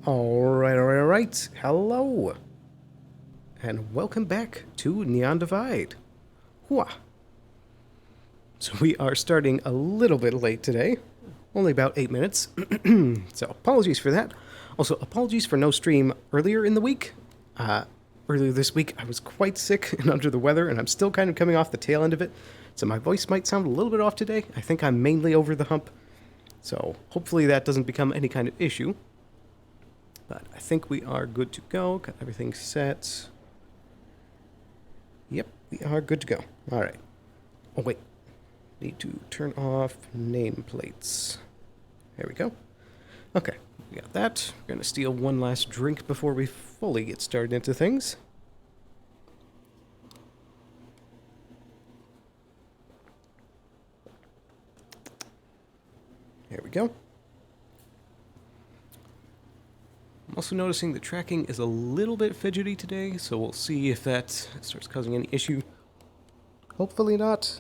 Alright. Hello. And welcome back to Neon Divide. Hooah. So we are starting a little bit late today. Only about 8 minutes. So apologies for that. Also, apologies for no stream earlier in the week. Earlier this week, I was quite sick and under the weather, and I'm still kind of coming off the tail end of it. So my voice might sound a little bit off today. I think I'm mainly over the hump. So hopefully that doesn't become any kind of issue. But I think we are good to go. Got everything set. Yep, we are good to go. All right. Oh, wait. Need to turn off nameplates. There we go. Okay, we got that. We're going to steal one last drink before we fully get started into things. There we go. I'm also noticing the tracking is a little bit fidgety today, so we'll see if that starts causing any issue. Hopefully not.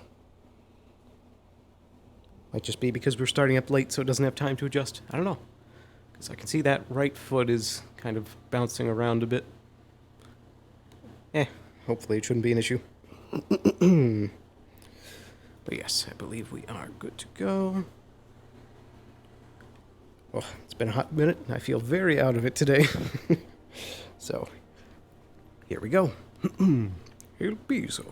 Might just be because we're starting up late, so it doesn't have time to adjust. I don't know. Because I can see that right foot is kind of bouncing around a bit. Hopefully it shouldn't be an issue. But yes, I believe we are good to go. Oh, it's been a hot minute, and I feel very out of it today. So, here we go. Elpizo.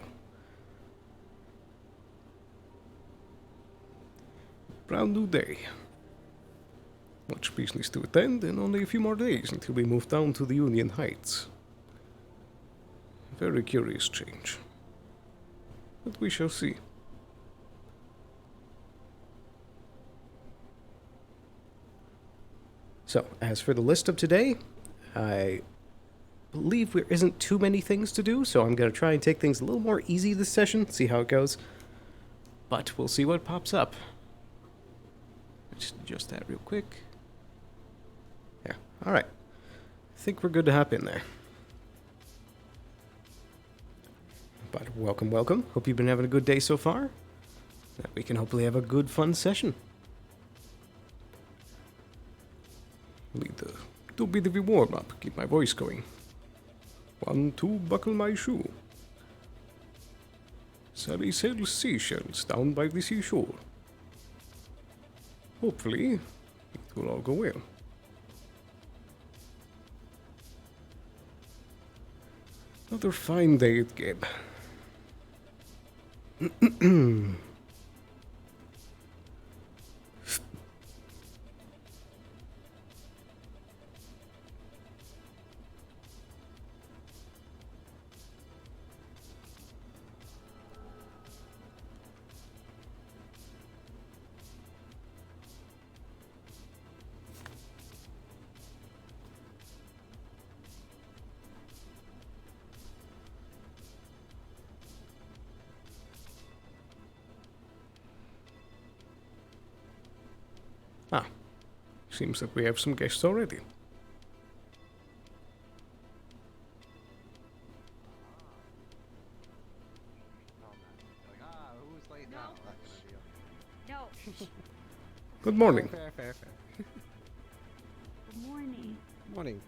Brand new day. Much business to attend, and only a few more days until we move down to the Union Heights. Very curious change. But we shall see. So, as for the list of today, I believe there isn't too many things to do, so I'm going to try and take things a little more easy this session, see how it goes. but we'll see what pops up. Just adjust that real quick. Yeah, alright. I think we're good to hop in there. But welcome, welcome. Hope you've been having a good day so far. That we can hopefully have a good, fun session. Need to be the warm up, keep my voice going. 1, 2, buckle my shoe. Sally sells seashells down by the seashore. Hopefully, it will all go well. Another fine day at Gabe. Ah, seems that we have some guests already. Who's late now? No. Good morning. Fair. Good morning. Morning.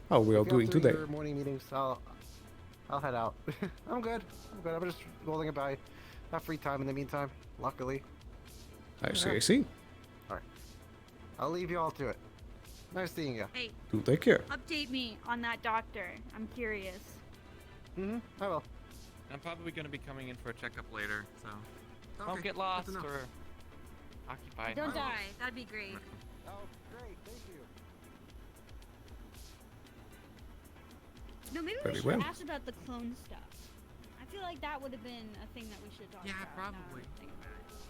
How are we all If you're doing today? Your morning meetings, I'll head out. I'm good. I'm just rolling about. Have free time in the meantime, luckily. I see. Alright. I'll leave you all to it. Nice seeing you. Hey, Do take care. update me on that doctor. I'm curious. I will. I'm probably going to be coming in for a checkup later, so Okay, don't get good lost to know. or occupied. Don't die. That'd be great. Oh, great. Thank you. No, maybe Very we should well. ask about the clone stuff. I feel like that would have been a thing that we should talk Yeah, about. now probably. I'm thinking about it.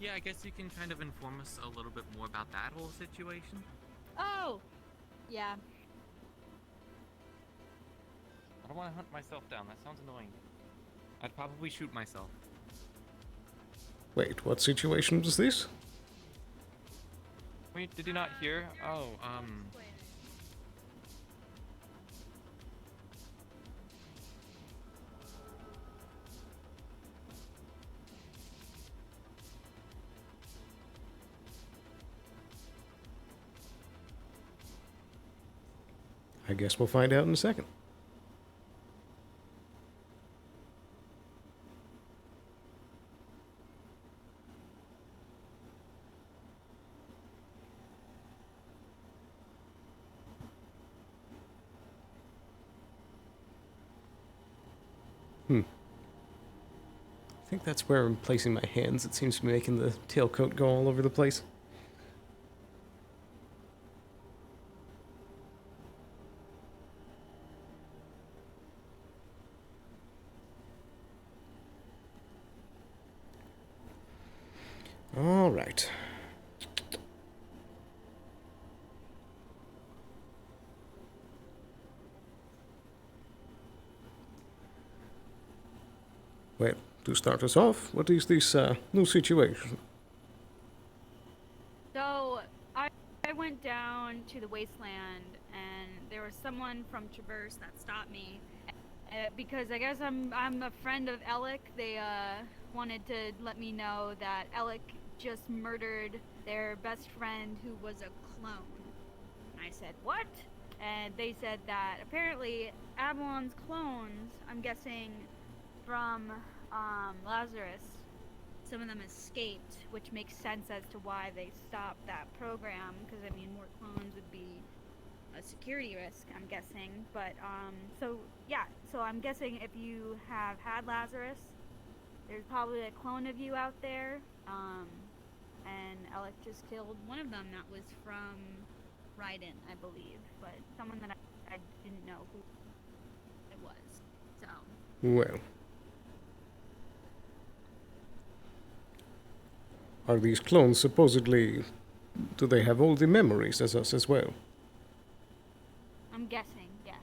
Yeah, I guess you can kind of inform us a little bit more about that whole situation. Oh! Yeah. I don't want to hunt myself down. That sounds annoying. I'd probably shoot myself. Wait, what situation was this? Wait, did you not hear? Oh, I guess we'll find out in a second. I think that's where I'm placing my hands. It seems to be making the tailcoat go all over the place. All right. Well, to start us off, what is this new situation? So, I went down to the wasteland, and there was someone from Traverse that stopped me. Because I guess I'm a friend of Alec. They wanted to let me know that Alec just murdered their best friend who was a clone. And I said, what? And they said that apparently Avalon's clones, I'm guessing from Lazarus, some of them escaped, which makes sense as to why they stopped that program, because I mean more clones would be a security risk, I'm guessing. But so I'm guessing if you have had Lazarus, there's probably a clone of you out there, and Alec just killed one of them that was from Raiden, I believe, but someone that I didn't know who it was. So Well, are these clones supposedly... do they have all the memories as us as well? I'm guessing, yes.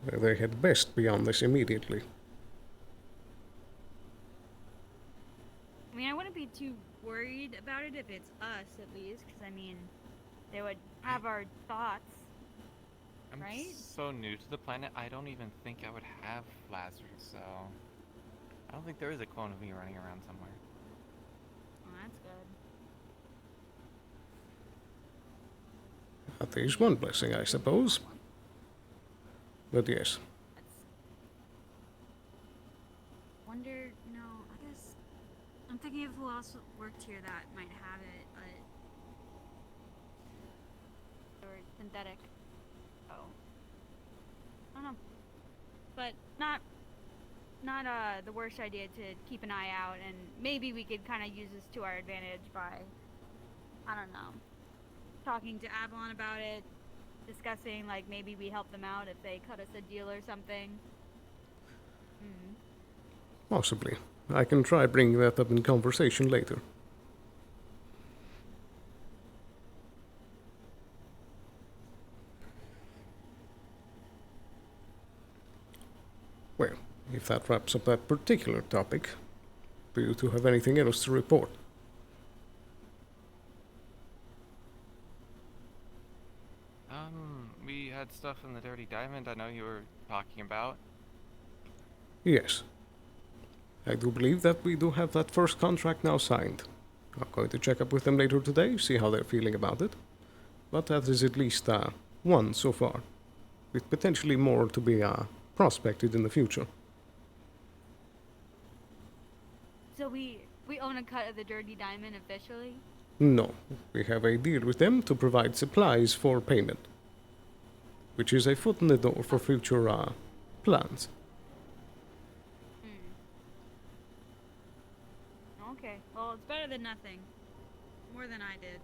Well, they had best be on this immediately. be too worried about it if it's us, at least, because, I mean, they would have our thoughts. I'm Right? so new to the planet, I don't even think I would have Lazarus, so... I don't think there is a clone of me running around somewhere. Oh, that's good. That is one blessing, I suppose. But yes, That's... Wonder, no, I guess... I'm thinking of who else worked here that might have it, but... Or synthetic. Oh. I don't know. But not the worst idea to keep an eye out, and maybe we could kind of use this to our advantage by, I don't know, talking to Avalon about it, discussing, like, maybe we help them out if they cut us a deal or something. possibly. I can try bringing that up in conversation later. Well, if that wraps up that particular topic, do you two have anything else to report? We had stuff in the Dirty Diamond I know you were talking about. Yes. I do believe that we do have that first contract now signed. I'm going to check up with them later today, see how they're feeling about it. But that is at least one so far, with potentially more to be prospected in the future. So we own a cut of the Dirty Diamond officially? No, we have a deal with them to provide supplies for payment, which is a foot in the door for future plans. Okay, well, it's better than nothing. More than I did.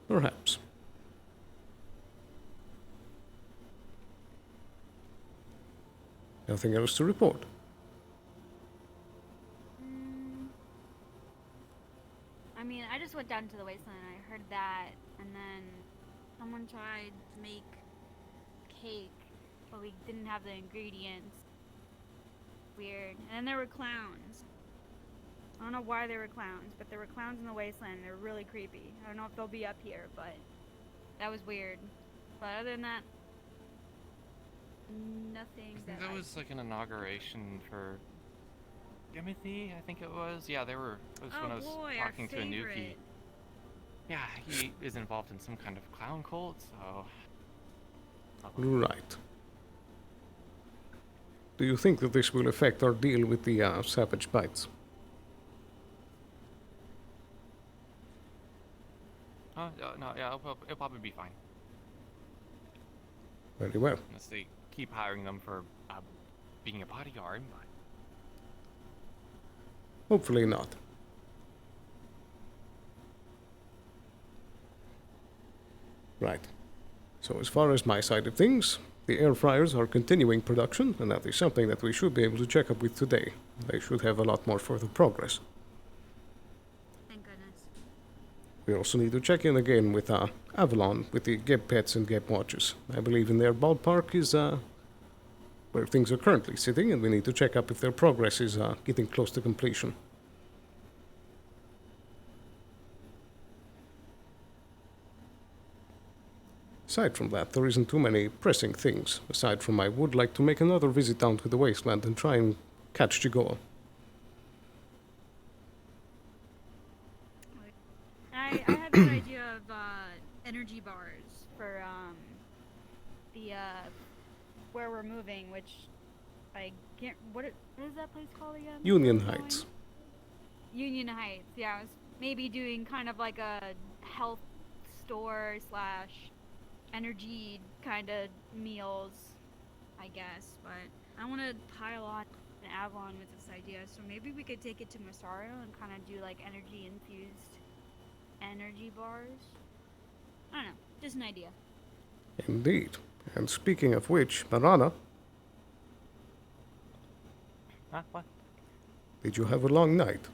Perhaps. Nothing else to report. I mean, I just went down to the wasteland and I heard that, and then someone tried to make cake, but we didn't have the ingredients. Weird. And then there were clowns. I don't know why there were clowns, but there were clowns in the wasteland. They're really creepy. I don't know if they'll be up here, but that was weird. But other than that, nothing. I think that was like an inauguration for Timothy, I think it was. Yeah, it was when I was talking to Anuki. Yeah, he is involved in some kind of clown cult, so... Right. Do you think that this will affect our deal with the Savage Bites? No, yeah, it'll probably be fine. Very well. Unless they keep hiring them for being a bodyguard, but... Hopefully not. Right. So as far as my side of things, the air fryers are continuing production, and that is something that we should be able to check up with today. They should have a lot more further progress. Thank goodness. We also need to check in again with Avalon, with the Geb Pets and Geb Watches. I believe in their ballpark is where things are currently sitting, and we need to check up if their progress is getting close to completion. Aside from that, there isn't too many pressing things, aside from I would like to make another visit down to the wasteland and try and catch Jigoa. I had an idea of energy bars for the where we're moving, which I can't. What is that place called again? Union Heights. Union Heights. Yeah, I was maybe doing kind of like a health store slash energy kind of meals, I guess. But I want to pile on an Avalon with this idea, so maybe we could take it to Masario and kind of do like energy infused energy bars. I don't know, just an idea. Indeed. And speaking of which, Marana, Huh? What? did you have a long night?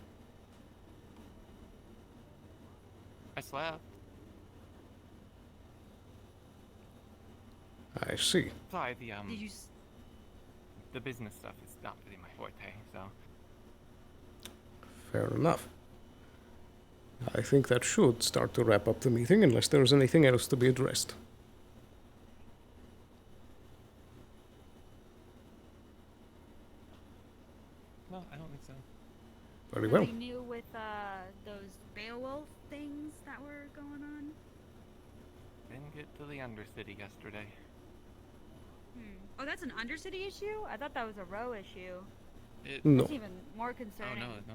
I slept. I see. Sorry, Did you? the business stuff is not really my forte, so... Fair enough. I think that should start to wrap up the meeting, unless there's anything else to be addressed. No, I don't think so. Very well. Anything new with those Beowulf things that were going on? Didn't get to the Undercity yesterday. Oh, that's an Undercity issue? I thought that was a row issue. No. That's even more concerning. Oh no.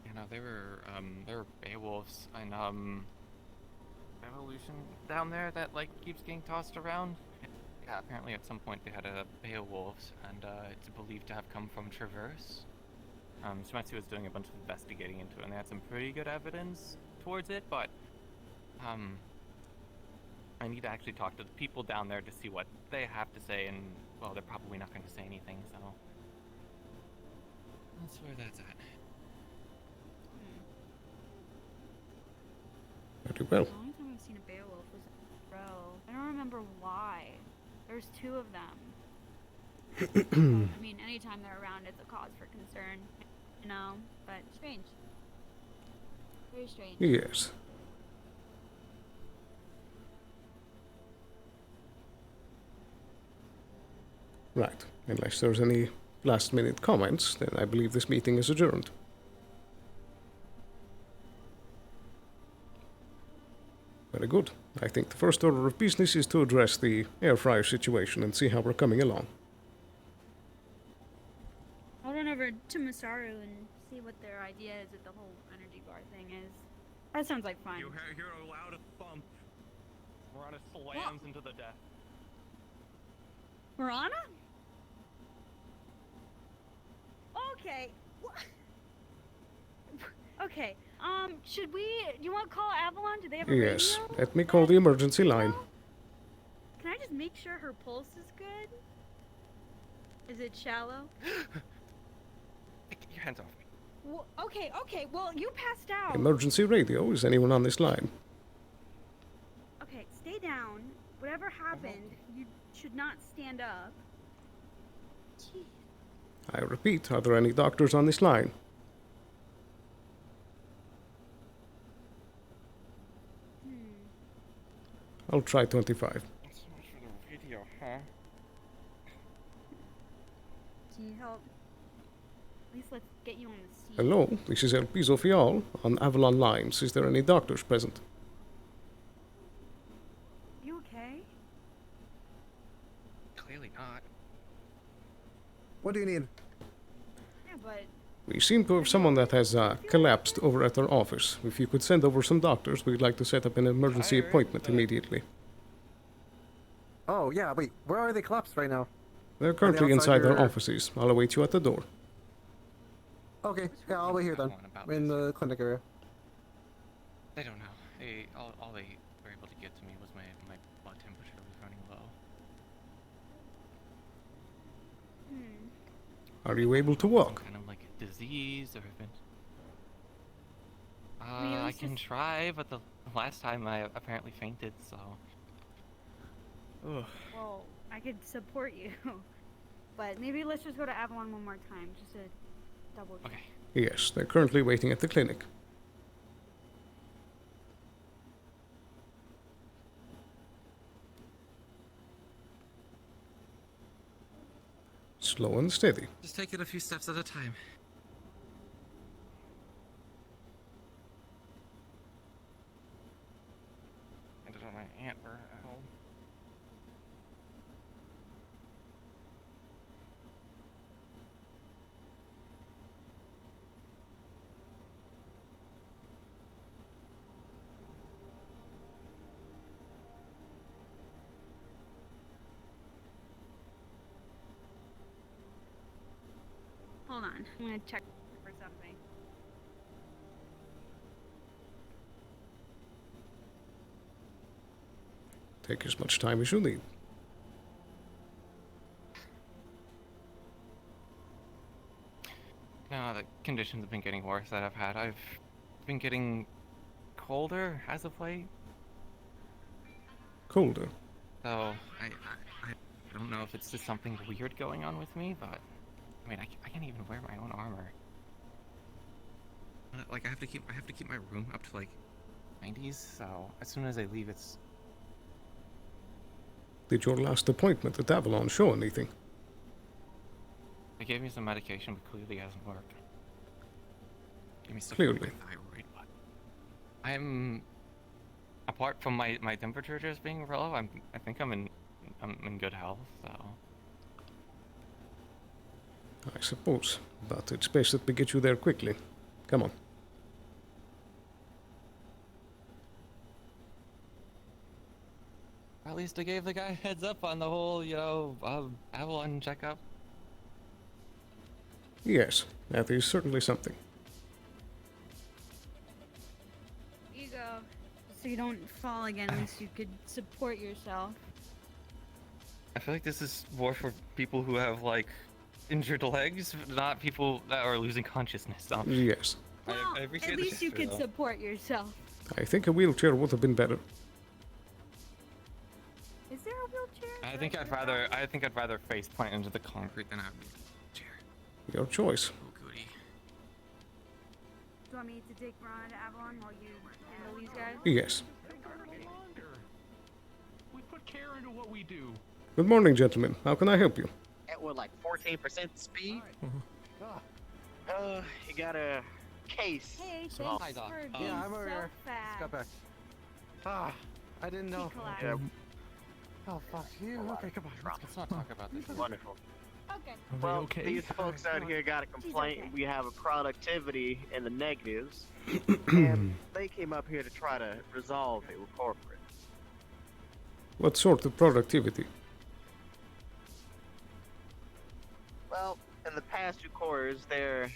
You know, they were Beowulfs and Evolution down there that like keeps getting tossed around. Yeah, apparently at some point they had a Beowulfs, and it's believed to have come from Traverse. Smetsu was doing a bunch of investigating into it, and they had some pretty good evidence towards it, but I need to actually talk to the people down there to see what they have to say, and well, they're probably not going to say anything, so that's where that's at. Very well. The only time I've seen a Beowulf was in a row. I don't remember why. There's 2 of them. I mean, anytime they're around, it's a cause for concern, you know. But strange. Very strange. Yes. Right. Unless there's any last-minute comments, then I believe this meeting is adjourned. Very good. I think the first order of business is to address the air fryer situation and see how we're coming along. I'll run over to Masaru and see what their idea is with the whole energy bar thing is. That sounds like fun. You hear a loud thump. Murata slams into the desk. Marana? Okay. Okay. Should we? Do you want to call Avalon? Do they have a Yes. radio? Let me call the emergency line. Can I just make sure her pulse is good? Is it shallow? Get your hands off me. Well, okay. Well, you passed out. Emergency radio. Is anyone on this line? Okay, stay down. Whatever happened, you should not stand up. Jeez. I repeat, are there any doctors on this line? I'll try 25. So much for the radio, huh? Can you help? At least let's get you on the scene. Hello, this is Elpizo Feall on Avalon Lines. Is there any doctors present? You okay? Clearly not. What do you need? Yeah, but We seem to have someone that has collapsed over at our office. If you could send over some doctors, we'd like to set up an emergency appointment immediately. Oh, yeah, wait, where are they collapsed right now? They're currently inside outside our your- offices. I'll await you at the door. Okay, yeah, I'll wait here then. In the clinic area. They don't know. All they were able to get to me was my blood temperature was running low. Are you able to walk? Kind of like a disease or event. Well, I it's can just- try, but the last time I apparently fainted, so. Ugh. well, I could support you. But maybe let's just go to Avalon one more time, just to double check. Okay. Yes, they're currently waiting at the clinic. Slow and steady. Just take it a few steps at a time. Ended on my antler at home. Hold on, I'm gonna check for something. Take as much time as you need. No, the conditions have been getting worse that I've had. I've been getting colder as of late. Colder. So, I don't know if it's just something weird going on with me, but I mean, I can't even wear my own armor. like I have to keep my room up to like 90s. So as soon as I leave, it's. Did your last appointment at Avalon show anything? They gave me some medication, but clearly hasn't worked. Give me stuff Clearly. for my thyroid, but I'm. Apart from my temperature just being low, I think I'm in good health. So. I suppose, but it's best that we get you there quickly. Come on. At least I gave the guy a heads up on the whole, Avalon checkup. Yes, that is certainly something. You go. So you don't fall again, at least you could support yourself. I feel like this is more for people who have, like, injured legs, not people that are losing consciousness. So. Yes. Well, I appreciate at the least you gesture, could though. support yourself. I think a wheelchair would have been better. Is there a wheelchair? I think I'd rather face plant into the concrete than I would be in a chair. Your choice. Oh, goody. Do you want me to take Ron to Avalon while you handle these guys? Yes. We put care into what we do. Good morning, gentlemen. How can I help you? At what, like 14% speed? You got a case. Hey, thanks Oh, hi, Doc. for being Yeah, I'm over so here. fast. Just got back. Ah, I didn't know. Collapsed. Yeah, Oh, fuck you. Okay, come on. Let's not talk about this. wonderful. Okay. Well, these folks out here got a complaint. okay. We have a productivity in the negatives. And they came up here to try to resolve it with corporate. What sort of productivity? Well, in the past 2 quarters, their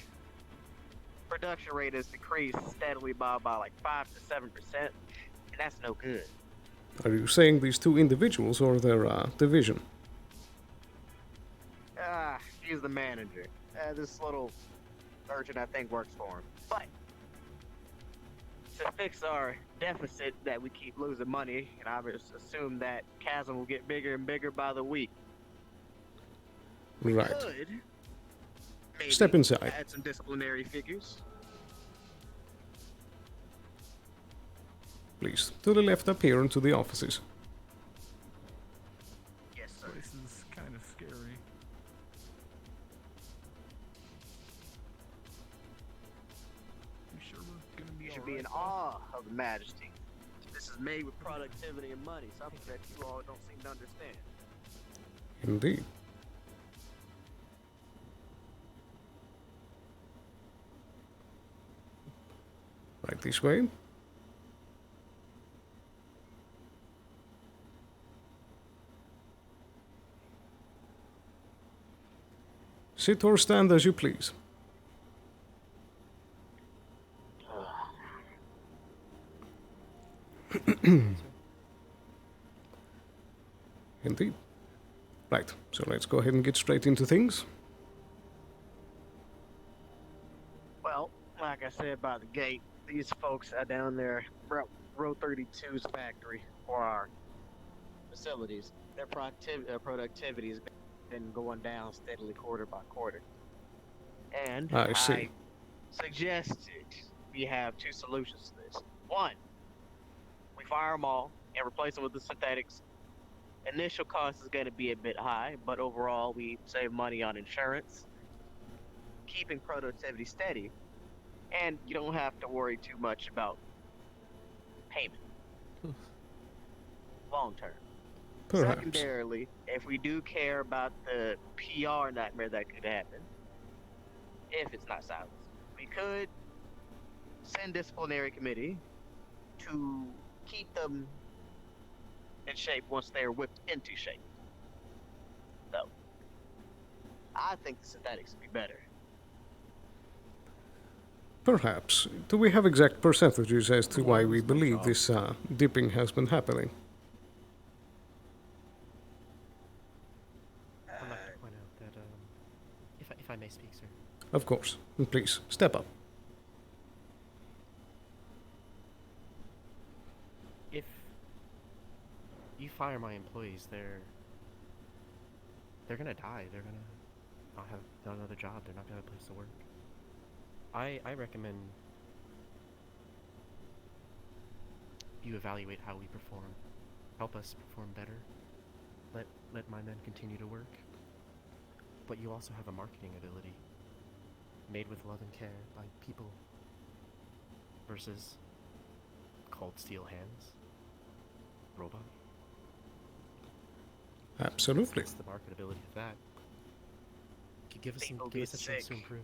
production rate has decreased steadily by like 5 to 7%, and that's no good. Are you saying these two individuals or their division? He's the manager. This little urchin, I think, works for him. But to fix our deficit that we keep losing money, and I just assume that chasm will get bigger and bigger by the week. Right. Could maybe Step inside. add some disciplinary figures. Please, to the left up here and to the offices. Yes, sir. This is kind of scary. You sure we're gonna be You should all be right, in boss? awe of the majesty. This is made with productivity and money, something that you all don't seem to understand. Indeed. Right this way. Sit or stand as you please. Indeed. Right, so let's go ahead and get straight into things. Well, like I said by the gate, these folks are down there, Row 32's factory for our facilities. Their productivity has been going down steadily quarter by quarter. And I see. suggested we have 2 solutions to this. One, we fire them all and replace them with the synthetics. Initial cost is going to be a bit high, but overall we save money on insurance, keeping productivity steady, and you don't have to worry too much about payment long term. Perhaps. Secondarily, if we do care about the PR nightmare that could happen, if it's not silenced, we could send disciplinary committee to keep them in shape once they're whipped into shape. So, I think the synthetics would be better. Perhaps. Do we have exact percentages as to why we believe this dipping has been happening? I'd like to point out that, if I may speak, sir. Of course. And please, step up. If you fire my employees, they're gonna die. They're gonna not have another job. They're not gonna have a place to work. I recommend you evaluate how we perform. Help us perform better. Let my men continue to work. But you also have a marketing ability. Made with love and care by people. Versus cold steel hands. Robot. Absolutely. What's the marketability of that? Give us People a get chance sick. to improve.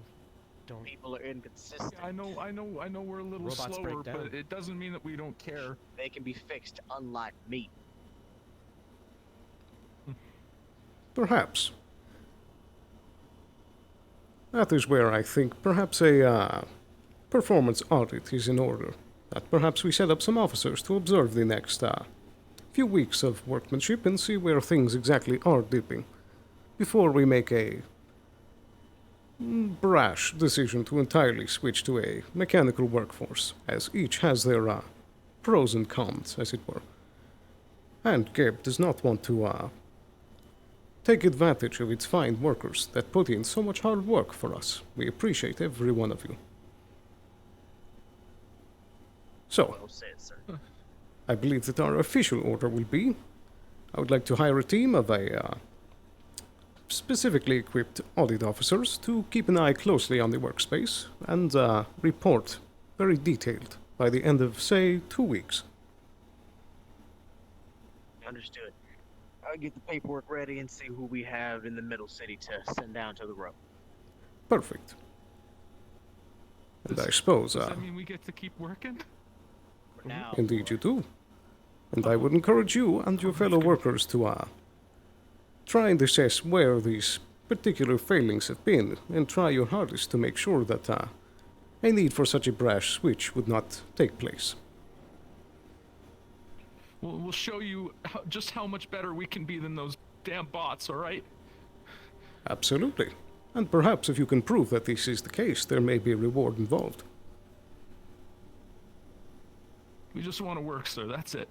Don't. People are inconsistent. I know we're a little Robots slower, break down. but it doesn't mean that we don't care. They can be fixed, unlike me. Perhaps. That is where I think perhaps a performance audit is in order. That perhaps we set up some officers to observe the next few weeks of workmanship and see where things exactly are dipping before we make a brash decision to entirely switch to a mechanical workforce, as each has their pros and cons, as it were. And Geb does not want to take advantage of its fine workers that put in so much hard work for us. We appreciate every one of you. So, Well said, sir. I believe that our official order will be, I would like to hire a team of specifically equipped audit officers to keep an eye closely on the workspace and report very detailed by the end of, say, 2 weeks. Understood. I'll get the paperwork ready and see who we have in the middle city to send down to the road. Perfect. And I suppose, Does that mean we get to keep working? For now, indeed you do. And I would encourage you and your fellow workers to try and assess where these particular failings have been and try your hardest to make sure that a need for such a brash switch would not take place. We'll show you just how much better we can be than those damn bots, alright? Absolutely. And perhaps if you can prove that this is the case, there may be a reward involved. We just want to work, sir, that's it.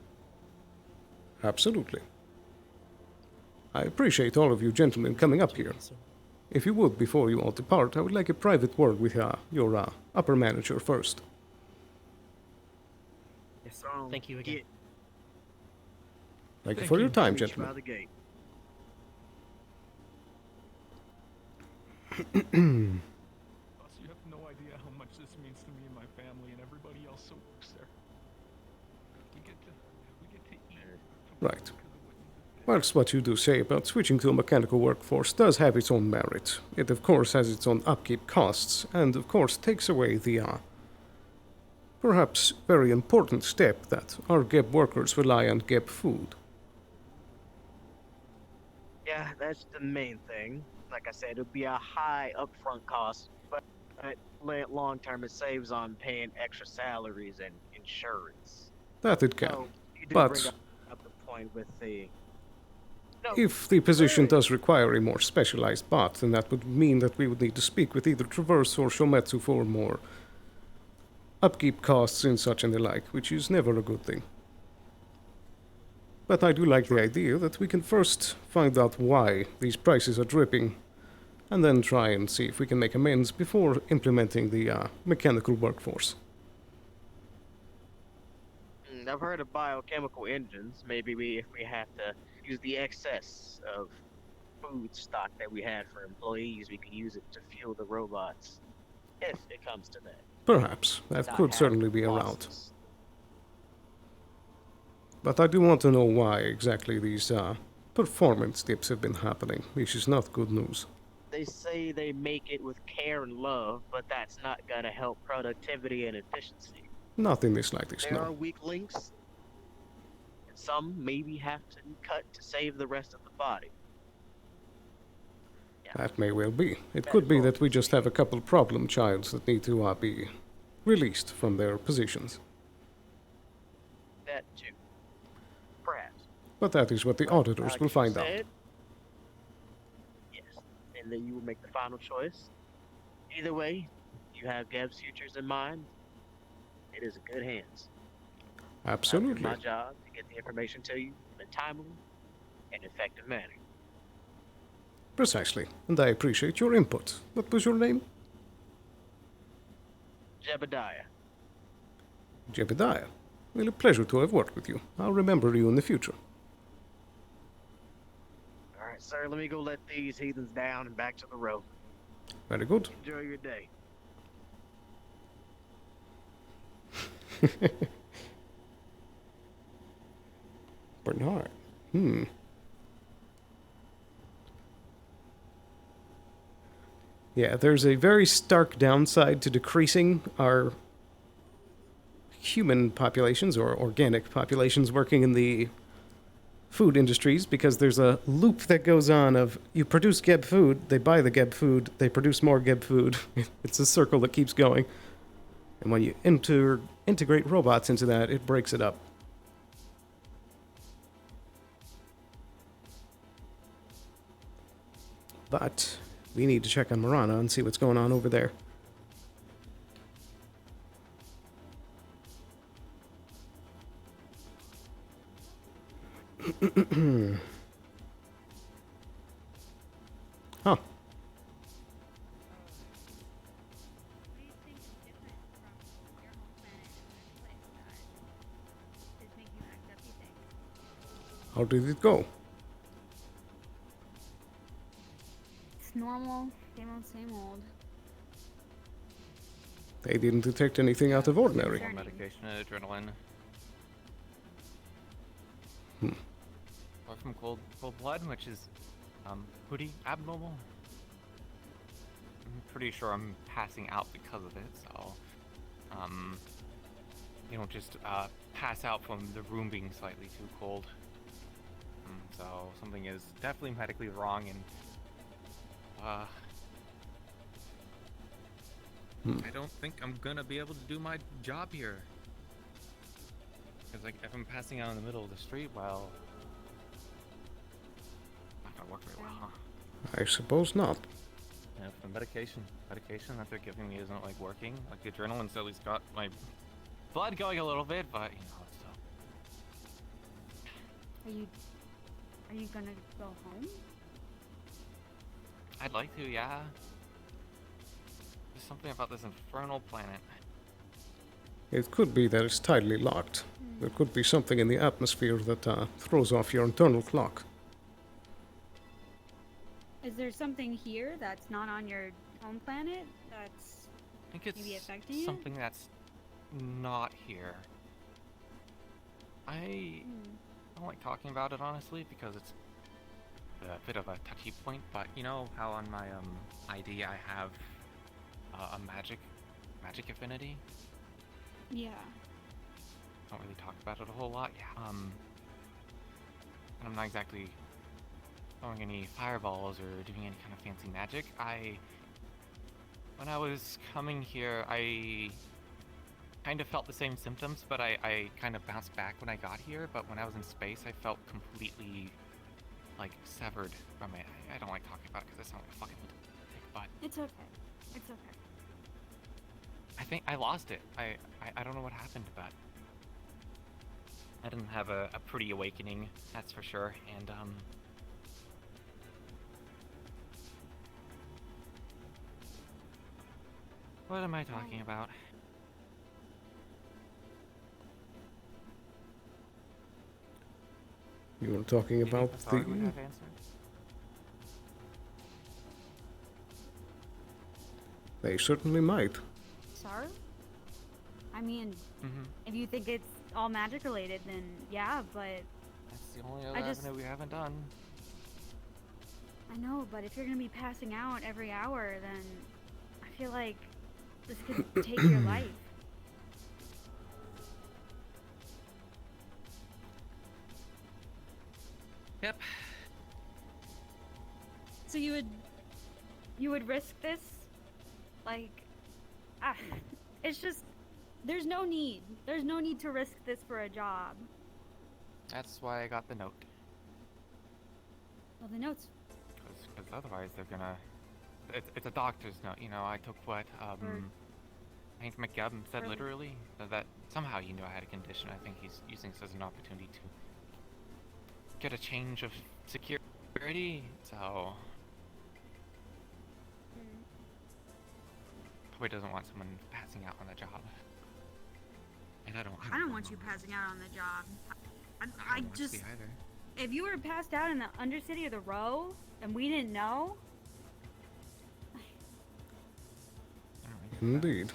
Absolutely. I appreciate all of you gentlemen coming up here. If you would, before you all depart, I would like a private word with your upper manager first. Yes, thank you again. Thank you for your time, gentlemen. Out the gate. Boss, you have no idea how much this means to me and my family and everybody else who works there. We get to eat. Right. Whilst what you do say about switching to a mechanical workforce does have its own merit, it of course has its own upkeep costs, and of course takes away the perhaps very important step that our GEB workers rely on GEB food. Yeah, that's the main thing. Like I said, it'll be a high upfront cost, but long term it saves on paying extra salaries and insurance. That it can. So, you do But bring up the point with the... No, if the position does require a more specialized bot, then that would mean that we would need to speak with either Traverse or Shometsu for more upkeep costs and such and the like, which is never a good thing. But I do like the idea that we can first find out why these prices are dripping, and then try and see if we can make amends before implementing the mechanical workforce. I've heard of biochemical engines. Maybe if we have to use the excess of food stock that we had for employees, we could use it to fuel the robots, if it comes to that. Perhaps. That Not could have certainly be a route. losses. But I do want to know why exactly these performance dips have been happening. This is not good news. They say they make it with care and love, but that's not gonna help productivity and efficiency. Not in this like this, There are no. weak links, and some maybe have to cut to save the rest of the body. Yeah. That may well be. It could be that we just have a couple problem childs that need to be released from their positions. That too. Perhaps. But that is what the auditors Like will you find out. said, yes, and then you will make the final choice. Either way, you have Gab's futures in mind. It is in good hands. Absolutely. It's my job to get the information to you in a timely and effective manner. Precisely. And I appreciate your input. What was your name? Jebediah. Jebediah. Well, a pleasure to have worked with you. I'll remember you in the future. All right, sir, let me go let these heathens down and back to the road. Very good. Enjoy your day. Bernard. Yeah, there's a very stark downside to decreasing our human populations or organic populations working in the food industries, because there's a loop that goes on of you produce Geb food, they buy the Geb food, they produce more Geb food. It's a circle that keeps going. And when you integrate robots into that, it breaks it up. But we need to check on Marana and see what's going on over there. Huh. What do you think is different from your home planet and this place that is making you act up, you think? How did it go? It's normal, same old. They didn't detect anything out of ordinary. More medication and adrenaline. Or from cold blood, which is pretty abnormal. I'm pretty sure I'm passing out because of it, so you don't just pass out from the room being slightly too cold. So something is definitely medically wrong, and I don't think I'm gonna be able to do my job here. Because, like, if I'm passing out in the middle of the street, well, not gonna work very well, huh? I suppose not. And if the medication that they're giving me isn't, like, working, like, the adrenaline's at least got my blood going a little bit, but, you know, it's still... Are you gonna go home? I'd like to, yeah. There's something about this infernal planet. It could be that it's tidally locked. There could be something in the atmosphere that throws off your internal clock. Is there something here that's not on your home planet that's I think maybe it's affecting something that's not here. I don't like talking about it, honestly, because it's a bit of a touchy point, but you know how on my ID I have a magic affinity? Yeah. Don't really talk about it a whole lot. Yeah. And I'm not exactly throwing any fireballs or doing any kind of fancy magic. When I was coming here, I kind of felt the same symptoms, but I kind of bounced back when I got here. But when I was in space, I felt completely, like, severed from it. I don't like talking about it because I sound like a fucking dick, but It's okay. It's okay. I think I lost it. I don't know what happened, but I didn't have a pretty awakening, that's for sure. And what am I talking about? You were talking about the would have answered? They certainly might. Sorry? I mean, if you think it's all magic related, then yeah, but... That's the only other avenue we haven't done. I know, but if you're gonna be passing out every hour, then I feel like this could take your life. Yep. So you would risk this? Like, it's just, there's no need to risk this for a job. That's why I got the note. Well, the note's... Because otherwise they're gonna... It's a doctor's note, you know, I took what, Hank McGubbin said literally, that somehow he knew I had a condition. I think he's using this as an opportunity to get a change of security, so... Probably doesn't want someone passing out on the job. And I I don't want you passing out on the job. I don't want just... to be either. If you were passed out in the Undercity or the Row, and we didn't know... Indeed.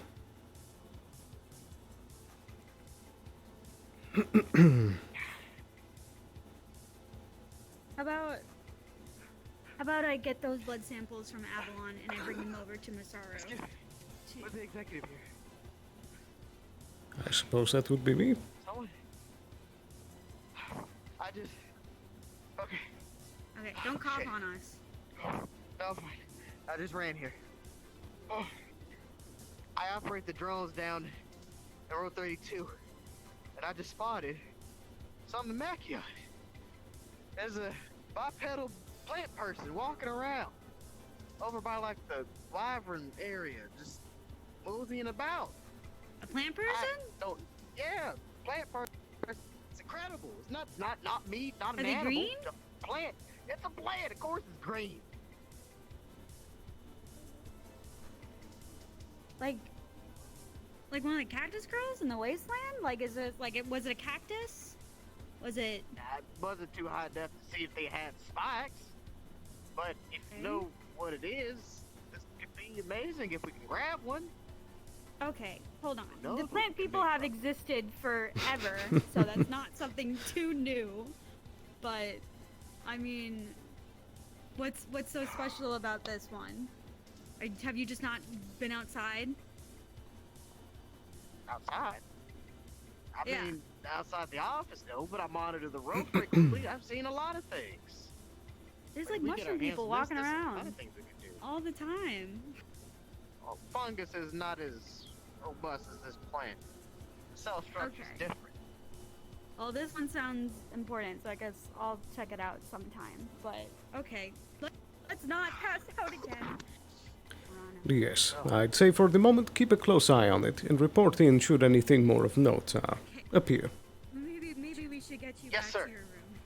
How about I get those blood samples from Avalon and I bring them over to Masaru? What's the executive here? I suppose that would be me. Someone? I just... Okay. Okay, don't cough on us. No, fine. I just ran here. Oh. I operate the drones down in Road 32, and I just spotted something immaculate. There's a bipedal plant person walking around over by like the wyvern area, just moseying about. A plant person? Yeah, plant person. It's incredible. It's not meat, not an Are they animal. green? It's a plant. It's a plant. Of course, it's green. Like one of the cactus girls in the wasteland? Like, was it a cactus? Was it... I wasn't too high enough to see if they had spikes, but if you know what it is, this could be amazing if we can grab one. Okay, hold on. No, The plant people have existed forever, so that's not something too new. But, I mean, what's so special about this one? Have you just not been outside? Outside? I Yeah. mean, outside the office, no, but I monitor the road frequently. I've seen a lot of things. There's When like we get our mushroom hands people on walking this, there's a lot around of things we can do. all the time. Well, fungus is not as robust as this plant. The cell structure's Okay. different. Well, this one sounds important, so I guess I'll check it out sometime. But, okay, let's not pass out again. Yes, I'd say for the moment keep a close eye on it and report in should anything more of note appear. Maybe we should get you Yes, back sir. to your room.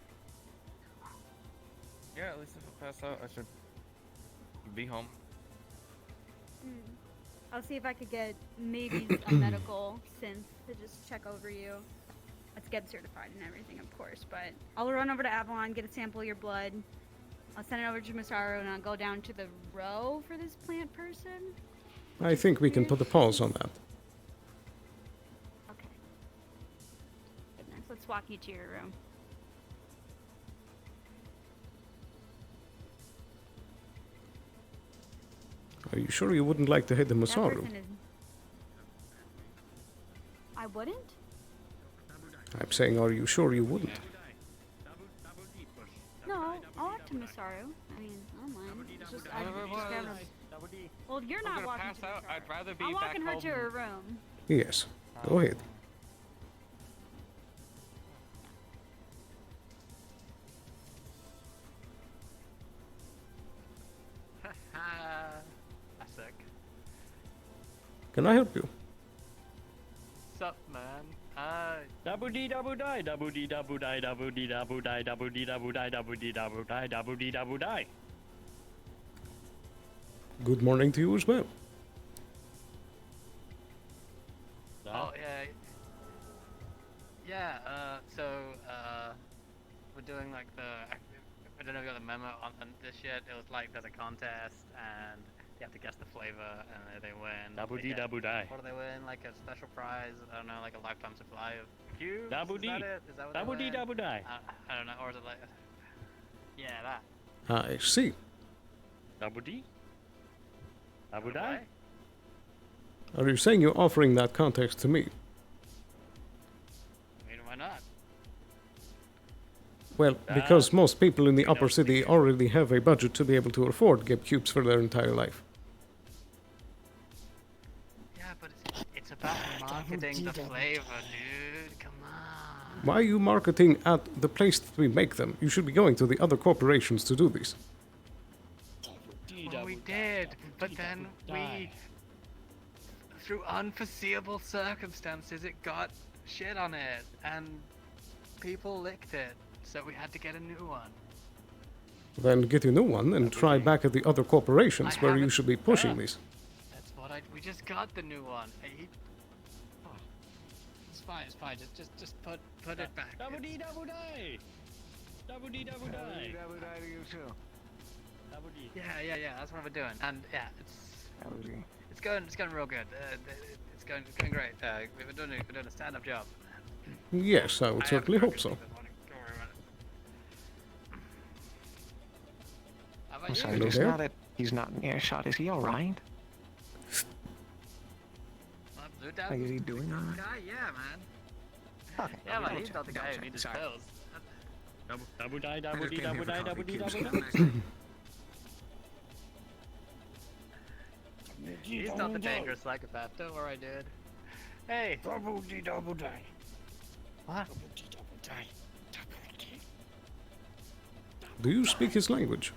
Yeah, at least if I pass out, I should be home. I'll see if I could get maybe a medical synth to just check over you. Let's get certified and everything, of course. But I'll run over to Avalon, get a sample of your blood. I'll send it over to Masaru, and I'll go down to the row for this plant person. I think we can put a pause on that. Okay. Goodness, let's walk you to your room. Are you sure you wouldn't like to hit the That Masaru? person is... I wouldn't? I'm saying, are you sure you wouldn't? No, I'll walk to Masaru. I mean, I don't mind. It's just, I just grab her. Well, you're I'm not gonna walking pass to out. Masaru. I'd rather be I'm back walking her home. to her room. Yes, go ahead. Sick. Can I help you? Sup, man? Double D double die, double D double die, double D double die, double D double die, double D double die, double D double die. Good morning to you as well. Oh yeah. Yeah. We're doing like I don't know if you got the memo on this yet. It was like there's a contest and you have to guess the flavor and they win. Double They D get- double die. What do they win? Like a special prize? I don't know, like a lifetime supply of cubes. Double Is D. that it? Is that what they Double D win? double die. I don't know, or is it like? Yeah, that. I see. Double D. Double Okay. die. Are you saying you're offering that context to me? I mean, why not? Well, because most people in the upper city already have a budget to be able to afford Geb cubes for their entire life. Yeah, but it's about marketing the flavor, dude. Come on. Why are you marketing at the place that we make them? You should be going to the other corporations to do this. Well, we did, but then we, through unforeseeable circumstances, it got shit on it, and people licked it, so we had to get a new one. Then get a new one and try back at the other corporations I where you haven't- should be pushing these. That's what we just got the new one. It's fine. It's fine. Just put it back. Double D, double die. Double D, double die. Double die to you too. Double D. Yeah. That's what we're doing. And yeah, Double D. it's going real good. It's going great. We're doing a stand-up job. Yes, I would certainly hope so. How about I'm you? sorry, Hello just there? now that he's not in earshot, is he alright? Blue Dab? Like, is he doing alright? Guy? Yeah, man. Okay. Yeah, man. He's check, not the guy double who check, needs his sorry. pills. Double die, double just D, came here double for die, coffee double D, cubes. double die. He's not the dangerous psychopath. Don't worry, dude. Hey. Double D, double die. What? Double D, double die. Double D. Do you speak his language?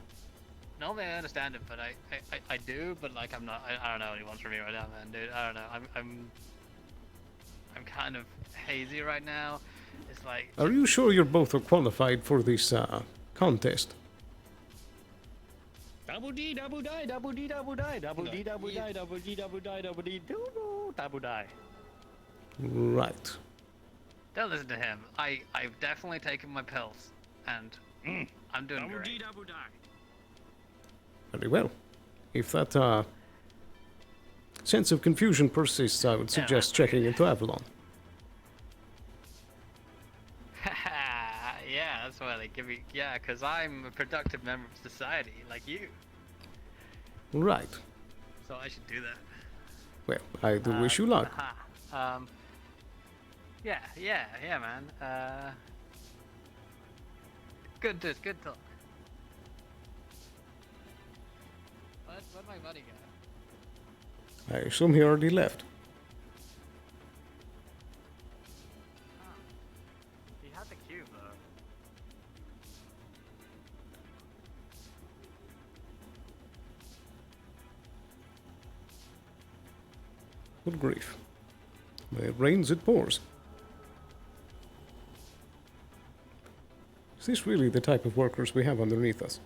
Normally I understand him, but I do, but like I'm not. I don't know what he wants from me right now, man, dude. I don't know. I'm kind of hazy right now. It's like. Are you sure you're both are qualified for this contest? Double D, double die, double D, double die, double D, double die, double D, double die, double D, double die. Right. Don't listen to him. I've definitely taken my pills, and I'm doing Double D, great. double die. Very well. If that sense of confusion persists, I would suggest checking into Avalon. Yeah, that's why they give me. Yeah, because I'm a productive member of society, like you. Right. So I should do that. Well, I do wish you luck. Yeah, man. Good talk. Where'd my buddy go? I assume he already left. He had the cube, though. Good grief. When it rains, it pours. Is this really the type of workers we have underneath us?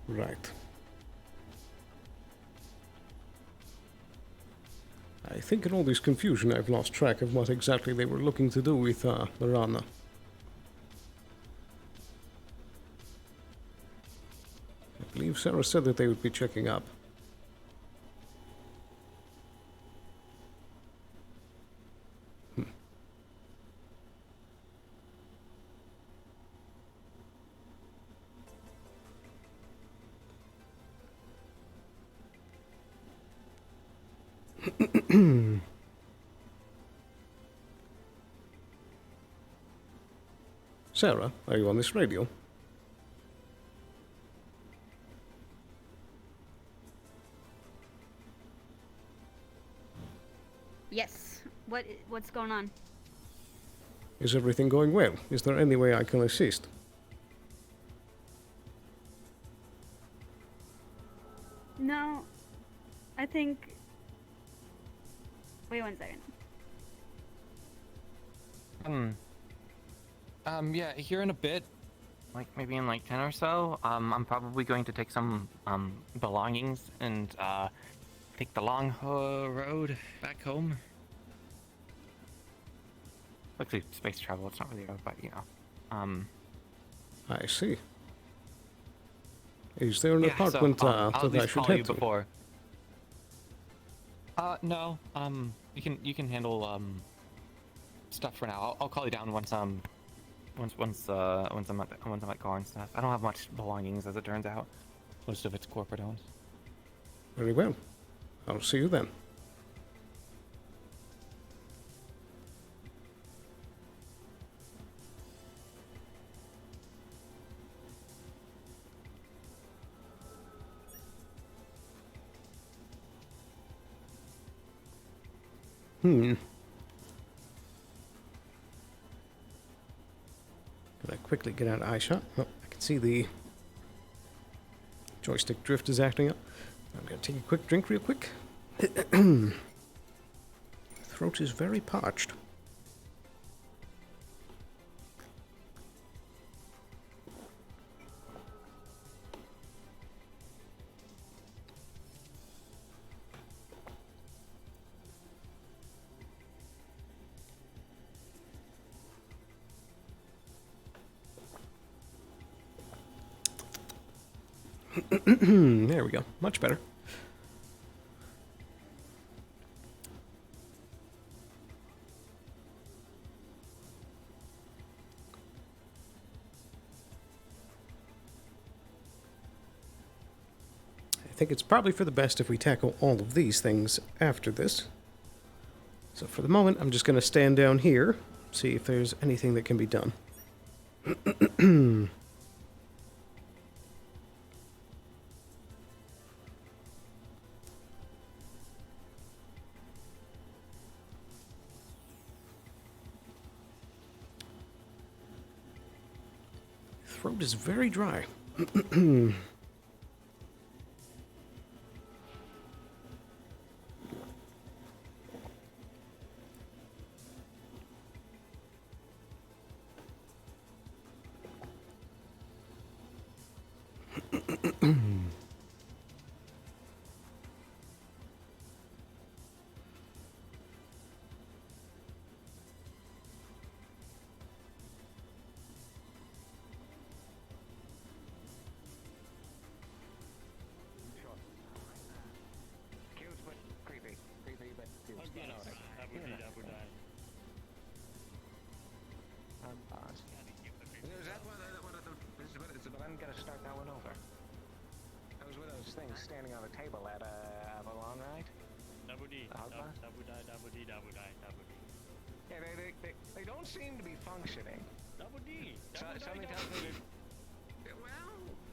Right. I think in all this confusion I've lost track of what exactly they were looking to do with Marana. I believe Sarah said that they would be checking up. Sarah, are you on this radio? Yes. What's going on? Is everything going well? Is there any way I can assist? No. I think. Wait 1 second. Yeah, here in a bit, like maybe in like 10 or so, I'm probably going to take some belongings and take the long road back home. Actually, space travel, it's not really a road, but you know. I see. Is there an Yeah, apartment so, I'll at that I least should call you head to? before. No, you can handle stuff for now. I'll call you down once I'm at car and stuff. I don't have much belongings, as it turns out. Most of it's corporate owned. Very well. I'll see you then. Could I quickly get out of eye shot? Oh, I can see the Joystick drift is acting up. I'm gonna take a quick drink real quick. Throat is very parched. There we go. Much better. I think it's probably for the best if we tackle all of these things after this. So for the moment, I'm just going to stand down here, see if there's anything that can be done. Throat is very dry. I'm gonna start that one over. Those were those things standing on the table at Avalon, right? Yeah, they don't seem to be functioning. Something tells me that.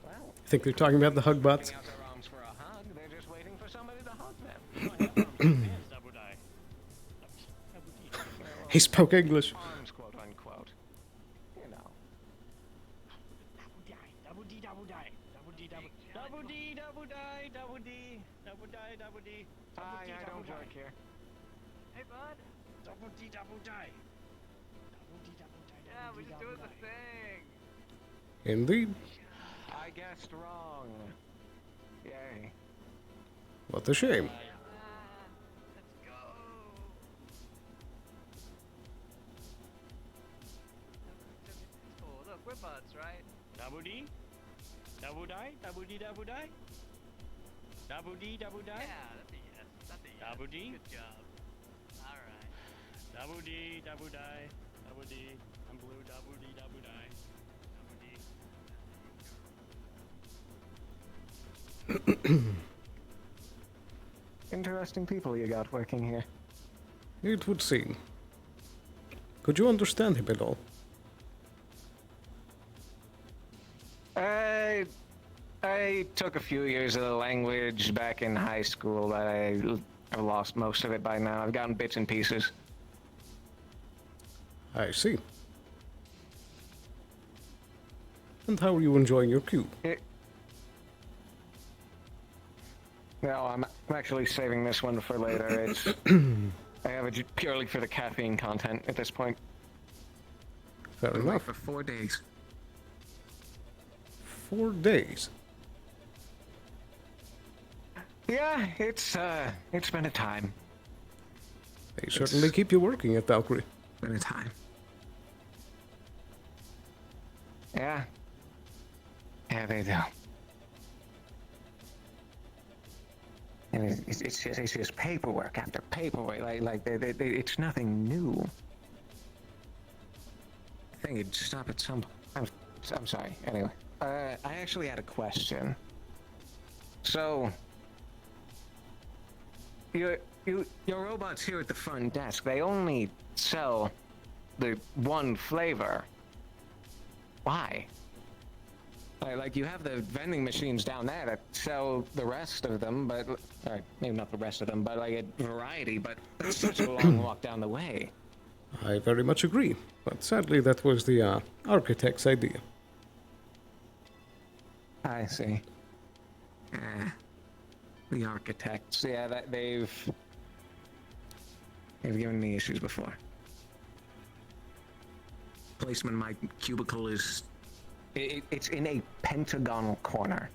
Well. I think they're talking about the hug bots. Out their arms for a hug. They're just waiting for somebody to hug them. He spoke English. Arms, quote unquote. You know. Hi, I don't work here. Hey, bud. Yeah, we're just doing the thing. Indeed. I guessed wrong. Yay. What a shame. Let's go. Oh, look, we're buds, right? Dabudi? Dabudai? Dabudi dabudai? Dabudi dabudai? Yeah, that's a yes. That's a yes. Dabudi? Good job. Alright. Dabudi dabudai. Dabudi. I'm blue. Dabudi dabudai. Dabudi. Interesting people you got working here. It would seem. Could you understand him at all? I took a few years of the language back in high school, but I've lost most of it by now. I've gotten bits and pieces. I see. And how are you enjoying your cube? No, I'm actually saving this one for later. It's I have it purely for the caffeine content at this point. Fair enough. For 4 days. 4 days. Yeah, it's been a time. They certainly keep you working at Valkyrie. Been a time. Yeah. Yeah, they do. And it's just paperwork after paperwork. It's nothing new. I think it'd stop at some. I'm sorry. Anyway, I actually had a question. So, your robots here at the front desk, they only sell the one flavor. Why? Like you have the vending machines down there that sell the rest of them, but maybe not the rest of them, but like a variety. But it's such a long walk down the way. I very much agree, but sadly that was the architect's idea. I see. The architects. Yeah, they've given me issues before. Placement in my cubicle is... It's in a pentagonal corner.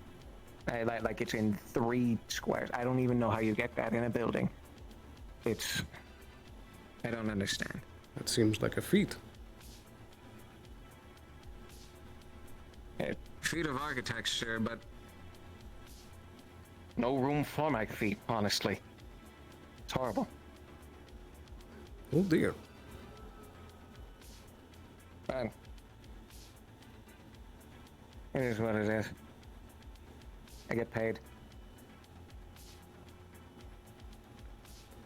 Like it's in 3 squares. I don't even know how you get that in a building. I don't understand. That seems like a feat. Feat of architecture, but no room for my feet, honestly. It's horrible. Oh dear. Man. It is what it is. I get paid.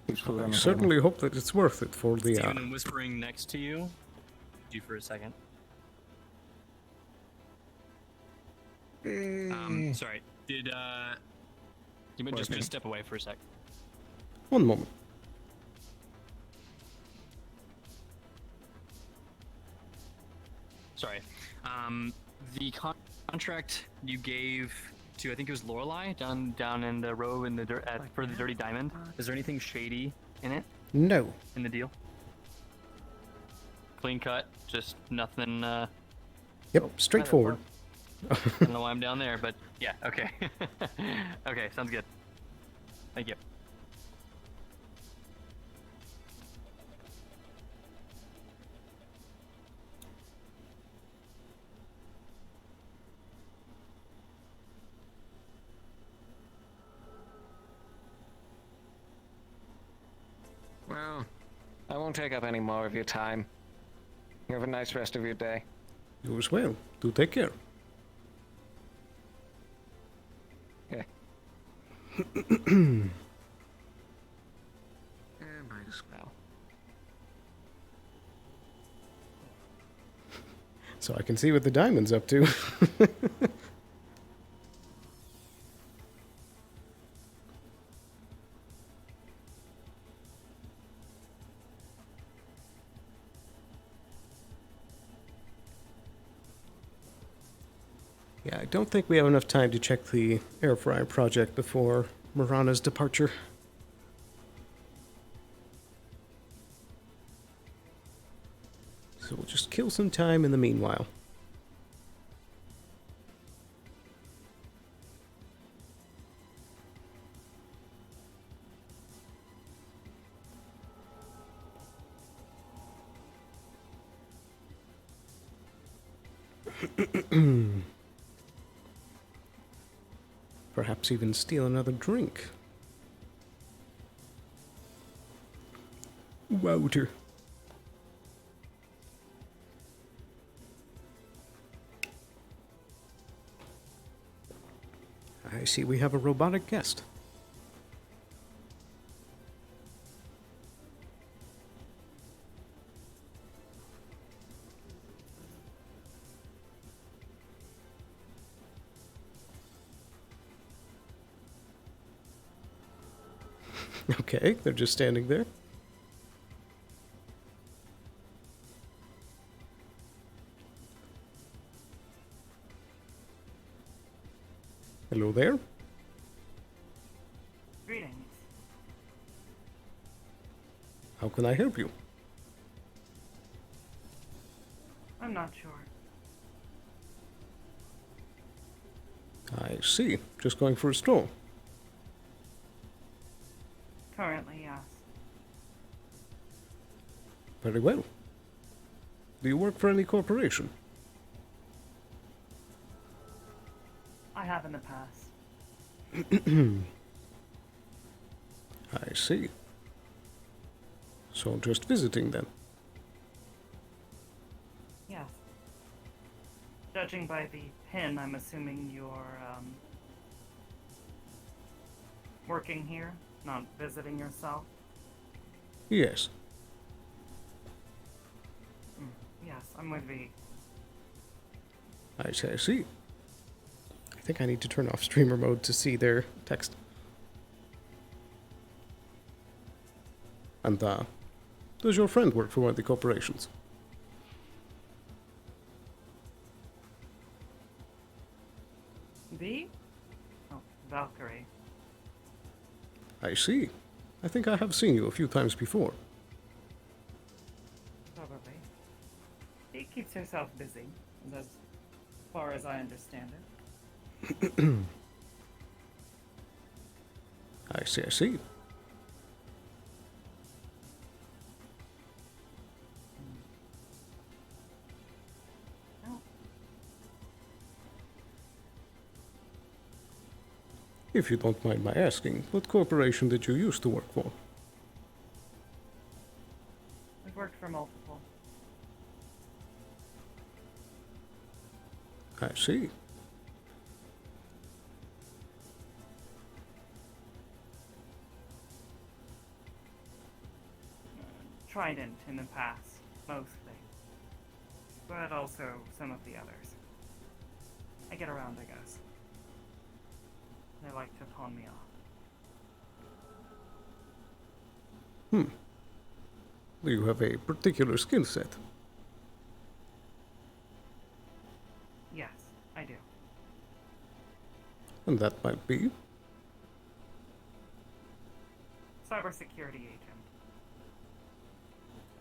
Keeps food on I the certainly hope that it's worth it for the... Steven, I'm whispering next to you. You for a second. Sorry. Did you might just step away for a sec? One moment. Sorry. The contract you gave to, I think it was Lorelei, down in the row in the for the Dirty Diamond. Is there anything shady in it? No. In the deal? Clean cut, just nothing. Yep, straightforward. I don't know why I'm down there, but yeah, okay. Okay, sounds good. Thank you. Well, I won't take up any more of your time. You have a nice rest of your day. You as well. Do take care. Yeah. Might as well. So I can see what the diamond's up to. Yeah, I don't think we have enough time to check the air fryer project before Marana's departure. So we'll just kill some time in the meanwhile. Perhaps even steal another drink. Water. I see we have a robotic guest. Okay, they're just standing there. Hello there. Greetings. How can I help you? I'm not sure. I see. Just going for a stroll. Currently, yes. Very well. Do you work for any corporation? I have in the past. I see. So just visiting then? Yes. Judging by the pin, I'm assuming you're, working here, not visiting yourself? Yes. Yes, I'm with V. I see. I think I need to turn off streamer mode to see their text. And, does your friend work for one of the corporations? V? Oh, Val. I see. I think I have seen you a few times before. Probably. She keeps herself busy, as far as I understand it. I see, I see. If you don't mind my asking, what corporation did you used to work for? We've worked for multiple. I see. Trident in the past, mostly. But also some of the others. I get around, I guess. They like to pawn me off. Do you have a particular skill set? Yes, I do. And that might be? Cybersecurity agent.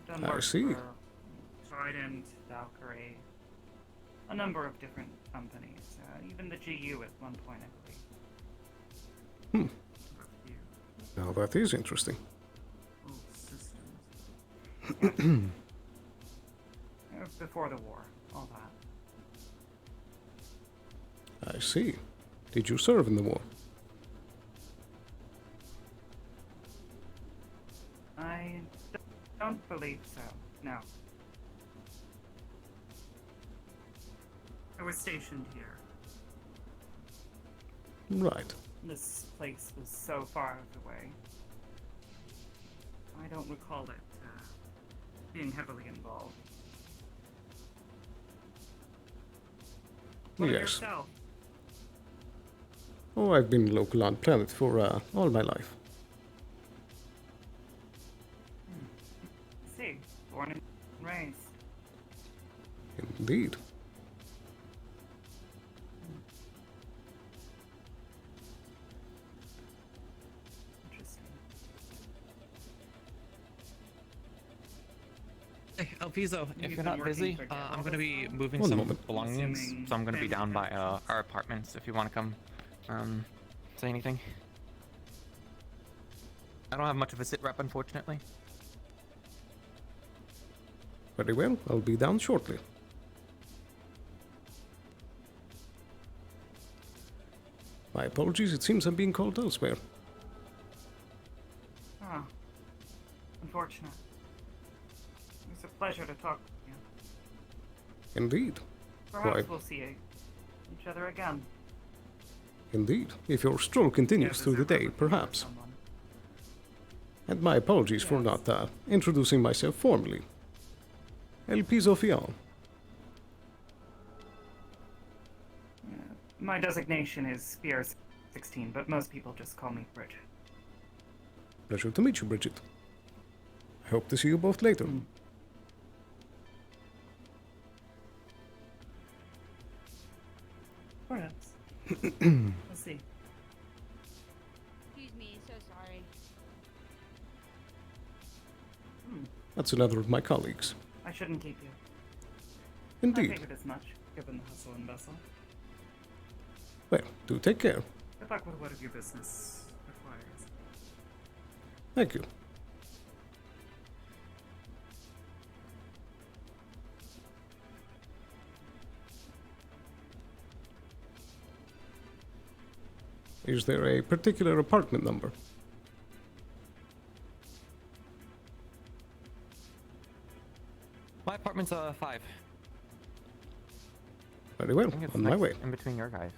I've done I work see. for Trident, Valkyrie, a number of different companies, even the GU at one point, I believe. Now that is interesting. Before the war, all that. I see. Did you serve in the war? I don't believe so, no. I was stationed here. Right. This place was so far away. I don't recall it being heavily involved. What of Yes. yourself? Oh, I've been local on planet for all my life. See, born and raised. Indeed. Interesting. Hey, Elpizo, if You've you're been not working busy, for I'm going to be Galveston? moving One some moment. belongings, Assuming so I'm going to be family down by connections. our apartments if you want to come say anything. I don't have much of a sit rep, unfortunately. Very well, I'll be down shortly. My apologies, it seems I'm being called elsewhere. Ah, unfortunate. It's a pleasure to talk with you. Indeed. Perhaps Why? we'll see each other again. Indeed. If your stroll continues Yeah, through the there's day, ever looking for perhaps. someone. And my apologies for Yes. not introducing myself formally. Elpizo Feall. My designation is Spear 16, but most people just call me Bridget. Pleasure to meet you, Bridget. I hope to see you both later. Perhaps. We'll see. Excuse me, so sorry. That's another of my colleagues. I shouldn't keep you. I Indeed. figured as much, given the hustle and bustle. Well, do take care. Good luck with whatever your business requires. Thank you. Is there a particular apartment number? My apartment's 5. Very well, I think it's on my way. in between your guys.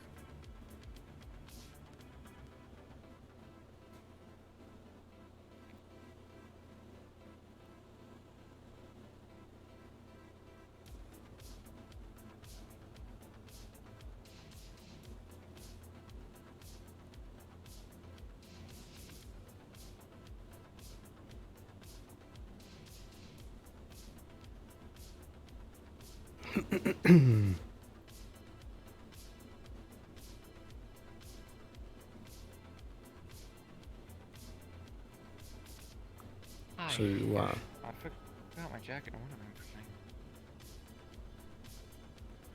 So you, I forgot my jacket and everything.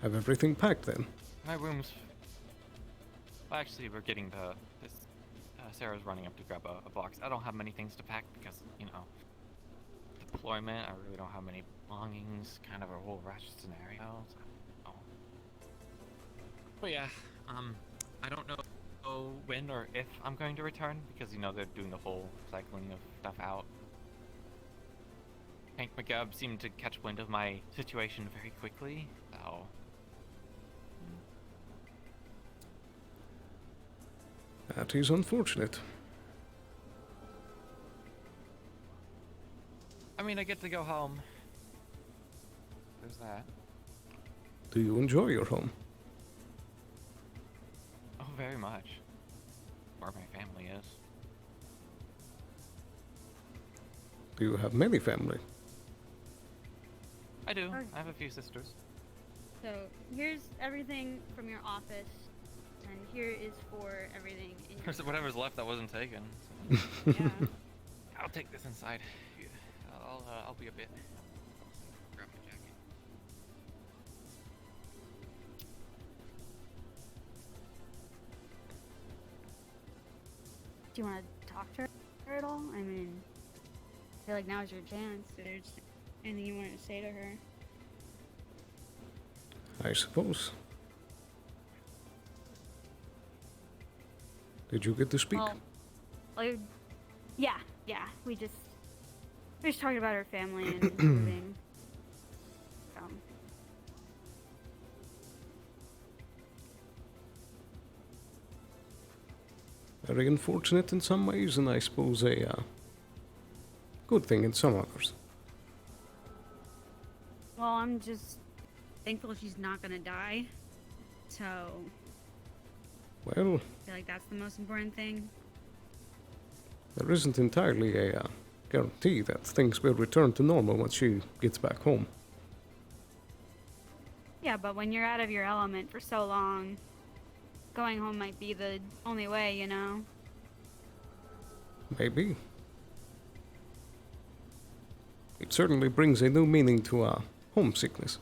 have everything packed then? My room's... Well, actually, we're getting Sarah's running up to grab a box. I don't have many things to pack because, you know, deployment, I really don't have many belongings, kind of a whole rush scenario. So, but yeah, I don't know when or if I'm going to return because, you know, they're doing the whole cycling of stuff out. Hank McGubb seemed to catch wind of my situation very quickly, so... That is unfortunate. I mean, I get to go home. There's that. Do you enjoy your home? Oh, very much. Where my family is. Do you have many family? I do. I have a few sisters. So here's everything from your office, and here is for everything in your Whatever's left that wasn't taken. Yeah. I'll take this inside. I'll be a bit. Grab my jacket. Do you want to talk to her at all? I mean, I feel like now's your chance. If there's anything you want to say to her. I suppose. Did you get to speak? Well, like, yeah. We just talking about her family and everything. Very unfortunate in some ways, and I suppose a good thing in some others. Well, I'm just thankful she's not gonna die. So, Well, I feel like that's the most important thing. there isn't entirely a guarantee that things will return to normal once she gets back home. Yeah, but when you're out of your element for so long, going home might be the only way, you know? Maybe. It certainly brings a new meaning to homesickness.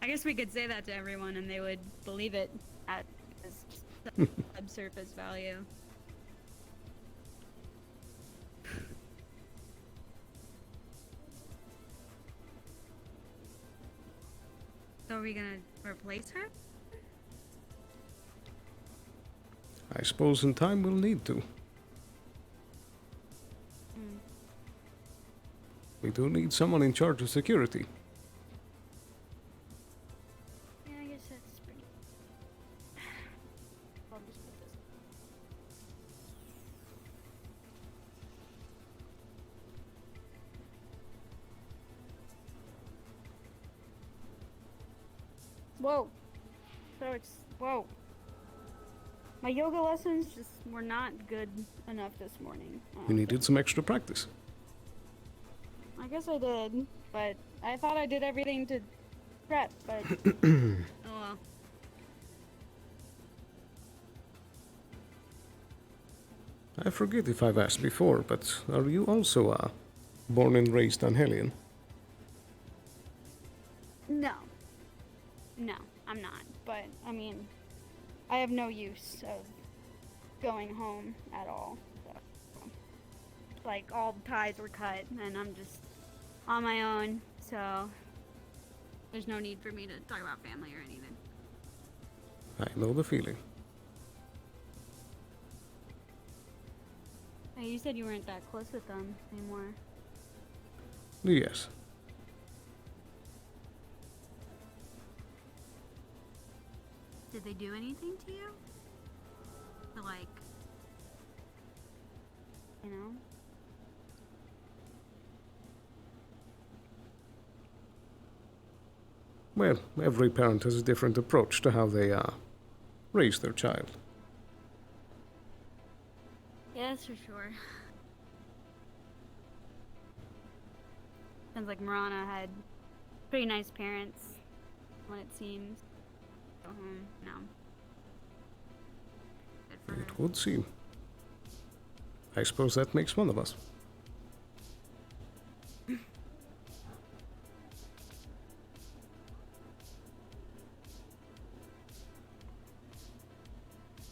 I guess we could say that to everyone and they would believe it at its subsurface value. So are we gonna replace her? I suppose in time we'll need to. We do need someone in charge of security. Yeah, I guess that's pretty... I'll just put this... Whoa. So it's... Whoa. My yoga lessons just were not good enough this morning. You needed some extra practice. I guess I did, but I thought I did everything to prep, but... oh well. I forget if I've asked before, but are you also born and raised on Hellion? No. No, I'm not. But, I mean, I have no use of going home at all. So, like, all the ties were cut, and I'm just on my own, so there's no need for me to talk about family or anything. I know the feeling. Hey, you said you weren't that close with them anymore. Yes. Did they do anything to you? To, like, you know? Well, every parent has a different approach to how they raise their child. Yeah, that's for sure. Sounds like Marana had pretty nice parents, when it seems. Go home now. Good for her. It would seem. I suppose that makes one of us.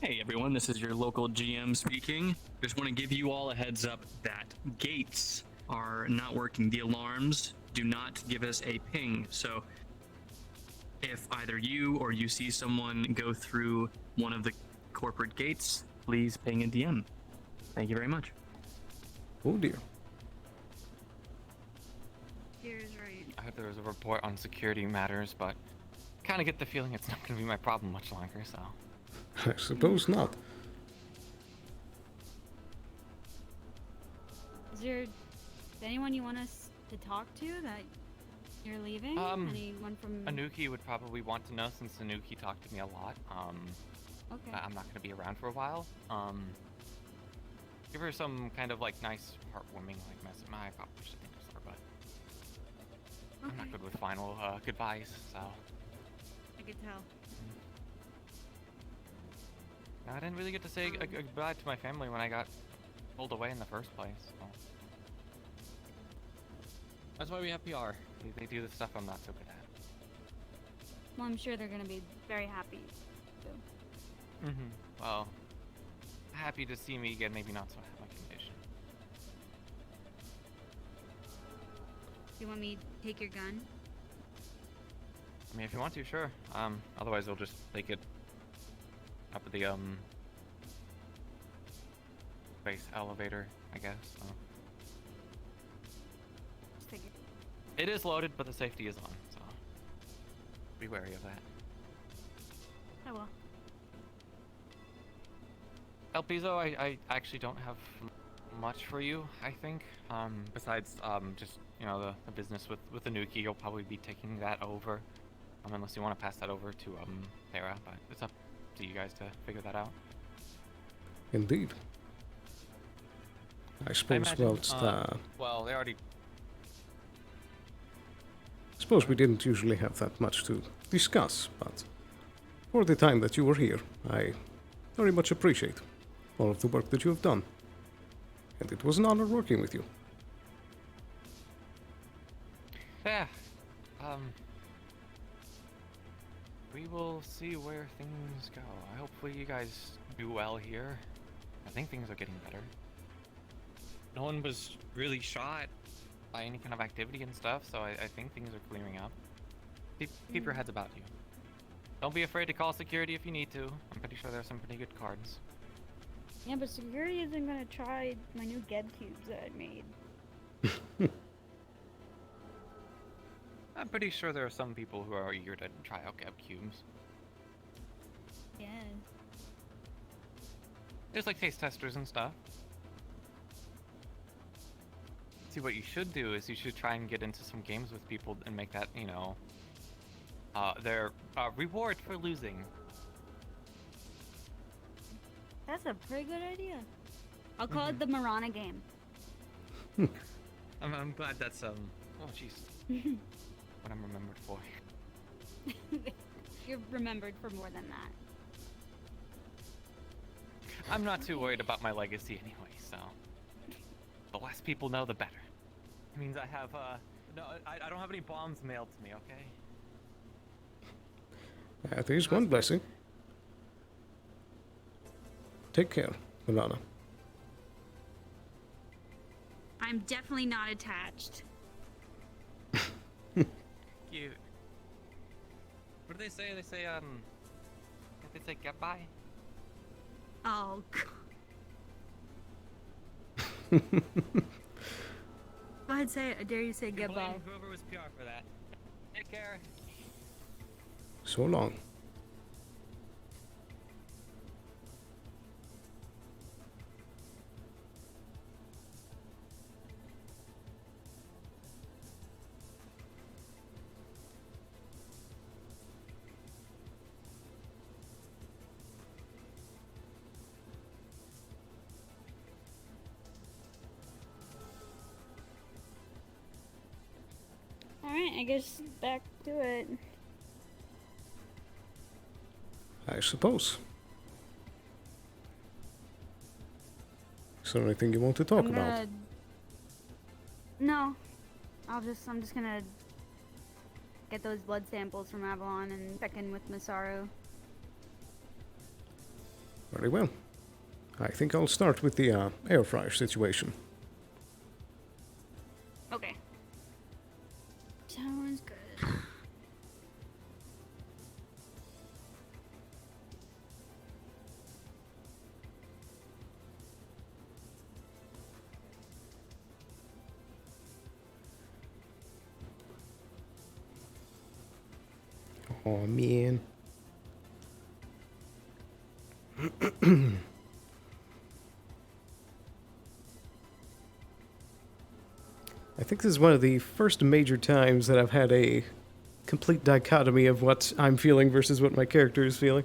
Hey everyone, this is your local GM speaking. Just want to give you all a heads up that gates are not working. The alarms do not give us a ping. So if either you or you see someone go through one of the corporate gates, please ping a DM. Thank you very much. Oh dear. Here's right. I heard there was a report on security matters, but kind of get the feeling it's not going to be my problem much longer, so. I suppose not. Is there anyone you want us to talk to that you're leaving? Anyone from... Anuki would probably want to know, since Anuki talked to me a lot. Okay. I'm not going to be around for a while. Give her some kind of like nice, heartwarming like message. I probably should think of her, but I'm not good with final goodbyes, so. I could tell. I didn't really get to say a goodbye to my family when I got pulled away in the first place. So. That's why we have PR. They do the stuff I'm not so good at. Well, I'm sure they're gonna be very happy, too. Well, happy to see me again, maybe not so happy my condition. Do you want me to take your gun? I mean, if you want to, sure. Otherwise we'll just take it up at the, base elevator, I guess. So. Just take it. It is loaded, but the safety is on, so be wary of that. I will. Elpizo, I actually don't have much for you, I think. Besides, just, you know, the business with the Nuki, you'll probably be taking that over. Unless you want to pass that over to, Tara, but it's up to you guys to figure that out. Indeed. I suppose, well, it's well, they already... I suppose we didn't usually have that much to discuss, but for the time that you were here, I very much appreciate all of the work that you have done. And it was an honor working with you. Yeah. We will see where things go. Hopefully you guys do well here. I think things are getting better. No one was really shot by any kind of activity and stuff, so I think things are clearing up. Keep your heads about you. Don't be afraid to call security if you need to. I'm pretty sure there's some pretty good cards. Yeah, but security isn't gonna try my new Geb cubes that I made. I'm pretty sure there are some people who are eager to try out Geb cubes. Yeah. There's like taste testers and stuff. See, what you should do is you should try and get into some games with people and make that, you know, their reward for losing. That's a pretty good idea. I'll call it the Marana game. I'm glad that's oh jeez. What I'm remembered for. You're remembered for more than that. I'm not too worried about my legacy anyway, so the less people know, the better. It means I have no, I don't have any bombs mailed to me, okay? That is one blessing. Take care, Milana. I'm definitely not attached. Cute. What do they say? They say, they say goodbye? Oh, God. Go ahead, say it. I dare you say goodbye. Whoever was PR for that. Take care. So long. Alright, I guess back to it. I suppose. Is there anything you want to talk I'm about? gonna... No. I'm just gonna get those blood samples from Avalon and check in with Masaru. Very well. I think I'll start with the air fryer situation. Okay. Sounds good. Oh man. I think this is one of the first major times that I've had a complete dichotomy of what I'm feeling versus what my character is feeling.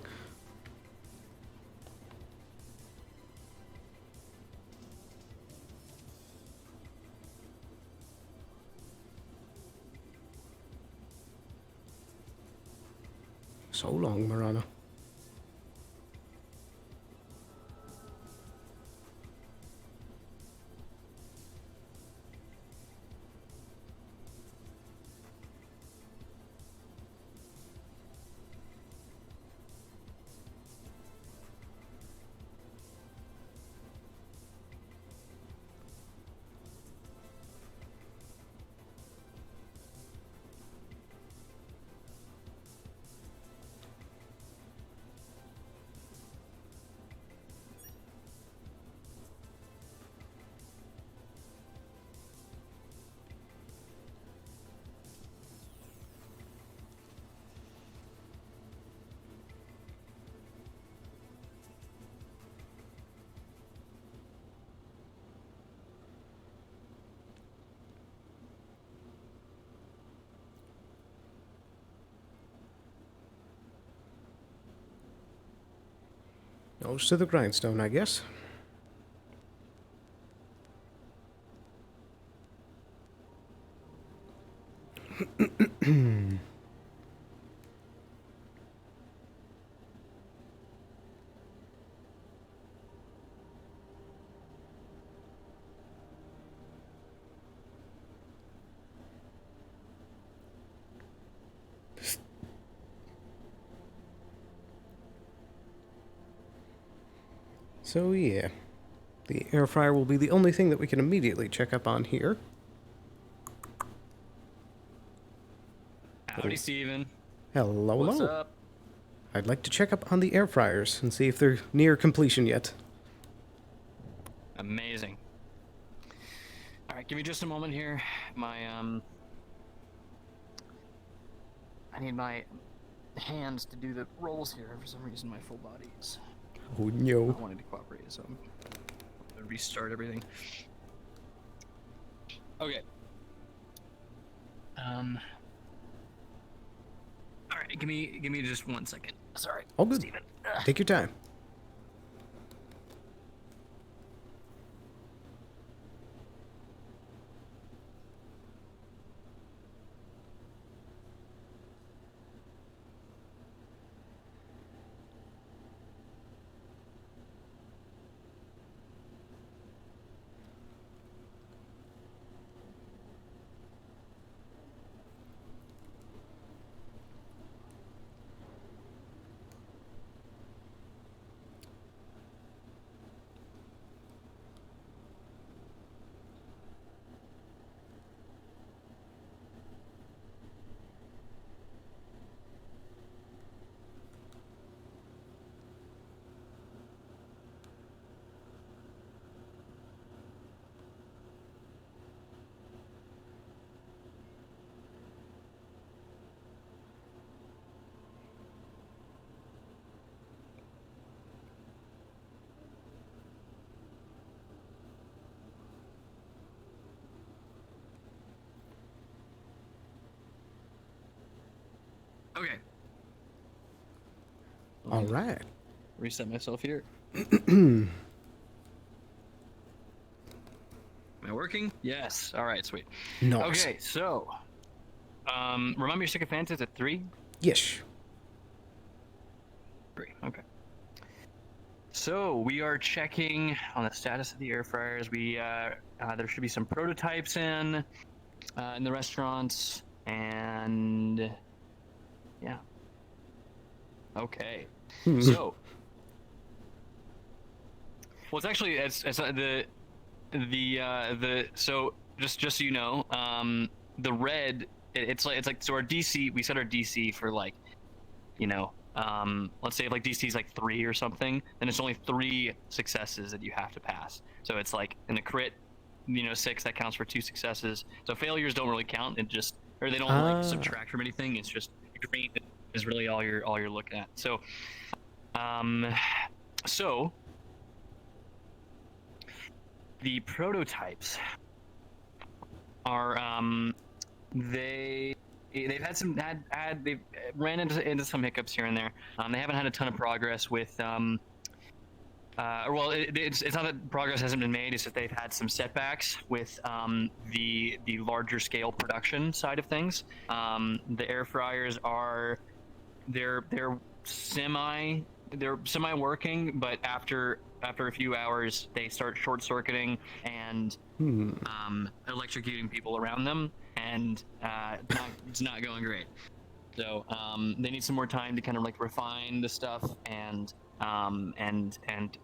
So long, Marana. Nose to the grindstone, I guess. So yeah, the air fryer will be the only thing that we can immediately check up on here. Howdy, Steven. Hello, What's hello. up? I'd like to check up on the air fryers and see if they're near completion yet. Amazing. All right, give me just a moment here. I need my hands to do the rolls here. For some reason, my full body is Oh no. not wanting to cooperate, so I'm gonna restart everything. Okay. All right, give me just 1 second. Sorry. All good. Steven. Take your time. Okay. All right. Reset myself here. Am I working? Yes. All right, sweet. Nice. Okay, so remember your sycophant is at 3? Yes. 3. Okay. So we are checking on the status of the air fryers. We there should be some prototypes in the restaurants, and yeah. Okay. So, well, it's actually it's the so just so you know, the red it's like so our DC, we set our DC for like, you know, let's say if like DC is like 3 or something, then it's only 3 successes that you have to pass. So it's like in the crit, you know, 6, that counts for 2 successes. So failures don't really count. It just, or they don't like subtract from anything. It's just green is really all you're looking at. So, so the prototypes are they've ran into some hiccups here and there. They haven't had a ton of progress with well, it's not that progress hasn't been made. It's that they've had some setbacks with the larger scale production side of things. The air fryers are they're semi working, but after a few hours they start short circuiting and electrocuting people around them, and it's not going great. So they need some more time to kind of like refine the stuff and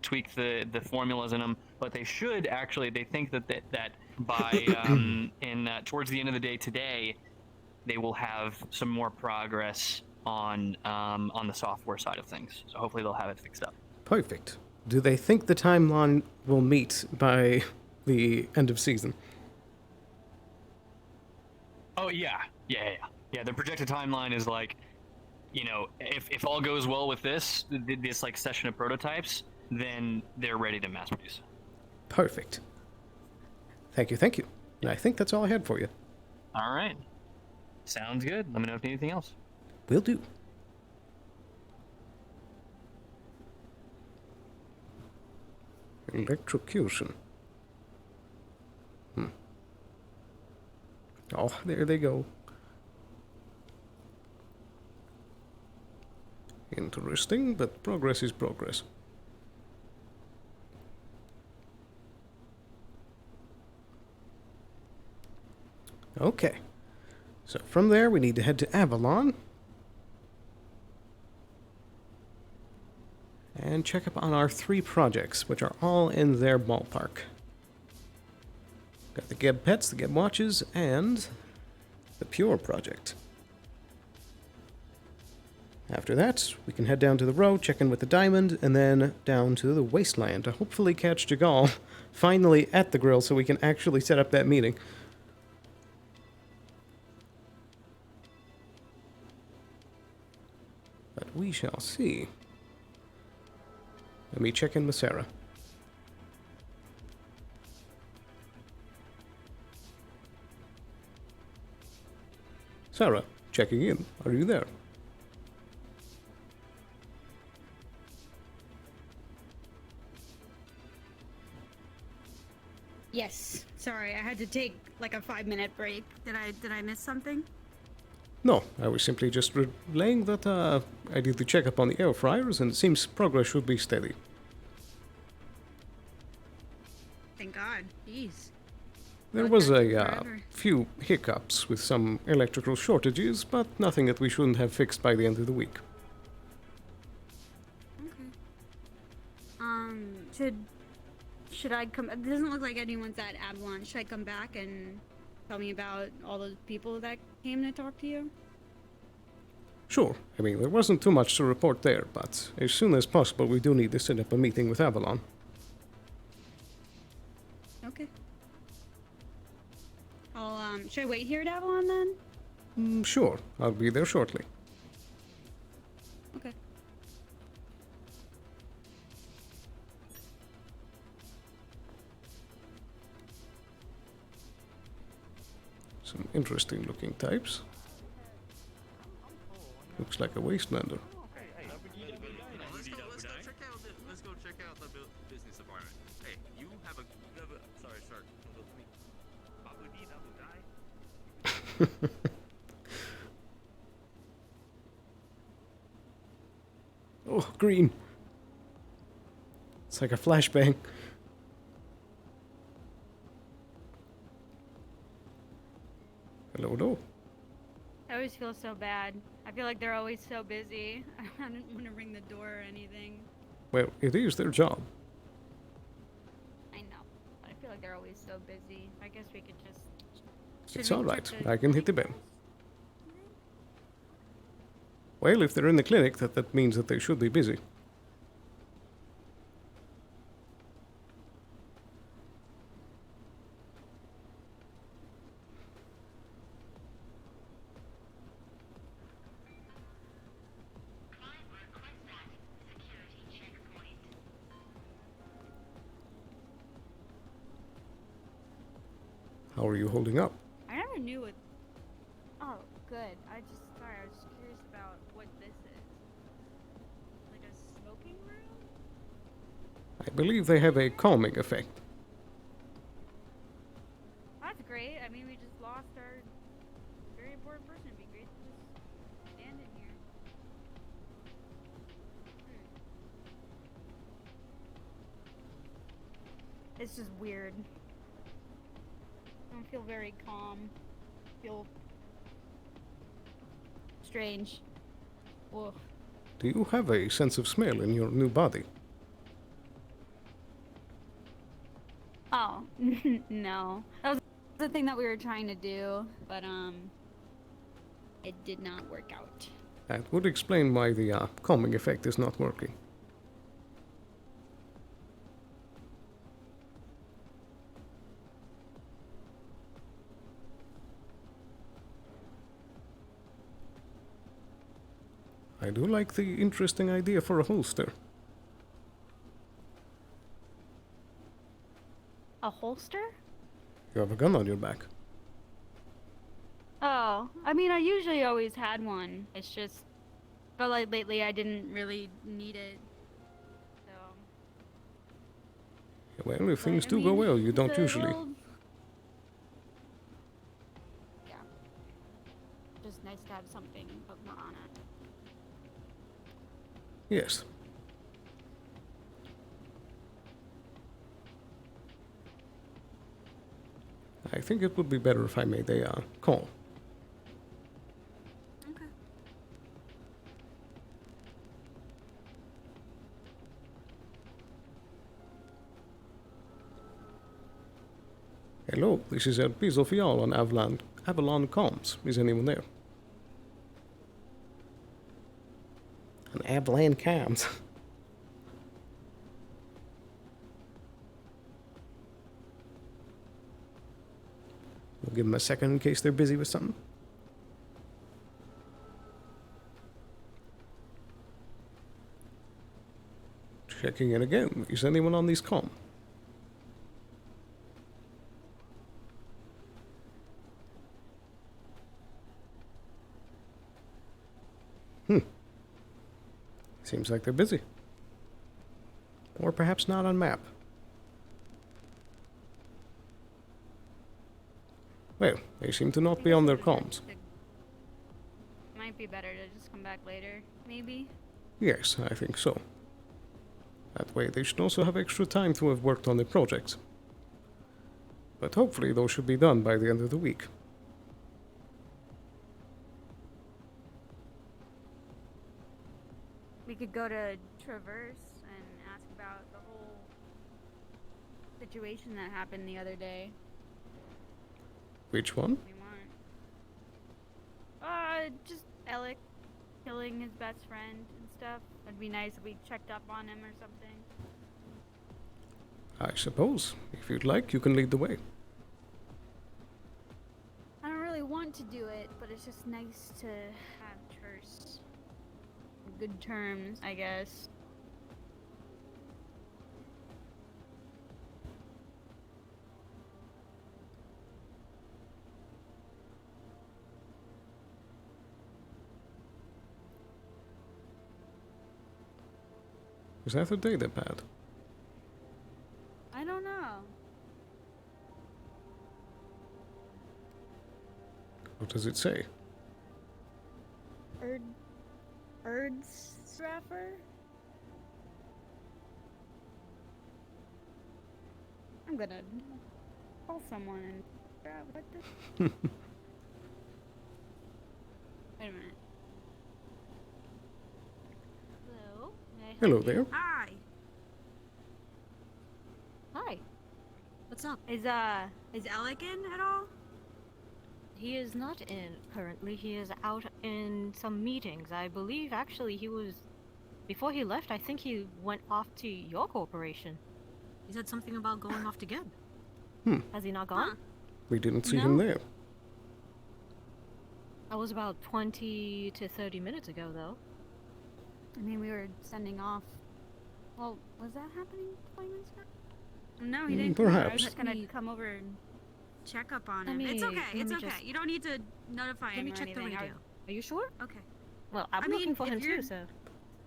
tweak the formulas in them. But they should actually, they think that by towards the end of the day today, they will have some more progress on the software side of things. So hopefully they'll have it fixed up. Perfect. Do they think the timeline will meet by the end of season? Oh yeah. The projected timeline is like, you know, if all goes well with this like session of prototypes, then they're ready to mass produce. Perfect. Thank you. And I think that's all I had for you. All right. Sounds good. Let me know if you need anything else. Will do. Electrocution. Oh, there they go. Interesting, but progress is progress. Okay. So from there, we need to head to Avalon and check up on our 3 projects, which are all in their ballpark. Got the Geb Pets, the Geb Watches, and the Pure project. After that, we can head down to the row, check in with the Diamond, and then down to the Wasteland to hopefully catch Jagal finally at the grill so we can actually set up that meeting. But we shall see. Let me check in with Sarah. Sarah, checking in. Are you there? Yes. Sorry, I had to take like a 5-minute break. Did I miss something? No, I was simply just relaying that I did the checkup on the air fryers, and it seems progress should be steady. Thank God. Jeez. There was a few hiccups with some electrical shortages, but nothing that we shouldn't have fixed by the end of the week. Okay. Should I come? It doesn't look like anyone's at Avalon. Should I come back and tell me about all those people that came to talk to you? Sure. I mean, there wasn't too much to report there, but as soon as possible, we do need to set up a meeting with Avalon. Okay. Should I wait here at Avalon then? Sure. I'll be there shortly. Okay. Some interesting looking types. Looks like a wastelander. Let's go check out the business department. Hey, you have a sorry, sir. Oh, green. It's like a flashbang. Hello, hello. I always feel so bad. I feel like they're always so busy. I didn't want to ring the door or anything. Well, it is their job. I know. But I feel like they're always so busy. I guess we could just... It's alright. I can hit the bell. Well, if they're in the clinic, that means that they should be busy. How are you holding up? I never knew what... Oh, good. I was curious about what this is. Like a smoking room? I believe they have a calming effect. That's great. I mean, we just lost our very important person. It'd be great to just stand in here. It's just weird. I don't feel very calm. I feel strange. Whoa. Do you have a sense of smell in your new body? Oh, no. That was the thing that we were trying to do, but it did not work out. That would explain why the calming effect is not working. I do like the interesting idea for a holster. A holster? You have a gun on your back. Oh, I mean, I usually always had one. It's just, felt like lately I didn't really need it. So. Well, if things do go well, you don't usually. Yeah. Just nice to have something put more on it. Yes. I think it would be better if I made a call. Okay. Hello, this is Elpizo Feall on Avalon Comms. Is anyone there? On Avalon Comms. We'll give them a second in case they're busy with something. Checking in again. Is anyone on these comms? Seems like they're busy. Or perhaps not on map. Well, they seem to not be on their comms. Might be better to just come back later, maybe? Yes, I think so. That way they should also have extra time to have worked on the projects. But hopefully those should be done by the end of the week. We could go to Traverse and ask about the whole situation that happened the other day. Which one? We want. Just Alec killing his best friend and stuff. It'd be nice if we checked up on him or something. I suppose. If you'd like, you can lead the way. I don't really want to do it, but it's just nice to have Traverse on good terms, I guess. Is that the data pad? I don't know. What does it say? Erdstraffer? I'm gonna call someone and figure out what this. Wait a minute. Hello. May I help Hello you? there. Hi. Hi. What's up? Is Alec in at all? He is not in currently. He is out in some meetings. I believe actually he was before he left, I think he went off to your corporation. He said something about going off to Geb. Has he not gone? We didn't see him there. That was about 20 to 30 minutes ago, though. I mean, we were sending off. Well, was that happening 20 minutes ago? No, he didn't. Perhaps. I was just gonna come over and check up on him. It's okay. It's okay. You don't need to notify him. Let me check the radio. Are you sure? Okay. Well, I'm looking for him too, so.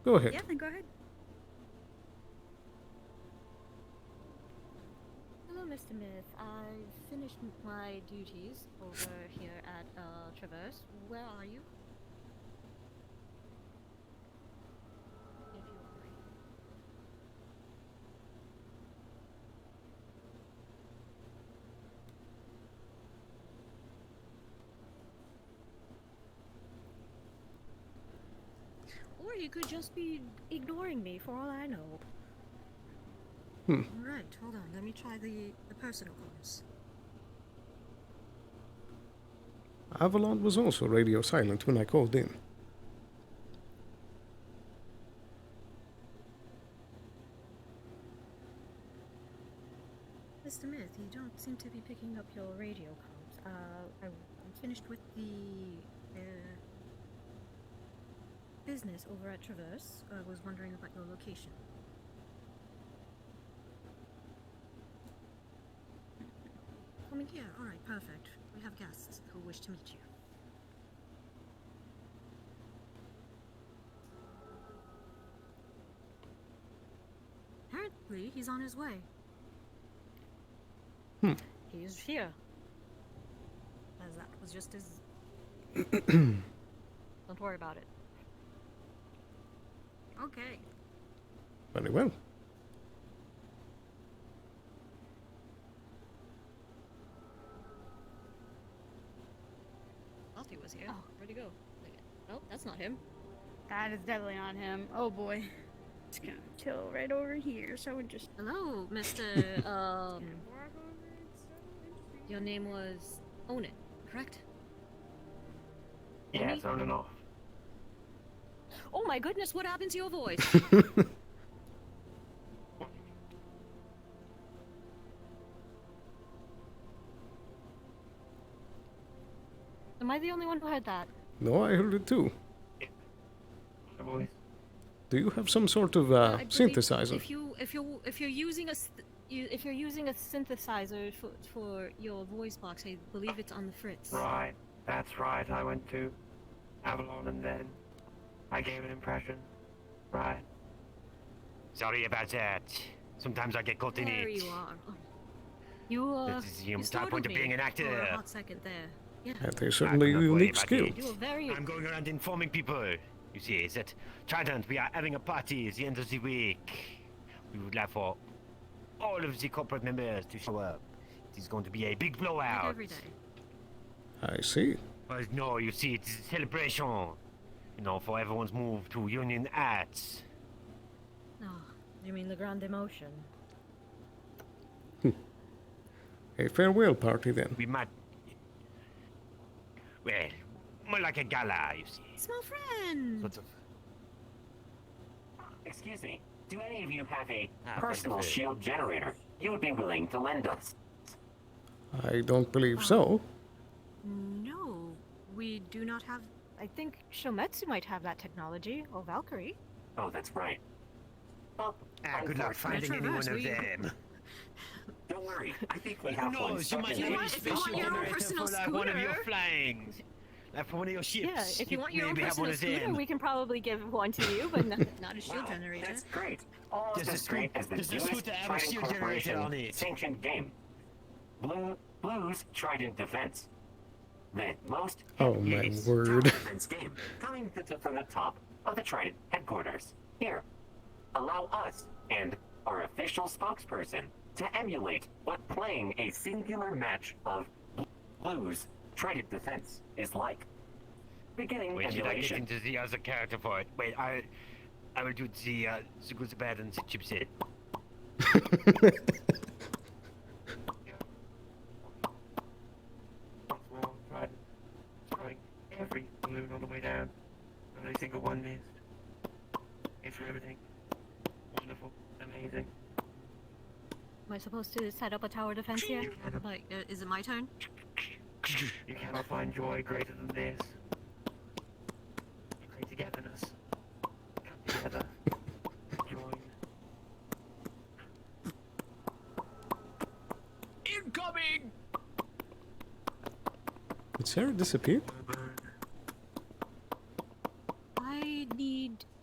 Go ahead. Yeah, then go ahead. Hello, Mr. Myth. I finished my duties over here at Traverse. Where are you? If you agree. Or he could just be ignoring me for all I know. Alright, hold on. Let me try the personal comms. Avalon was also radio silent when I called in. Mr. Myth, you don't seem to be picking up your radio comms. I'm finished with the business over at Traverse. I was wondering about your location. Coming here. Alright, perfect. We have guests who wish to meet you. Apparently, he's on his way. He is here. As that was just his... Don't worry about it. Okay. Very well. Thought he was here. Oh, where'd he go? Nope, that's not him. That is definitely not him. Oh boy. Just gonna chill right over here. So we just. Hello, Mr. Your name was Own It, correct? Yeah, it's on and off. Oh my goodness, what happened to your voice? Am I the only one who heard that? No, I heard it too. Do you have some sort of I believe synthesizer? If you're using a synthesizer for your voice box, I believe it's on the fritz. Right, that's right. I went to Avalon and then I gave an impression. Right. Sorry about that. Sometimes I get caught in There it. you are. You This is the you entire point of startled being me an actor. for a hot second there. Yeah. And they certainly I'm not worried unique about skill. it. You were very. I'm going around informing people. You see, it's at Trident. We are having a party at the end of the week. We would like for all of the corporate members to show up. It is going to be a big blowout. Like every day. I see. But no, you see, it's a celebration. You know, for everyone's move to union hats. Oh, you mean the grand emotion? A farewell party then. We might. Well, more like a gala, you see. Small friend. Sort of. Excuse me, do any of you have a Ah, personal thank you. shield generator you would be willing to lend us? I don't believe so. No, we do not have. I think Shometsu might have that technology, or Valkyrie. Oh, that's right. Well, Good luck finding any one of them. Don't worry, I think we Who have one knows? You stuck might in have the a special want your own generator personal for like one of your scooter. flyings. Like for one of your ships. Yeah, if you want your own maybe have one personal of scooter, them. we can probably give one to you, but not a shield Wow, generator. that's great. Almost Does the as great as the does the newest scooter have a Trident shield generator Corporation on it? sanctioned game. Blue's Trident Defense. The most Oh my yes, word. tower defense game coming from the top of the Trident headquarters. Here, allow us and our official spokesperson to emulate what playing a singular match of Blues Trident Defense is like. Beginning Wait, should I get emulation. into the other character for it? Wait, I will do the good, the bad, and the chipset. Trying every balloon on the way down. Every single one missed. It's everything. Wonderful. Amazing. Am I supposed to set up a tower defense here? Like, is it my turn? You cannot find joy greater than this. Create togetherness. Come together. Join. Incoming! Did Sarah disappear?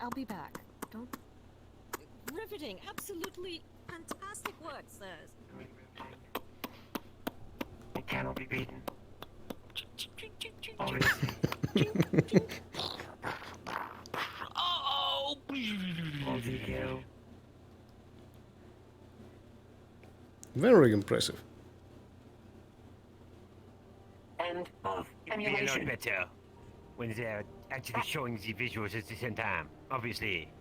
I'll be back. Don't... Riveting! Absolutely fantastic work, sirs. It cannot be beaten. Oh! Very impressive. End of It'd be a lot emulation. better when they're actually showing the visuals at the same time, obviously.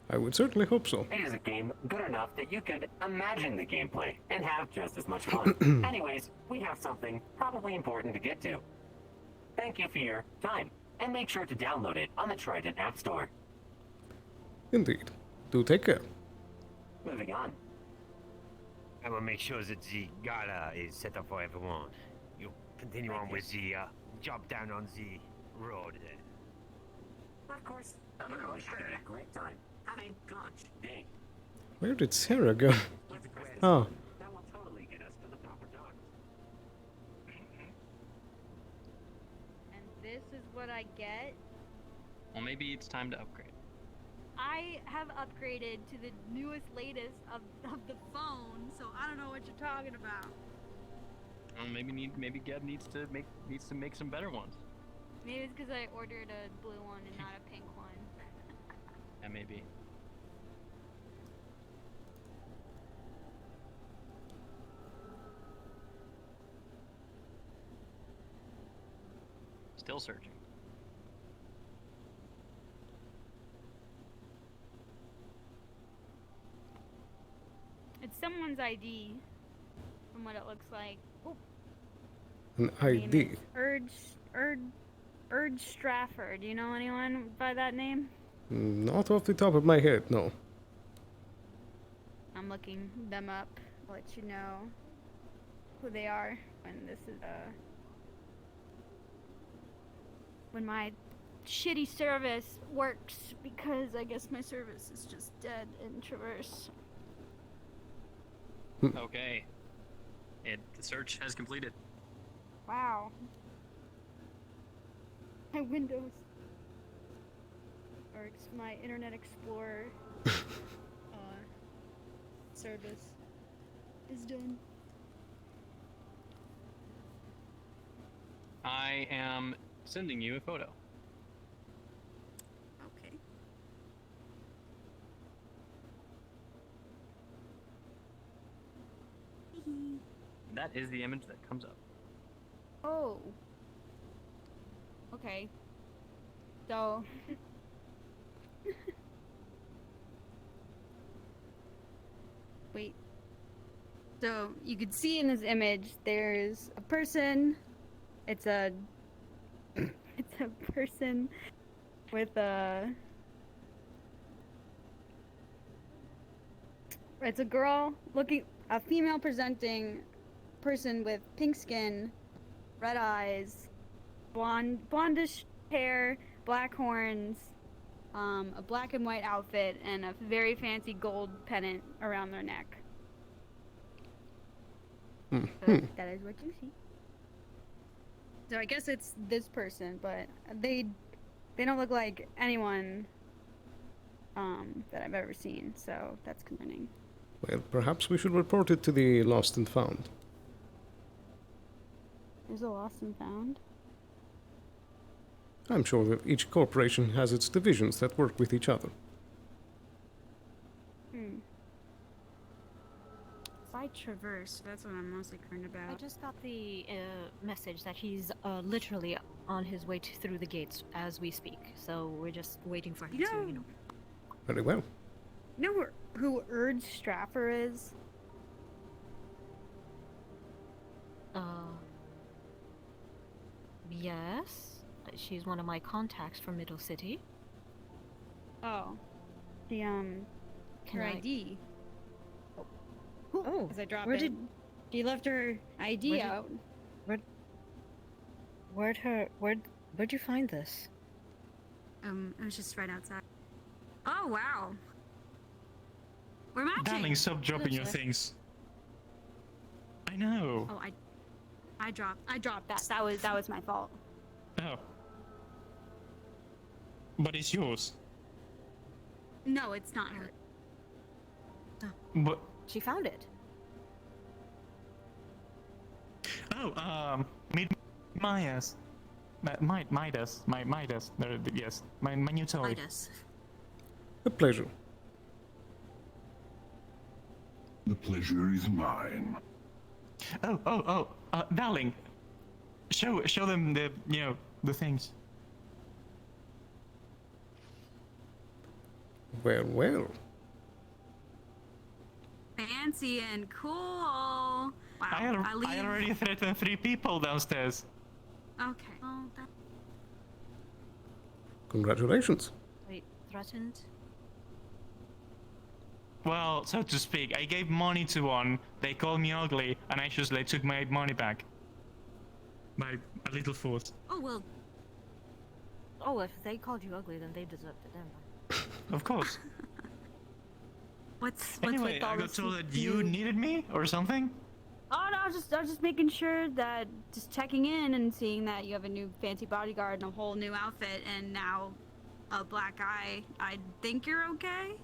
I would certainly hope so. It is a game good enough that you could imagine the gameplay and have just as much fun. Anyways, we have something probably important to get to. Thank you for your time, and make sure to download it on the Trident App Store. Indeed. Do take care. Moving on. I will make sure that the gala is set up for everyone. You continue on with the job down on the road. Of course, everyone should have a great time. Have a gosh day. Where did Sarah go? Oh. That will totally get us to the proper docks. And this is what I get. Well, maybe it's time to upgrade. I have upgraded to the newest, latest of the phone, so I don't know what you're talking about. Well, maybe Geb needs to make some better ones. Maybe it's because I ordered a blue one and not a pink one. Yeah, maybe. Still searching. It's someone's ID, from what it looks like. Oh, An name ID. is Urge Strafford. Do you know anyone by that name? Not off the top of my head, no. I'm looking them up. I'll let you know who they are when this is when my shitty service works, because I guess my service is just dead in Traverse. Okay. The search has completed. Wow. My Windows or my Internet Explorer service is done. I am sending you a photo. Okay. That is the image that comes up. Oh. Okay. So. Wait. So you could see in this image, there's a person. It's a. It's a person with a. It's a girl looking, a female presenting person with pink skin, red eyes, blondish hair, black horns, a black and white outfit, and a very fancy gold pennant around their neck. So that is what you see. So I guess it's this person, but they don't look like anyone that I've ever seen, so that's concerning. Well, perhaps we should report it to the Lost and Found. There's a lost and found? I'm sure that each corporation has its divisions that work with each other. by Traverse. That's what I'm mostly concerned about. I just got the message that he's literally on his way through the gates as we speak. So we're just waiting for him to, you know. Very well. You know who Erd Straffer is? Yes. She's one of my contacts from Middle City. Oh. The, her ID. Oh, As I drop where it. did... She left her ID out. Where'd you find this? It was just right outside. Oh, wow. We're matching. Darling, stop dropping your things. I know. Oh, I dropped that. That was my fault. Oh. But it's yours. No, it's not her. But she found it. Oh, Midas. Midas. Yes. My new toy. Midas. A pleasure. The pleasure is mine. Darling. Show them the things. Well. Fancy and cool. Wow. I already threatened 3 people downstairs. Okay. Well, that... Congratulations. Wait, threatened? Well, so to speak, I gave money to one, they called me ugly, and I just took my money back. By a little force. Oh, well. Oh, if they called you ugly, then they deserved it, then. Of course. What's anyway, with all I got this told that you needed me or something? Oh no, I was just making sure that, just checking in and seeing that you have a new fancy bodyguard and a whole new outfit and now a black eye. I think you're okay?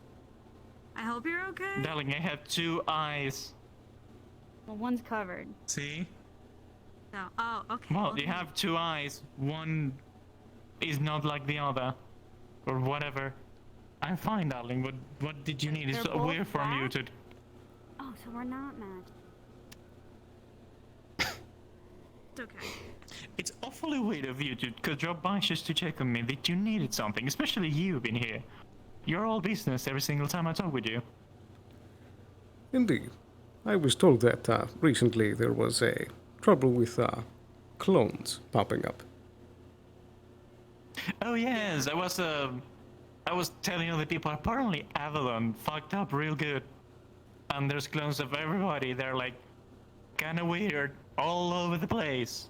I hope you're okay? Darling, I have 2 eyes. Well, one's covered. See? So, oh, okay. Well, you have 2 eyes. One is not like the other. Or whatever. I'm fine, darling. What did you need? It's They're both weird from you to... Oh, so we're not mad. It's okay. It's awfully weird of you to drop by just to check on me that you needed something, especially you been here. You're all business every single time I talk with you. Indeed. I was told that recently there was a trouble with clones popping up. Oh yes, I was telling other people apparently Avalon fucked up real good. And there's clones of everybody, they're kinda weird, all over the place.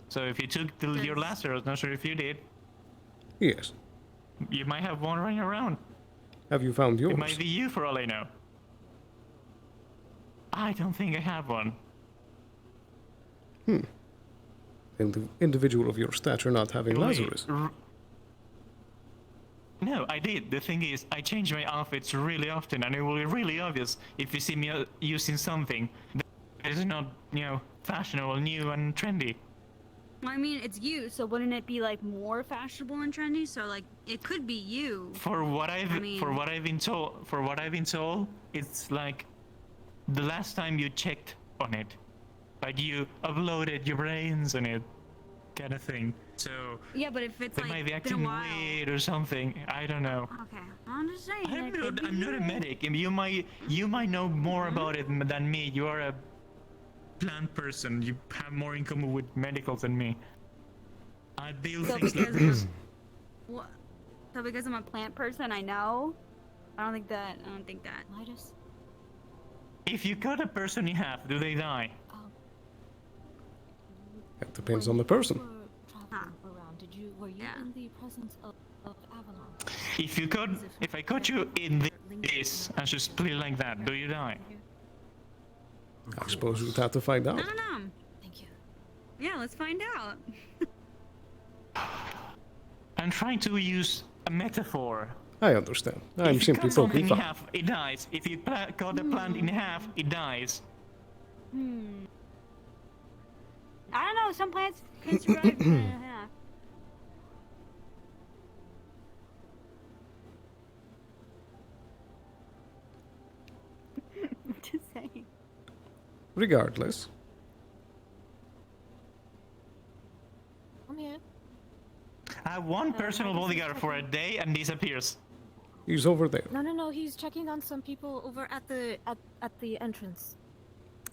So if you took your Lazarus, not sure if you did. Yes. You might have one running around. Have you found yours? It might be you for all I know. I don't think I have one. And the individual of your stature not having Lazarus. No, I did. The thing is, I change my outfits really often, and it will be really obvious if you see me using something that is not, fashionable, new, and trendy. Well, I mean, it's you, so wouldn't it be more fashionable and trendy? So it could be you. For what I've been told, it's the last time you checked on it, you uploaded your brains on it, kind of thing. So yeah, but if it's they might be acting weird or something. I don't know. Okay, I'm just saying. I'm not a medic, and you might know more about it than me. You are a plant person. You have more in common with medicals than me. I deal things like this. So because I'm a plant person, I know. I don't think that. Midas? If you cut a person in half, do they die? It depends on the person. Were you in the presence of Avalon? If I cut you in this and just split like that, do you die? I suppose we'd have to find out. No. Thank you. Yeah, let's find out. I'm trying to use a metaphor. I understand. I'm simply If you cut something poking in fun. half, it dies. If you cut a plant in half, it dies. I don't know. Some plants can survive. Yeah. Just saying. Regardless, Come here. I have one personal bodyguard for a day and disappears. he's over there. No. He's checking on some people over at the entrance.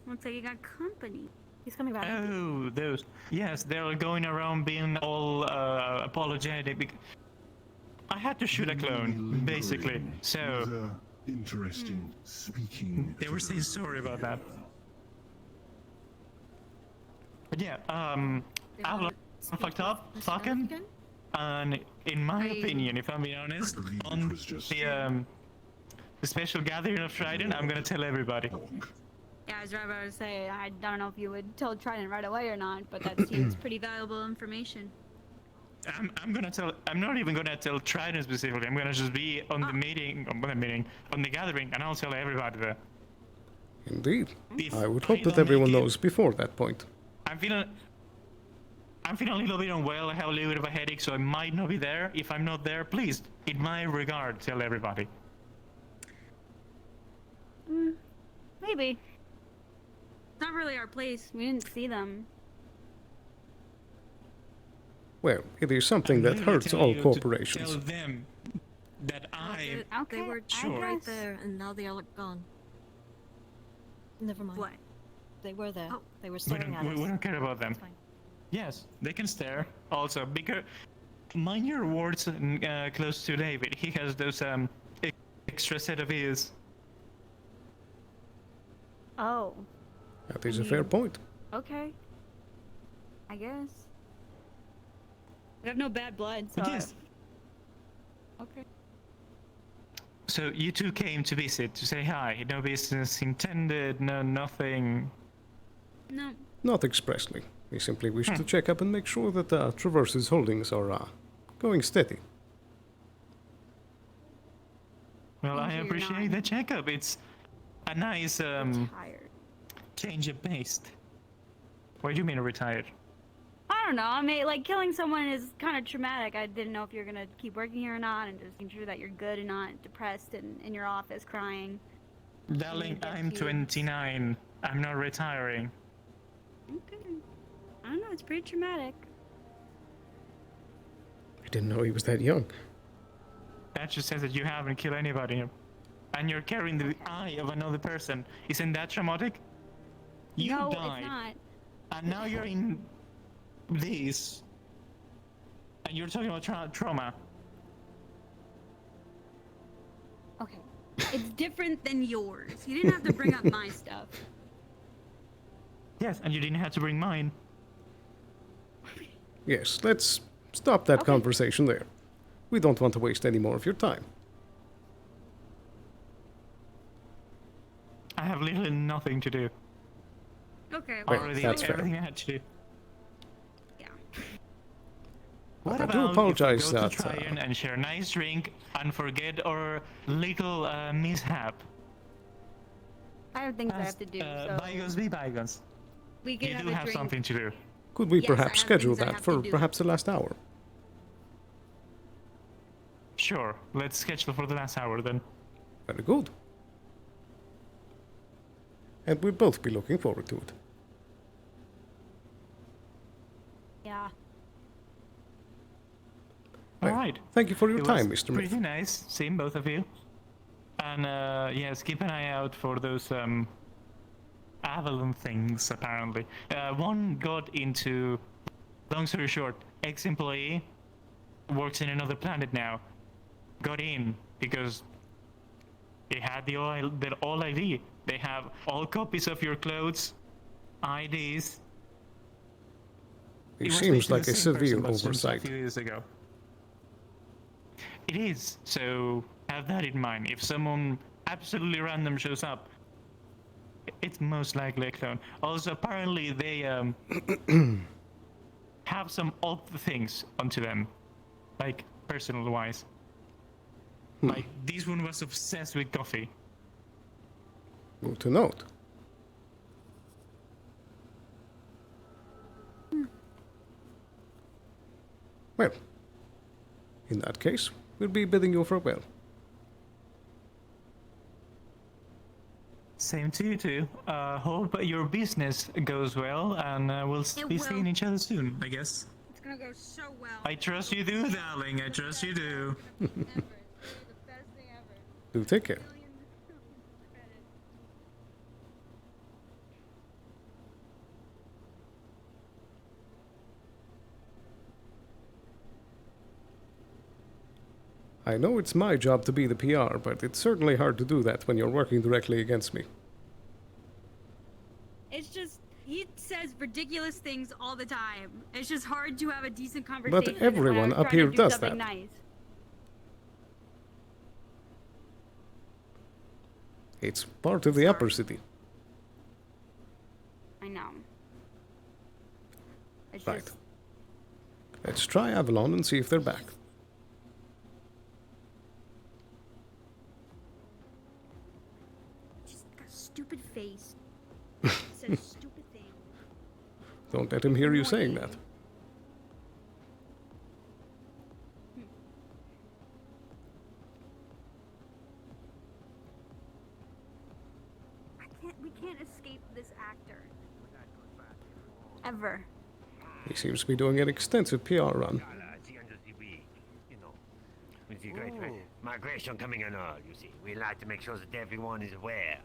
Looks like you got company. He's coming back. Oh, those. Yes, they're going around being all apologetic. I had to shoot a clone, basically. So. Interesting speaking. They were saying sorry about that. But yeah, Avalon fucked up, fucking. And in my opinion, if I'm being honest, on the special gathering of Trident, I'm gonna tell everybody. Yeah, I was right about to say, I don't know if you would tell Trident right away or not, but that seems pretty valuable information. I'm gonna tell. I'm not even gonna tell Trident specifically. I'm gonna just be on the meeting, on the gathering, and I'll tell everybody there. Indeed. If I would hope I that don't everyone make it- knows before that point. I'm feeling a little bit unwell. I have a little bit of a headache, so I might not be there. If I'm not there, please, in my regard, tell everybody. Maybe. It's not really our place. We didn't see them. Well, it is something that hurts all corporations. Tell them that I. They were sure. right there, and now they are gone. Never mind. What? They were there. They were We staring at don't, us. we don't care about them. Yes, they can stare. Also, because mind your words close to David. He has those extra set of ears. Oh. That is a fair point. Okay. I guess. I have no bad blood, so. But yes. Okay. So you two came to visit, to say hi. No business intended, no nothing. No. Not expressly. We simply wish to check up and make sure that Traverse's holdings are going steady. Well, I appreciate the checkup. It's a nice change of pace. What do you mean retired? I don't know. I mean, like, killing someone is kind of traumatic. I didn't know if you're gonna keep working here or not, and just making sure that you're good and not depressed and in your office crying. Darling, I'm 29. I'm not retiring. Okay. I don't know. It's pretty traumatic. I didn't know he was that young. That just says that you haven't killed anybody. And you're carrying the eye of another person. Isn't that traumatic? You No, died. it's not. And now you're in this. And you're talking about trauma. Okay. It's different than yours. You didn't have to bring up my stuff. Yes, and you didn't have to bring mine. Yes, let's stop that conversation there. We don't want to waste any more of your time. I have literally nothing to do. Okay. Well, Already that's fair. everything I had to do. Yeah. What I about do apologize if we go that, to Tryon and share a nice drink and forget our little mishap? I have things I have to do. So Bygones be bygones. we could You have do a have drink. something to do. Could we Yes, I perhaps have schedule things I that have for to do. perhaps the last hour? Sure, let's schedule for the last hour then. Very good. And we'll both be looking forward to it. Yeah. Well, Alright. Thank you for your It time, was Mr. Myth. pretty nice seeing both of you. And yes, keep an eye out for those Avalon things, apparently. One got into, long story short, ex-employee, works in another planet now. Got in because they had the all ID. They have all copies of your clothes, IDs. It was seems basically like the a same severe person, but since oversight. A few years ago. It is, so have that in mind. If someone absolutely random shows up, it's most likely a clone. Also, apparently they have some odd things onto them, like personal-wise. Like, this one was obsessed with coffee. Good to note. Well, in that case, we'll be bidding you farewell. Same to you too. Hope your business goes well, and we'll be seeing each other soon, I guess. It's gonna go so well. I trust you do, darling. I trust you do. The best thing ever. Do take care. I know it's my job to be the PR, but it's certainly hard to do that when you're working directly against me. It's just, he says ridiculous things all the time. It's just hard to have a decent conversation. But everyone up here does that. Nice. It's part of the upper city. I know. It's Right. just, Let's try Avalon and see if they're back. just got a stupid face. Says stupid things. Don't let him hear you saying that. We can't escape this actor. Ever. He seems to be doing an extensive PR run. With the great migration coming on all, you see. We like to make sure that everyone is aware.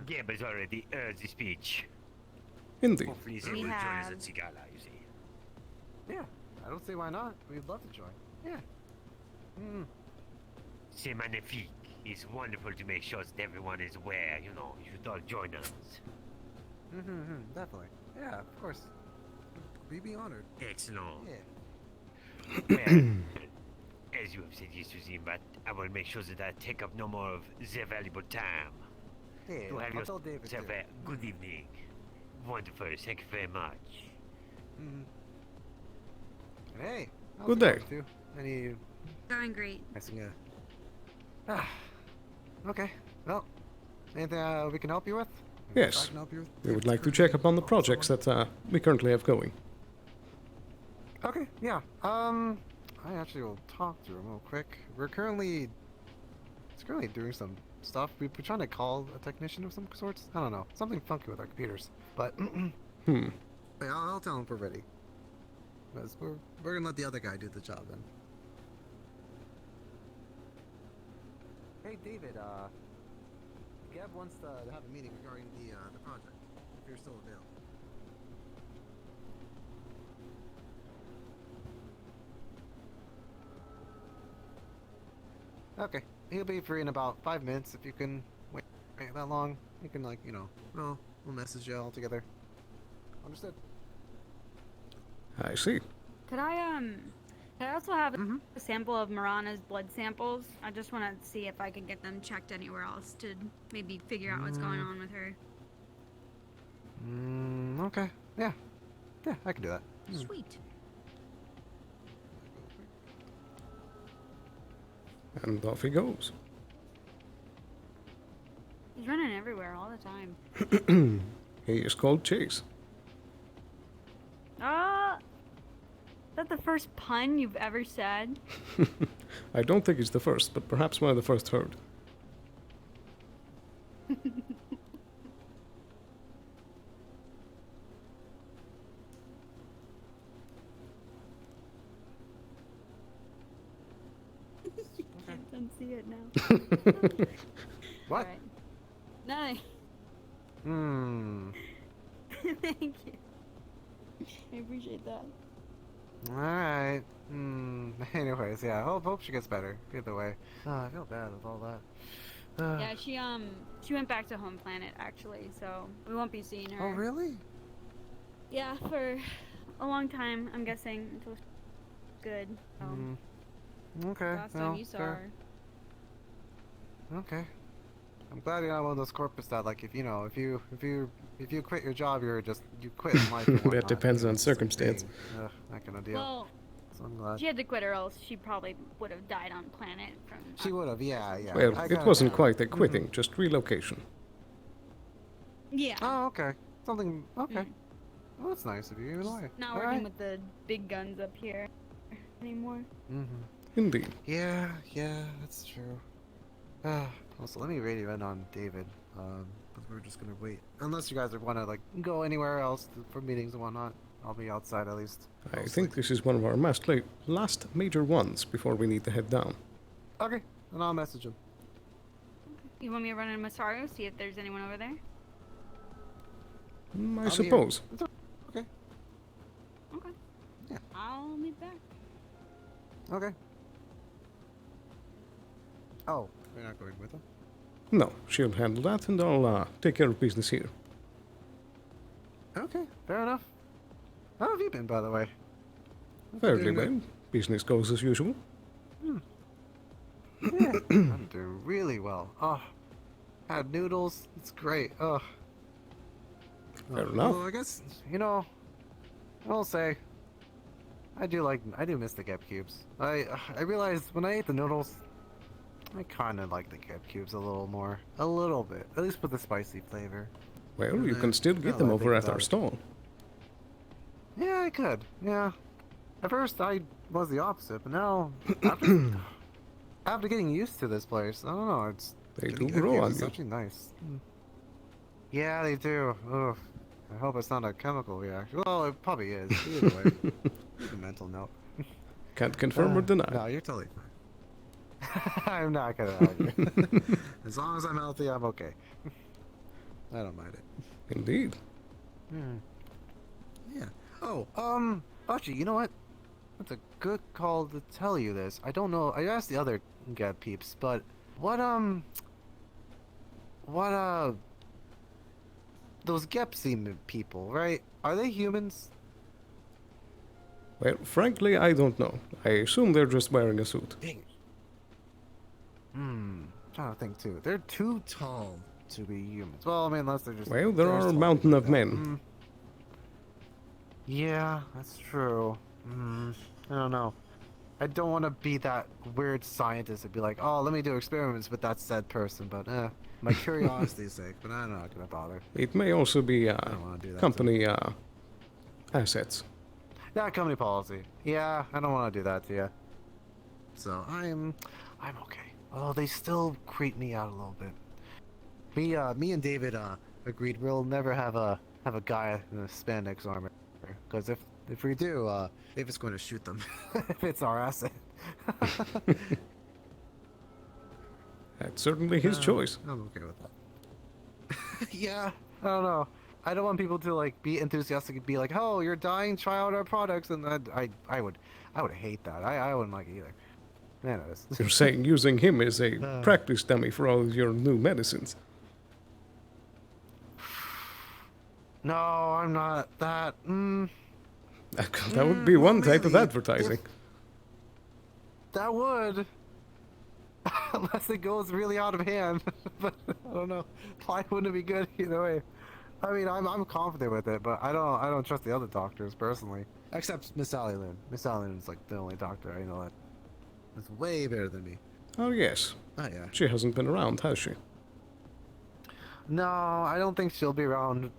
Geb has already heard the speech. Indeed. Hopefully they will join us at Sigala, you see. Yeah, I don't see why not. We'd love to join. Yeah. C'est magnifique. It's wonderful to make sure that everyone is aware, you know. You should all join us. Definitely. Yeah, of course. We'd be honored. Excellent. Yeah. Well, as you have said, Yusuzin, but I will make sure that I take up no more of their valuable time. Yeah, To have I'll tell David yourself too. a good evening. Wonderful. Thank you very much. Hey. how's Good it day. going, Stu? Any Going great. icing okay. Well, anything we can help you with? I Yes. can help you with? We would like to check up on the projects that we currently have going. Okay, yeah. I actually will talk to him real quick. He's currently doing some stuff. We're trying to call a technician of some sorts. I don't know. Something funky with our computers. But, Wait, I'll tell him if we're ready. Because we're gonna let the other guy do the job then. Hey, David, Gab wants to have a meeting regarding the project, if you're still available. Okay, he'll be free in about 5 minutes. If you can wait that long, you can, like, you know, we'll message you all together. Understood. I see. Could I also have a sample of Marana's blood samples? I just want to see if I can get them checked anywhere else to maybe figure out what's going on with her. Okay. Yeah. Yeah, I can do that. Sweet. And off he goes. He's running everywhere all the time. He is called Chase. Is that the first pun you've ever said? I don't think it's the first, but perhaps one of the first heard. You can't unsee it now. What? Alright. Nothing. Thank you. I appreciate that. Alright. Anyways, yeah, hope she gets better. Either way. I feel bad with all that. Yeah, she went back to home planet actually, so we won't be seeing her. Oh, really? Yeah, for a long time, I'm guessing, until she's good. Okay. Last time you saw her. Okay. I'm glad you're not one of those corpus that, like, if you quit your job, you quit in life. That depends on circumstance. That kind of deal. Well, so I'm glad. she had to quit, or else she probably would have died on planet from. She would have, yeah. Well, it wasn't quite a quitting, just relocation. Yeah. Oh, okay. Something. Okay. Well, that's nice of you. Not working with the big guns up here anymore. Indeed. Yeah, that's true. Also, let me radio in on David. But we're just gonna wait. Unless you guys want to like go anywhere else for meetings and whatnot. I'll be outside at least. I think this is one of our last major ones before we need to head down. Okay, and I'll message him. You want me to run in Masaru, see if there's anyone over there? I suppose. Okay. Okay. Yeah. I'll meet back. Okay. Oh, you're not going with him? No, she'll handle that, and I'll take care of business here. Okay, fair enough. How have you been, by the way? Fairly well. Business goes as usual. Yeah, I'm doing really well. Oh, had noodles. It's great. Oh. Fair enough. Well, I guess I will say, I do miss the Gep cubes. I realized when I ate the noodles, I kind of like the Gep cubes a little more, a little bit, at least with the spicy flavor. Well, you can still get them over at our stall. Yeah, I could. Yeah. At first, I was the opposite, but now after getting used to this place, I don't know. They do grow on it's you. actually nice. Yeah, they do. Ugh. I hope it's not a chemical reaction. Well, it probably is. Either way, it's a mental note. Can't confirm or deny. No, you're totally fine. I'm not gonna argue. As long as I'm healthy, I'm okay. I don't mind it. Indeed. Yeah. Oh, actually, you know what? That's a good call to tell you this. I don't know. I asked the other Gep peeps, but what those Gep seem people, right? Are they humans? Well, frankly, I don't know. I assume they're just wearing a suit. Dang it. Trying to think too. They're too tall to be humans. Well, I mean, unless they're just. Well, there are a mountain of men. Yeah, that's true. I don't know. I don't want to be that weird scientist and be like, oh, let me do experiments with that said person, but my curiosity's sake, but I'm not gonna bother. It may also be I don't want to do that. company assets. That company policy. Yeah, I don't want to do that to you. So I'm okay. Oh, they still creep me out a little bit. Me and David agreed we'll never have a guy in a spandex armor, because if we do, David's going to shoot them if it's our asset. That's certainly his choice. I'm okay with that. Yeah, I don't know. I don't want people to like be enthusiastic and be like, "Oh, you're dying. Try out our products," and I would hate that. I wouldn't like it either. Man, it is. You're saying using him as a practice dummy for all your new medicines. No, I'm not that. That would be one type of advertising. That would. Unless it goes really out of hand. But I don't know. Probably wouldn't be good either way. I mean, I'm confident with it, but I don't trust the other doctors personally. Except Miss Sally Lynn. Miss Sally Lynn is like the only doctor I know that's way better than me. Oh, yes. Oh, yeah. She hasn't been around, has she? No, I don't think she'll be around.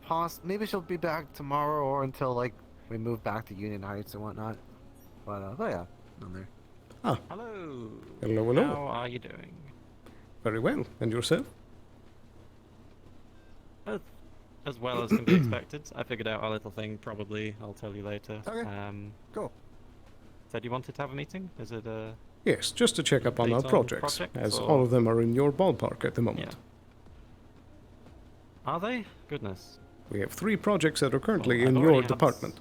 Maybe she'll be back tomorrow or until like we move back to Union Heights and whatnot. But yeah, I'm there. Ah. Hello. Hello, hello. How are you doing? Very well. And yourself? As well as can be expected. I figured out our little thing. Probably, I'll tell you later. Okay. Cool. Said you wanted to have a meeting? Is it Yes, just to check up on our update on projects, as all of them are in your ballpark at the moment. Yeah. Are they? Goodness. We have 3 projects that are currently Well, in I've your already had department.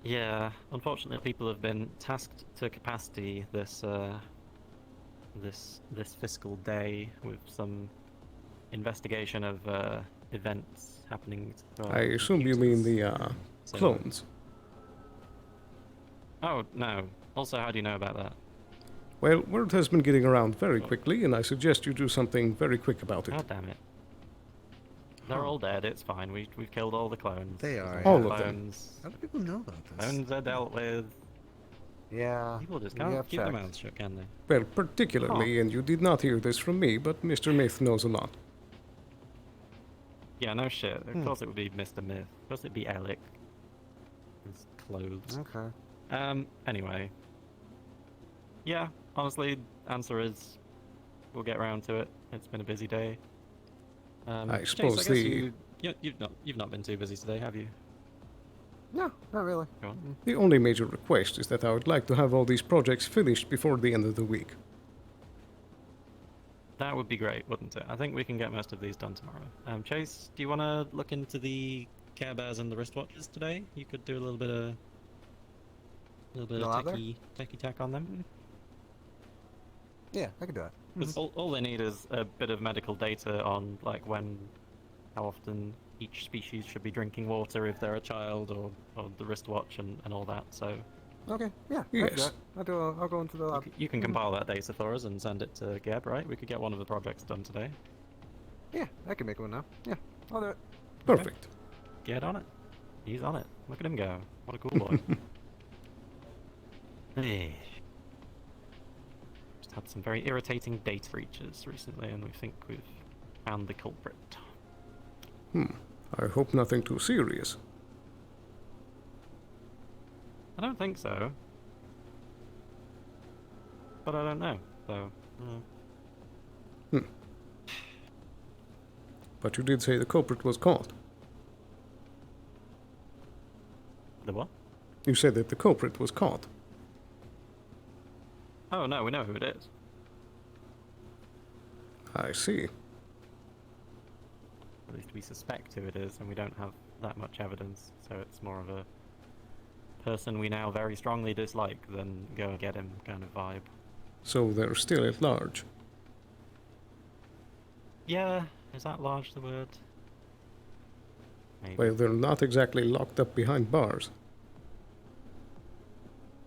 Yeah, unfortunately, people have been tasked to capacity this this fiscal day with some investigation of events happening. I assume you mean the clones. Oh no! Also, how do you know about that? Well, word has been getting around very quickly, and I suggest you do something very quick about it. God damn it! They're all dead. It's fine. We've killed all the clones. They are. All of them. Clones. How do people know about this? Clones are dealt with. Yeah. People just we can't have keep their checked. mouths shut, can they? Well, particularly, and you did not hear this from me, but Mr. Myth knows a lot. Yeah, no shit. Of course it would be Mr. Myth. Of course it'd be Alec. His clothes. Okay. Anyway. Yeah, honestly, answer is we'll get around to it. It's been a busy day. I Chase, suppose I guess you've not been too busy today, have you? No, not really. Go on. The only major request is that I would like to have all these projects finished before the end of the week. That would be great, wouldn't it? I think we can get most of these done tomorrow. Chase, do you want to look into the Care Bears and the wristwatches today? You could do a little bit of techie tack on them. Yeah, I can do that. 'Cause all they need is a bit of medical data on like how often each species should be drinking water if they're a child, or the wristwatch and all that. So. Okay, yeah, Yes. I'll go into the lab. You can compile that data for us and send it to Geb, right? We could get one of the projects done today. Yeah, I can make one now. Yeah, I'll do it. Perfect. Get on it. He's on it. Look at him go. What a cool boy. Hey. Just had some very irritating data breaches recently, and we think we've found the culprit. I hope nothing too serious. I don't think so. But I don't know, so... But you did say the culprit was caught. The what? You said that the culprit was caught. Oh no, we know who it is. I see. At least we suspect who it is, and we don't have that much evidence, so it's more of a person we now very strongly dislike than go and get him kind of vibe. So they're still at large. Yeah, is that large the word? Maybe. Well, they're not exactly locked up behind bars.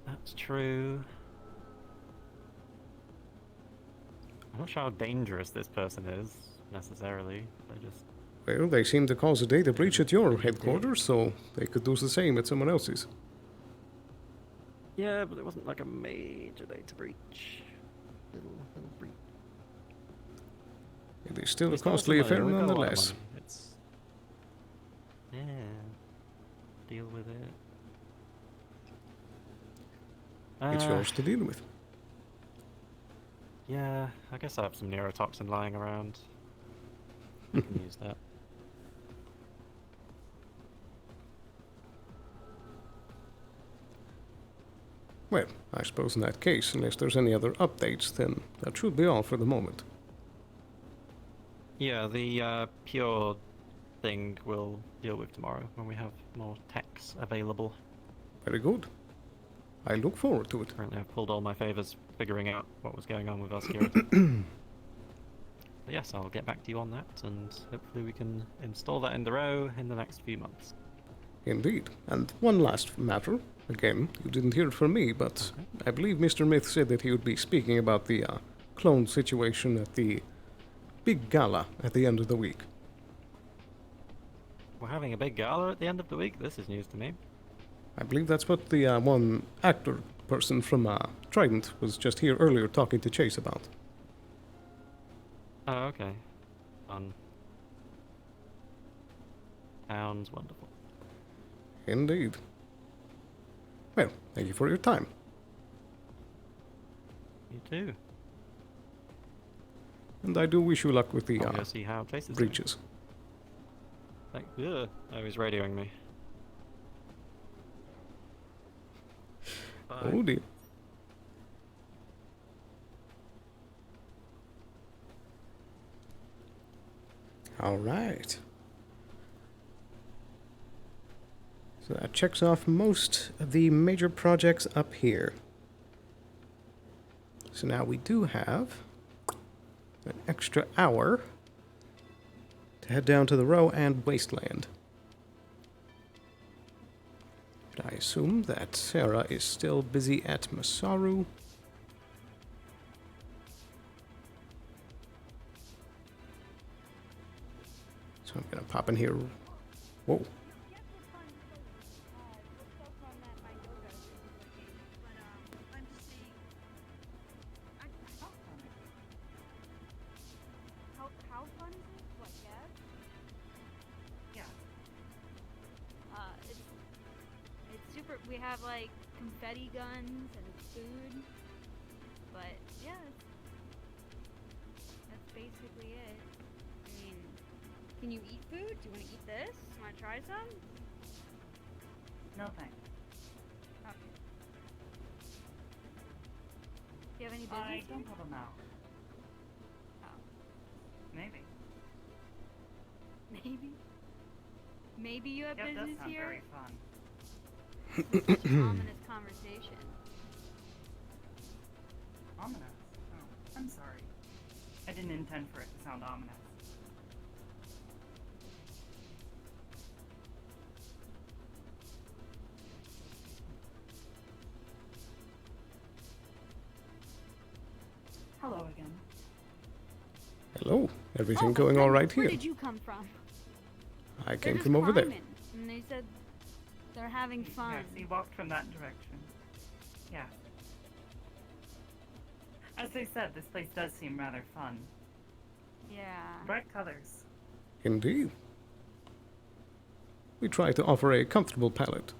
That's true. I'm not sure how dangerous this person is, necessarily. They just... Well, they seem to cause a data breach at your headquarters, so they could do the same at someone else's. Yeah, but it wasn't like a major data breach. Little breach. It is still a We stole some costly money, affair we've got a lot of nonetheless. money. It's... Yeah. Deal with it. It's yours to deal with. Yeah, I guess I have some neurotoxin lying around. I can use that. Well, I suppose in that case, unless there's any other updates, then that should be all for the moment. Yeah, the pure thing we'll deal with tomorrow when we have more techs available. Very good. I look forward to it. Currently I've pulled all my favours figuring out what was going on with our security. But yes, I'll get back to you on that, and hopefully we can install that in the row in the next few months. Indeed. And one last matter. Again, you didn't hear it from me, but I believe Mr. Myth said that he would be speaking about the clone situation at the big gala at the end of the week. We're having a big gala at the end of the week? This is news to me. I believe that's what the one actor person from Trident was just here earlier talking to Chase about. Oh, okay. Fun. Sounds wonderful. Indeed. Well, thank you for your time. You too. And I do wish you luck with the I'll go see how Chase is breaches. Like, ugh. Oh, he's radioing me. Oh dear. All right. So that checks off most of the major projects up here. So now we do have an extra hour to head down to the Row and Wasteland. But I assume that Sarah is still busy at Masaru. So I'm gonna pop in here. Whoa. We have like confetti guns and food, but yeah, basically it. I mean, can you eat food? Do you want to eat this? Want to try some? No thanks. Okay. Do you have any business? I don't have a mouth. Oh. Maybe. Maybe? Maybe you have Yep, business that sounds here? very fun. Such an ominous conversation. Ominous? Oh, I'm sorry. I didn't intend for it to sound ominous. Hello again. Hello. Everything Oh, going all right where here? did you come from? I They're came just from over there. climbing, and they said they're having fun. Yes, he walked from that direction. Yeah. As they said, this place does seem rather fun. Yeah. Bright colors. Indeed. We try to offer a comfortable pallet.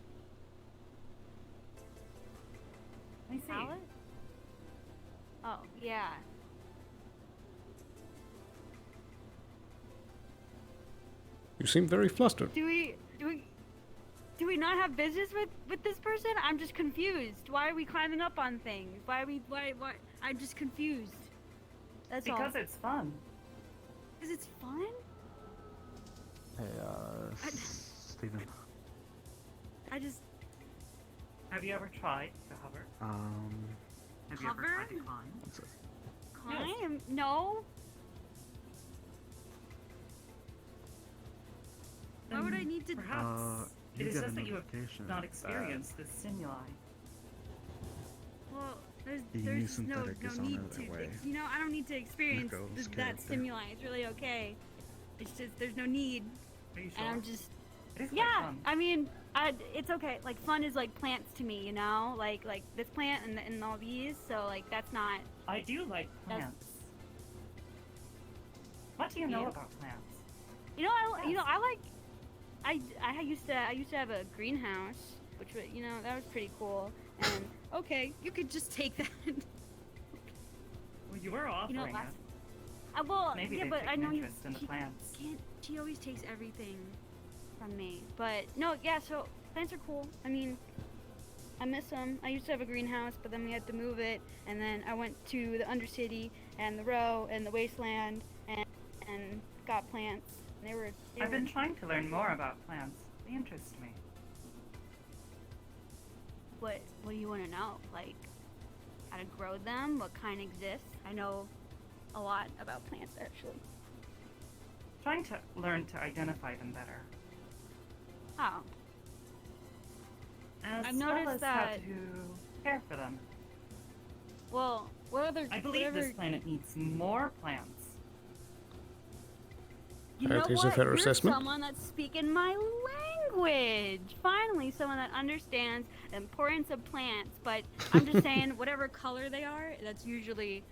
I see. Palette? Oh, yeah. You seem very flustered. Do we not have business with this person? I'm just confused. Why are we climbing up on things? Why? I'm just confused. That's all. Because it's fun. Because it's fun? Hey, Steven. I just... Have you ever tried to hover? Have you ever Hover? tried to climb? Climb? No. Why would I need to... Perhaps. It you is got just a that you have notification not that experienced this stimuli. Well, the new there's no synthetic is on need their to... way. You know, I don't need to experience Nico's that character. stimuli. It's really okay. It's just, there's no need. Are you And I'm sure? just... It is quite Yeah, fun. I mean, it's okay. Like, fun is like plants to me, you know? Like this plant and all these, so like that's not... I do like plants. What do you know Yeah. about plants? You know, I like... I used to have a greenhouse, which was, you know, that was pretty cool. And okay, you could just take that. Well, you were offering You know, it. well, Maybe yeah, they've but I taken know interest in the plants. She always takes everything from me. But no, yeah. So plants are cool. I mean, I miss them. I used to have a greenhouse, but then we had to move it, and then I went to the Undercity and the Row and the Wasteland and got plants. They were. I've been trying to learn more about plants. They interest me. What do you want to know? Like, how to grow them? What kind exists? I know a lot about plants, actually. Trying to learn to identify them better. Oh. As I've noticed well as that. how to care for them. Well, what other? I believe whatever, this planet needs more plants. You know That is a what? fair You're assessment. someone that's speaking my language. Finally, someone that understands the importance of plants. But I'm just saying, whatever color they are, that's usually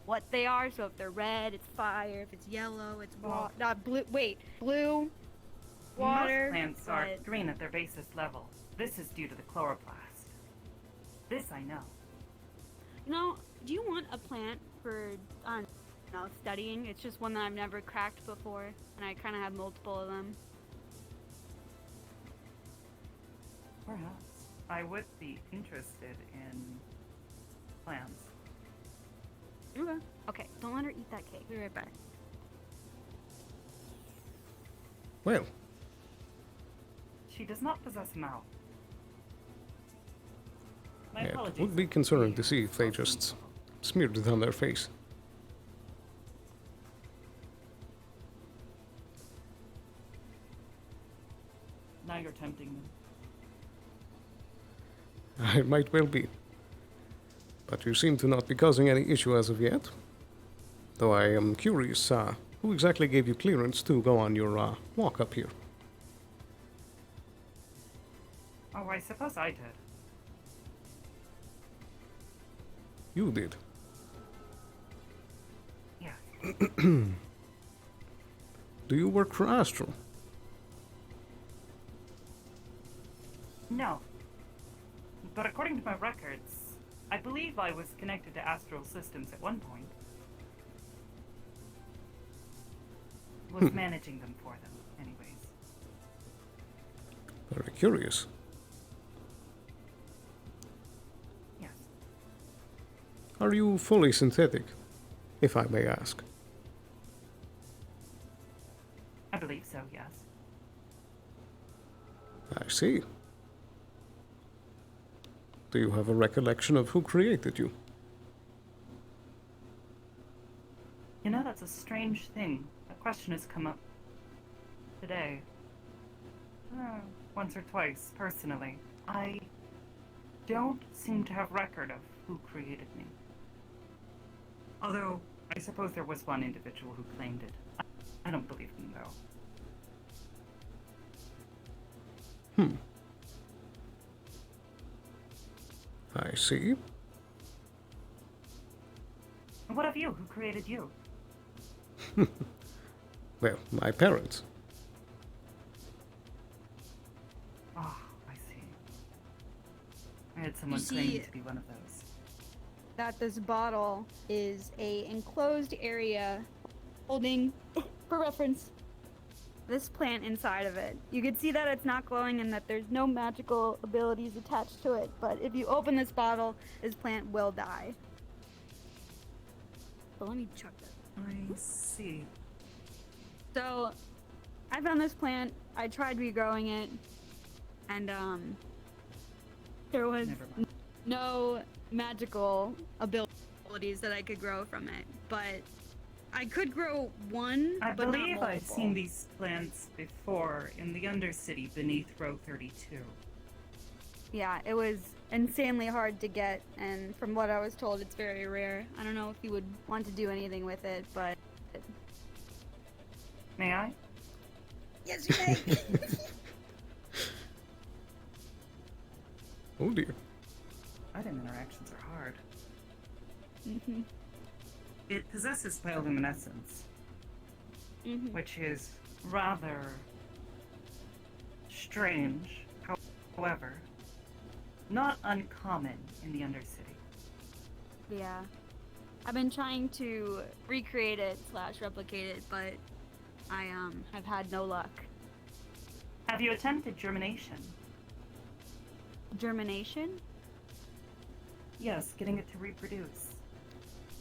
what they are. So if they're red, it's fire. If it's yellow, it's water. Not blue. Wait, blue. Water. Most plants are but- green at their basis level. This is due to the chloroplast. This I know. You know, do you want a plant for, I don't know, studying? It's just one that I've never cracked before, and I kind of have multiple of them. Perhaps. I would be interested in plants. Okay. Okay, don't let her eat that cake. Be right back. Well, She does not possess a mouth. My it apologies. would be concerning to see if they just smeared it on their face. Now you're tempting them. It might well be. But you seem to not be causing any issue as of yet. Though I am curious, who exactly gave you clearance to go on your walk up here? Oh, I suppose I did. You did. Yeah. Do you work for Astral? No. But according to my records, I believe I was connected to Astral Systems at one point. was managing them for them, anyways. Very curious. Yes. Are you fully synthetic, if I may ask? I believe so, yes. I see. Do you have a recollection of who created you? You know, that's a strange thing. That question has come up today. Once or twice, personally. I don't seem to have record of who created me. Although, I suppose there was one individual who claimed it. I don't believe him, though. I see. What of you? Who created you? Well, my parents. Oh, I see. I had someone You see- claim to be one of those. That this bottle is a enclosed area holding, for reference, this plant inside of it. You can see that it's not glowing and that there's no magical abilities attached to it, but if you open this bottle, this plant will die. So let me check that. I see. So, I found this plant, I tried regrowing it, and there was no magical abilities that I could grow from it, but I could grow one, I but believe not I've multiple. seen these plants before in the Undercity beneath row 32. Yeah, it was insanely hard to get, and from what I was told, it's very rare. I don't know if you would want to do anything with it, but... May I? Yes, you may! Oh dear. Item interactions are hard. Mm-hmm. It possesses bioluminescence, which is rather strange, however, not uncommon in the Undercity. Yeah. I've been trying to recreate it / replicate it, but I have had no luck. Have you attempted germination? Germination? Yes, getting it to reproduce.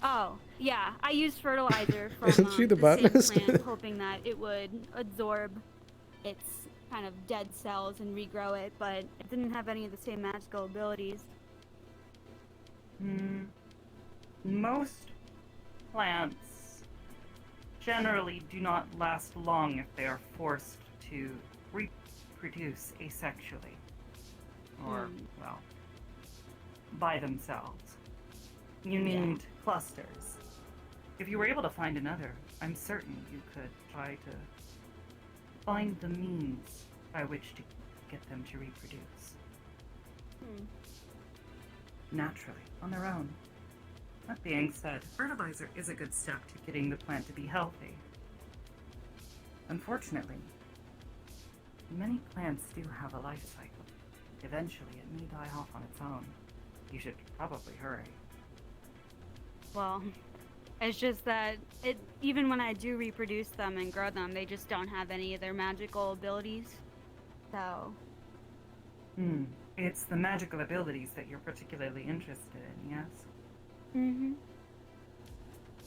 Oh, yeah. I used fertilizer from Isn't she the same botanist? plant, hoping that it would absorb its kind of dead cells and regrow it, but it didn't have any of the same magical abilities. Most plants generally do not last long if they are forced to reproduce asexually. Or, well, by themselves. You need clusters. If you were able to find another, I'm certain you could try to find the means by which to get them to reproduce. Naturally, on their own. That being said, fertilizer is a good step to getting the plant to be healthy. Unfortunately, many plants do have a life cycle. Eventually, it may die off on its own. You should probably hurry. Well, it's just that even when I do reproduce them and grow them, they just don't have any of their magical abilities. So... It's the magical abilities that you're particularly interested in, yes?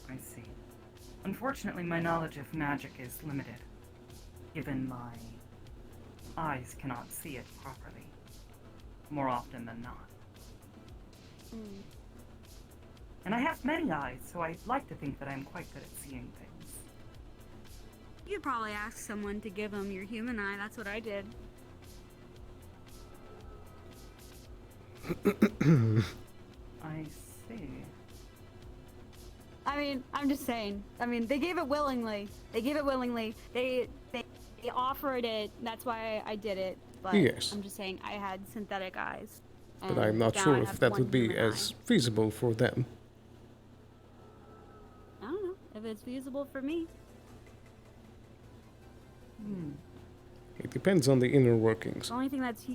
I see. Unfortunately, my knowledge of magic is limited, given my eyes cannot see it properly, more often than not. And I have many eyes, so I'd like to think that I'm quite good at seeing things. You'd probably ask someone to give them your human eye. That's what I did. I see. I mean, I'm just saying. I mean, they gave it willingly. They offered it. That's why I did it. But Yes. I'm just saying I had synthetic eyes. But I'm not now sure I if have that one would be human as feasible for them. eye. I don't know if it's feasible for me. It depends on the inner workings. The only thing that's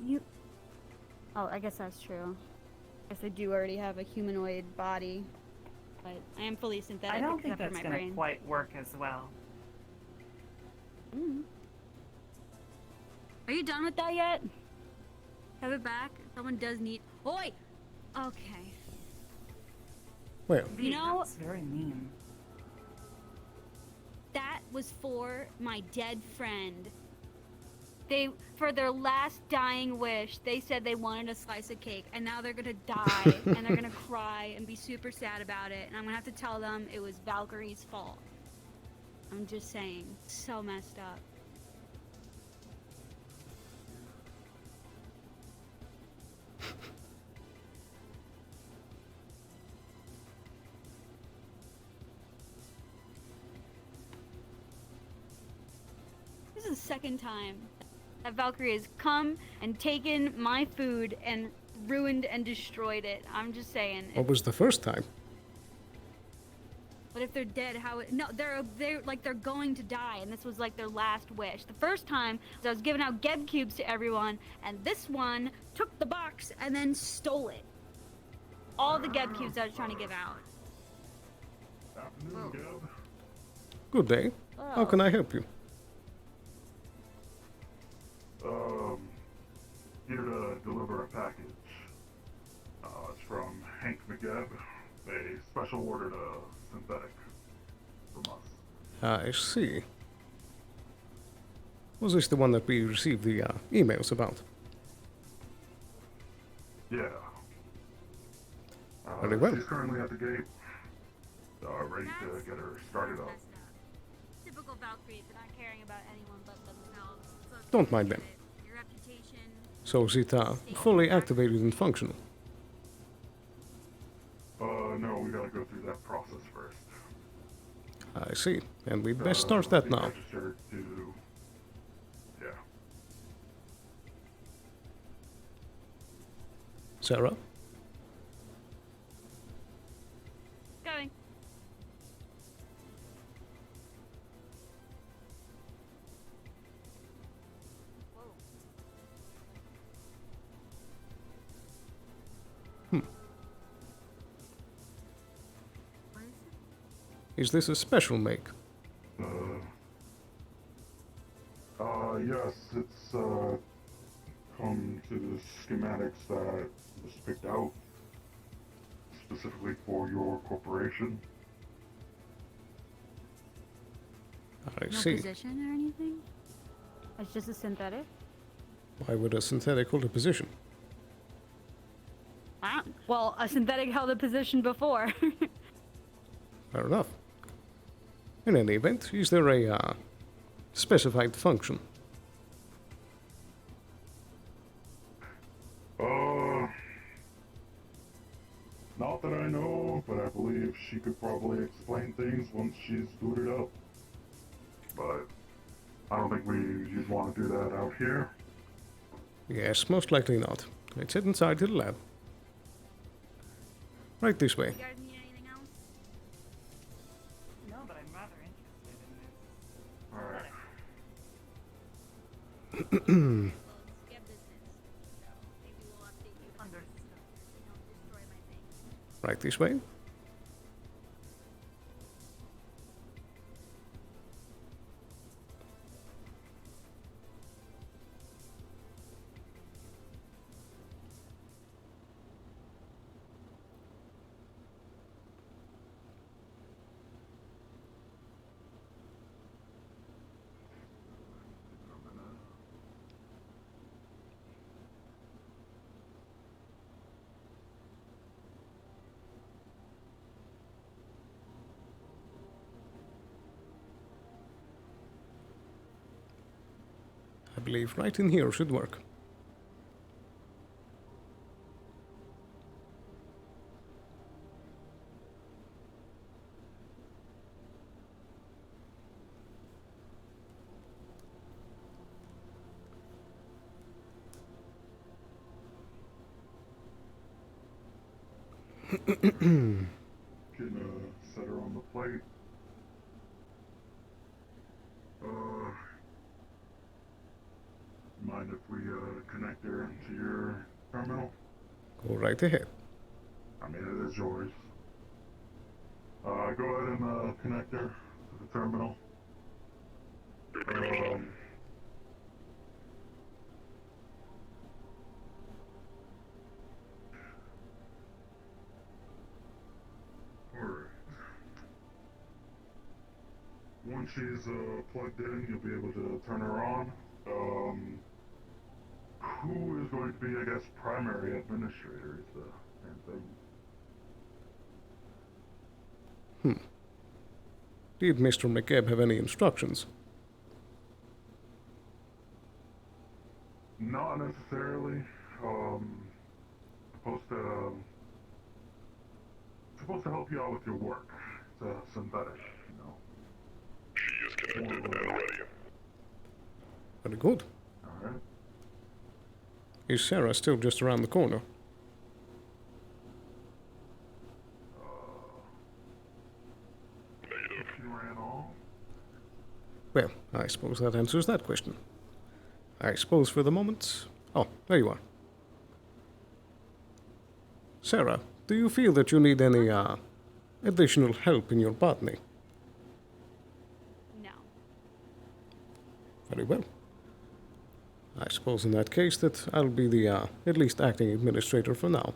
oh, I guess that's true. I guess I do already have a humanoid body, but I am fully synthetic. I don't think except for that's my going to brain. quite work as well. we done with that yet? Have it back? Someone does need. Oi! Okay. Well. You know, that's very mean. That was for my dead friend. For their last dying wish, they said they wanted a slice of cake, and now they're gonna die, and they're gonna cry and be super sad about it, and I'm gonna have to tell them it was Valkyrie's fault. I'm just saying, so messed up. This is the second time that Valkyrie has come and taken my food and ruined and destroyed it. I'm just saying. What was the first time? But if they're dead, how? No, they're going to die, and this was like their last wish. The first time was I was giving out Geb cubes to everyone, and this one took the box and then stole it. All the Geb cubes I was trying to give out. Afternoon, Geb. Good day. How can I help you? Here to deliver a package. It's from Hank McGebb. A special order to synthetic from us. I see. Was this the one that we received the emails about? Yeah. Very well. She's currently at the gate, ready to get her started up. Typical Valkyrie for not caring about anyone but themselves. So Don't mind them. your reputation. So is it fully activated and functional? No, we gotta go through that process first. I see. And we'd best start that now. Registered to... Yeah. Sarah? Going. Is this a special make? Yes, it's, come to the schematics that was picked out specifically for your corporation. I No see. position or anything? It's just a synthetic? Why would a synthetic hold a position? Well, a synthetic held a position before. Fair enough. In any event, is there a specified function? Not that I know, but I believe she could probably explain things once she's booted up. But I don't think you'd want to do that out here. Yes, most likely not. Let's head inside to the lab. Right this way. You guys need anything else? No, but I'm rather interested in this. Alright. Well, it's Geb business, so maybe we'll update you if you don't destroy my things. Right this way. I believe right in here should work. Can set her on the plate. Mind if we connect her to your terminal? Go right ahead. I mean, it is yours. Go ahead and connect her to the terminal. when she's plugged in, you'll be able to turn her on. Who is going to be, I guess, primary administrator is the main thing. Did Mr. McCabe have any instructions? Not necessarily. Supposed to help you out with your work. It's a synthetic, you know. She is connected and ready. Very good. Alright. Is Sarah still just around the corner? She ran off. Well, I suppose that answers that question. I suppose for the moment... Oh, there you are. Sarah, do you feel that you need any, additional help in your botany? No. Very well. I suppose in that case that I'll be the, at least acting administrator for now.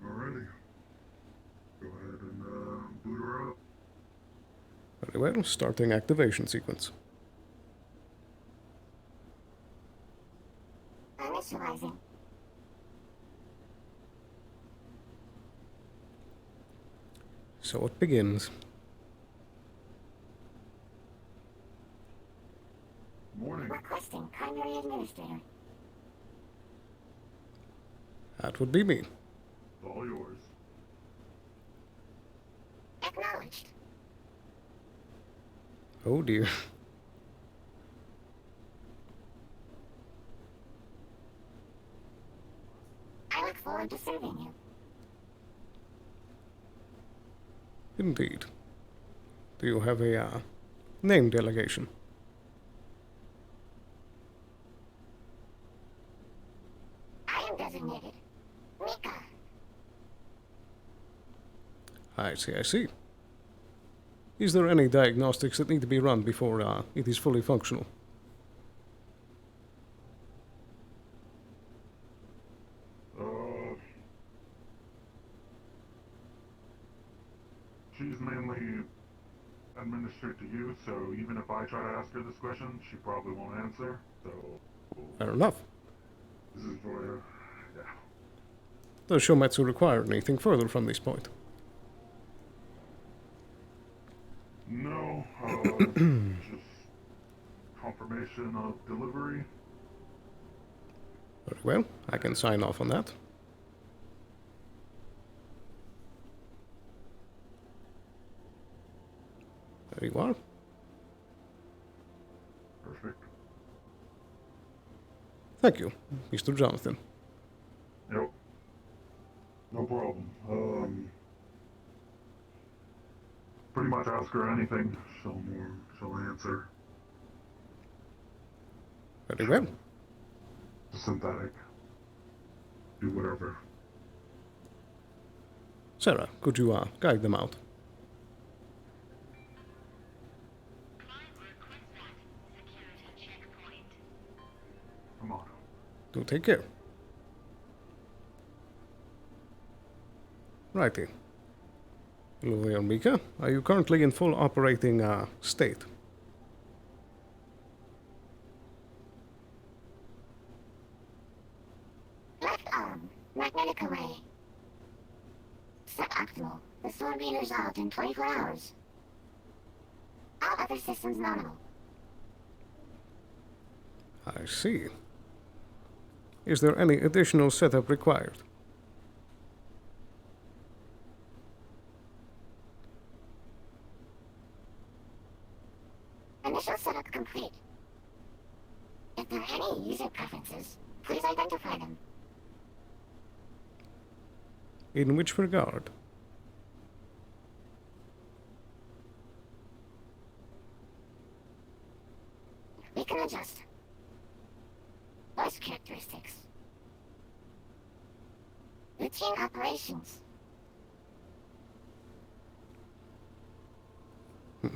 Alrighty. Go ahead and boot her up. Very well, starting activation sequence. Initializing. So it begins. Morning. Requesting primary administrator. That would be me. All yours. Acknowledged. Oh dear. I look forward to serving you. Indeed. Do you have a, name delegation? I am designated Mika. I see. Is there any diagnostics that need to be run before, it is fully functional? She's mainly administered to you, so even if I try to ask her this question, she probably won't answer, so... Fair enough. This is for, yeah. Does Shometsu require anything further from this point? No, just confirmation of delivery. Very well, I can sign off on that. There you are. Perfect. Thank you, Mr. Jonathan. Yep. No problem. Pretty much ask her anything, she'll answer. Very well. Synthetic. Do whatever. Sarah, could you, guide them out? Come on. Do take care. Righty. Hello there, Mika. Are you currently in full operating state? Left arm, magnetic array. Suboptimal. The sword being resolved in 24 hours. All other systems nominal. I see. Is there any additional setup required? Initial setup complete. If there are any user preferences, please identify them. In which regard? We can adjust. Voice characteristics. Routine operations.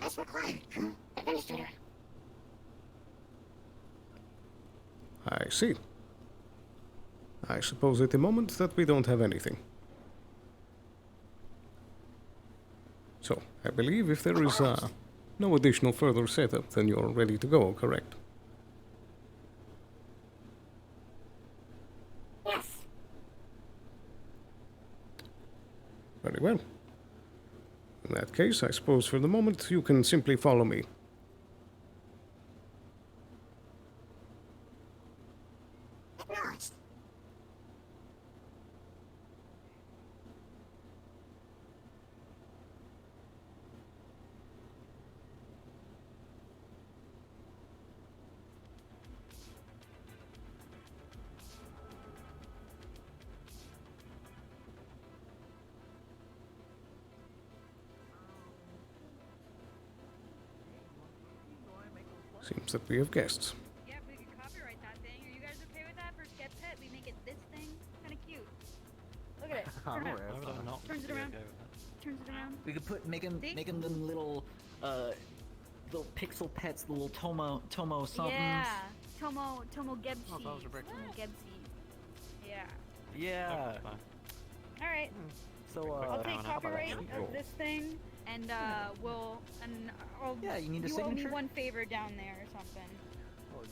As required, Administrator. I see. I suppose at the moment that we don't have anything. So, I believe if there is no additional further setup, then you're ready to go, correct? Yes. Very well. In that case, I suppose for the moment you can simply follow me. Acknowledged. Seems that we have guests. Yeah, we could copyright that thing. Are you guys okay with that for Get Pet? We make it this thing. Kind of cute. Look at it. Turn it. Why would I not Turns it be around. okay with that? Turns it around. We could put make them See? little pixel pets, the little Tomo somethings. Yeah. Tomo Gebsi. Oh, those are breaking. Tomo Gebsi. Yeah. Yeah. All right. So I'll take how about a copyright sheet of roll? this thing, and I'll. Yeah, you need a You owe me signature? one favor down there or something. Oh, did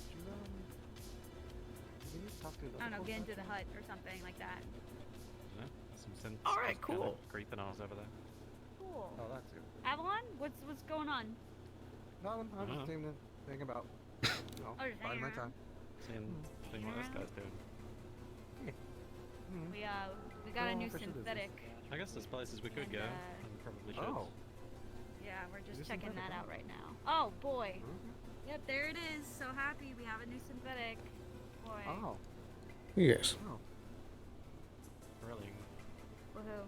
you talk to the I don't know, local get into guy? the hut or something like that. Yeah, some synths. All right, just kinda cool. Creeping us over there. Cool. Oh, that's good. Avalon, what's going on? Nothing. I'm just thinking about, Oh, just biding hanging my around. time. Seeing what this guy's doing. We got a new synthetic. I guess there's places we could go, and probably should. Oh. Yeah, we're Is just this checking synthetic? that out right now. Oh boy. Yep, there it is. So happy we have a new synthetic. Boy. Oh. Yes. Oh. Really? Woohoo.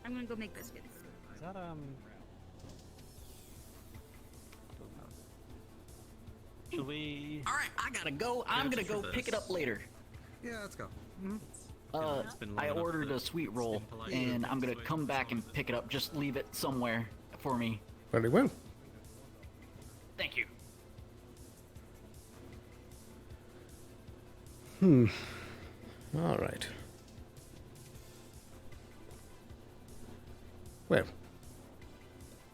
I'm gonna go make biscuits. Is that Should we? All right, I gotta go. I'm gonna go pick it up later. Yeah, let's go. It's been long I enough ordered that a sweet it's roll, been polite. and I'm gonna come back and pick it up. Just leave it somewhere for me. Very well. Thank you. All right. Well,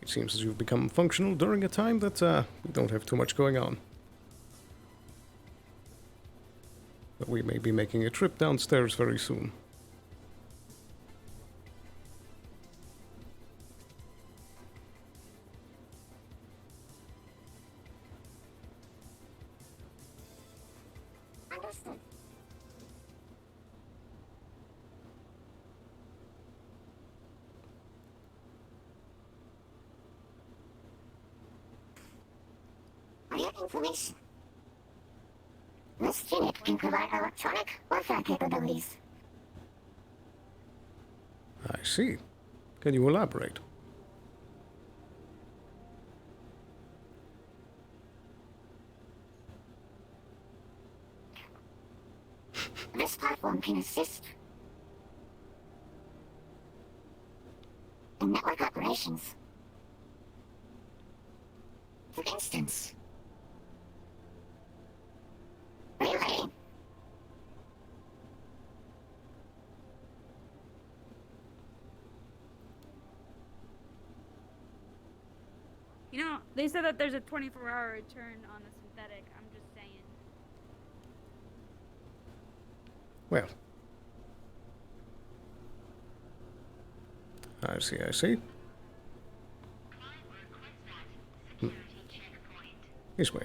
it seems as you've become functional during a time that we don't have too much going on. But we may be making a trip downstairs very soon. Understood. For your information, this unit can provide electronic warfare capabilities. I see. Can you elaborate? This platform can assist in network operations. For instance, relaying. You know, they said that there's a 24-hour return on the synthetic. I'm just saying. Well. I see, I see. This way.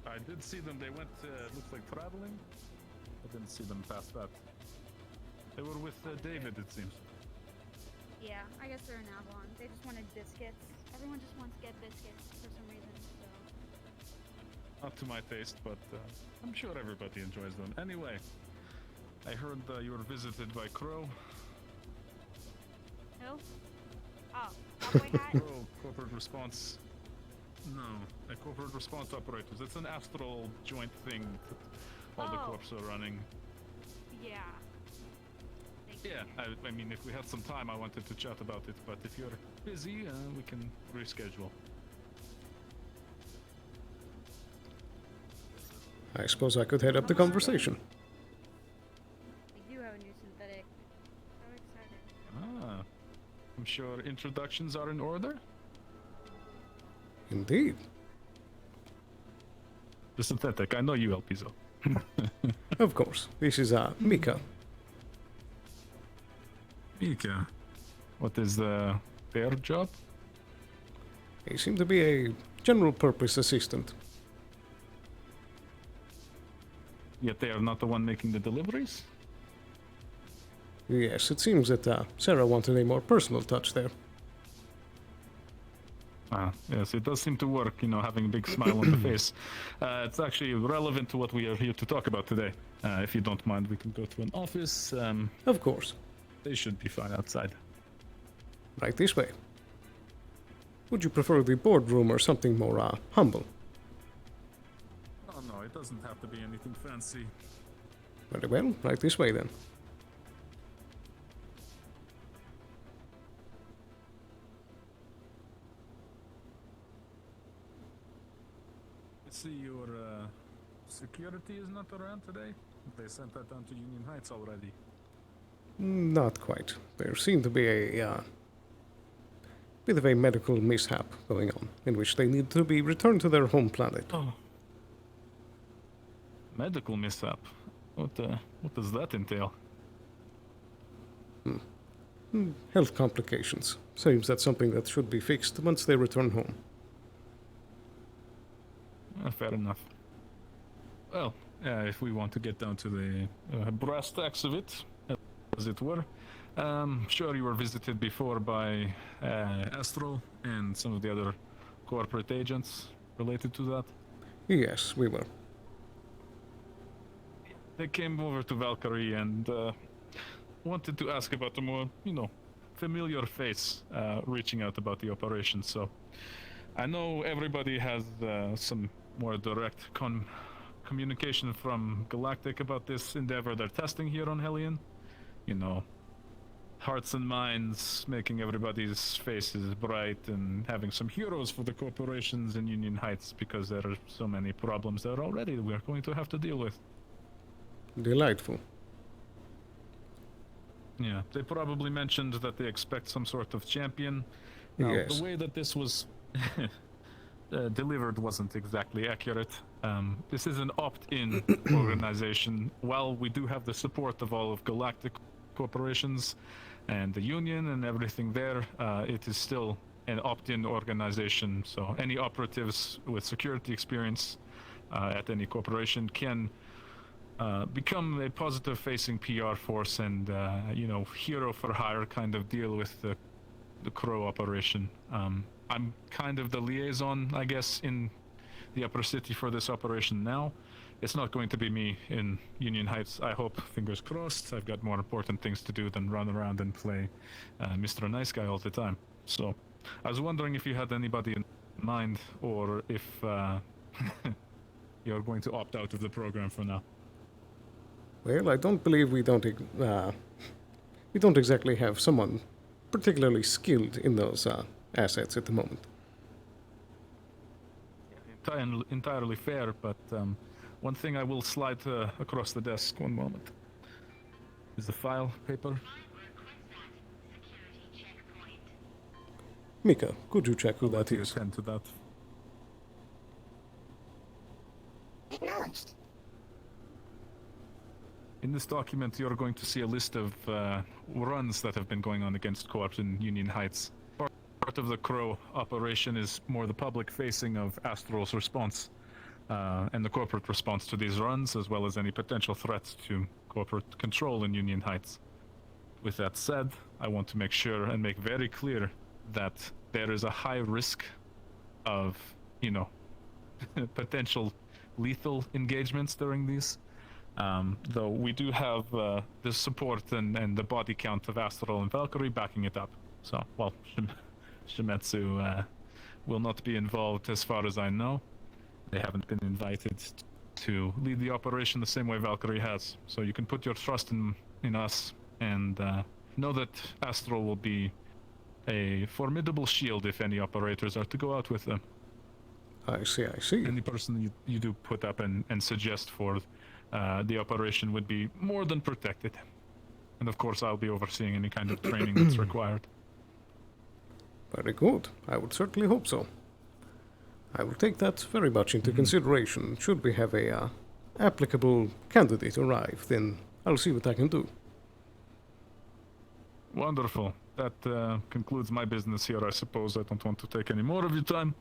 I did see them. They went, looks like traveling. I didn't see them past that. They were with David, it seems. Yeah, I guess they're in Avalon. They just wanted biscuits. Everyone just wants to get biscuits for some reason, so. Not to my taste, but I'm sure everybody enjoys them. Anyway, I heard you were visited by Crow. Who? Oh, cowboy hat? Crow, corporate response. No, a corporate response operators. It's an astral joint thing that all the Oh. corps are running. Yeah. Thank Yeah, I mean, if we had some time, I wanted to chat about it, but if you're busy, we can reschedule. I suppose I could head up the conversation. We do have a new synthetic. So excited. Ah, I'm sure introductions are in order. Indeed. The synthetic, I know you, Elpizo. Of course. This is Mika. Mika, what is their job? They seem to be a general purpose assistant. Yet they are not the one making the deliveries? Yes, it seems that Sarah wanted a more personal touch there. Ah, yes, it does seem to work, having a big smile on the face. It's actually relevant to what we are here to talk about today. If you don't mind, we can go to an office. Of course. They should be fine outside. Right this way. Would you prefer the boardroom or something more humble? Oh no, it doesn't have to be anything fancy. Very well, right this way then. I see your security is not around today. They sent that down to Union Heights already. Not quite. There seemed to be a bit of a medical mishap going on, in which they need to be returned to their home planet. Oh. Medical mishap? What does that entail? Health complications. Seems that's something that should be fixed once they return home. Fair enough. Well, if we want to get down to the brass tacks of it, as it were, sure you were visited before by Astral and some of the other corporate agents related to that? Yes, we were. They came over to Valkyrie and wanted to ask about a more, familiar face reaching out about the operation. So I know everybody has some more direct communication from Galactic about this endeavor they're testing here on Hellion. Hearts and minds, making everybody's faces bright and having some heroes for the corporations in Union Heights, because there are so many problems there already that we're going to have to deal with. Delightful. Yeah, they probably mentioned that they expect some sort of champion. Now, Yes. the way that this was delivered wasn't exactly accurate. This is an opt-in organization. While we do have the support of all of Galactic corporations and the Union and everything there, it is still an opt-in organization. So any operatives with security experience at any corporation can become a positive-facing PR force and, hero for hire kind of deal with the Crow operation. I'm kind of the liaison, I guess, in the Upper City for this operation now. It's not going to be me in Union Heights, I hope, fingers crossed. I've got more important things to do than run around and play Mr. Nice Guy all the time. So, I was wondering if you had anybody in mind, or if you're going to opt out of the program for now. Well, I don't believe we don't exactly have someone particularly skilled in those assets at the moment. Entirely fair, but one thing I will slide across the desk. One moment. Is the file paper? Mika, could you check who that is? Attend to that. Acknowledged. In this document, you're going to see a list of runs that have been going on against co-ops in Union Heights. Part of the Crow operation is more the public-facing of Astral's response and the corporate response to these runs, as well as any potential threats to corporate control in Union Heights. With that said, I want to make sure and make very clear that there is a high risk of, potential lethal engagements during these. Though we do have the support and the body count of Astral and Valkyrie backing it up. So, well, Shimetsu will not be involved as far as I know. They haven't been invited to lead the operation the same way Valkyrie has. So you can put your trust in us and know that Astral will be a formidable shield if any operators are to go out with them. I see, I see. Any person you do put up and suggest for the operation would be more than protected. And of course, I'll be overseeing any kind of training that's required. Very good. I would certainly hope so. I will take that very much into consideration. Should we have a applicable candidate arrive, then I'll see what I can do. Wonderful. That concludes my business here, I suppose. I don't want to take any more of your time,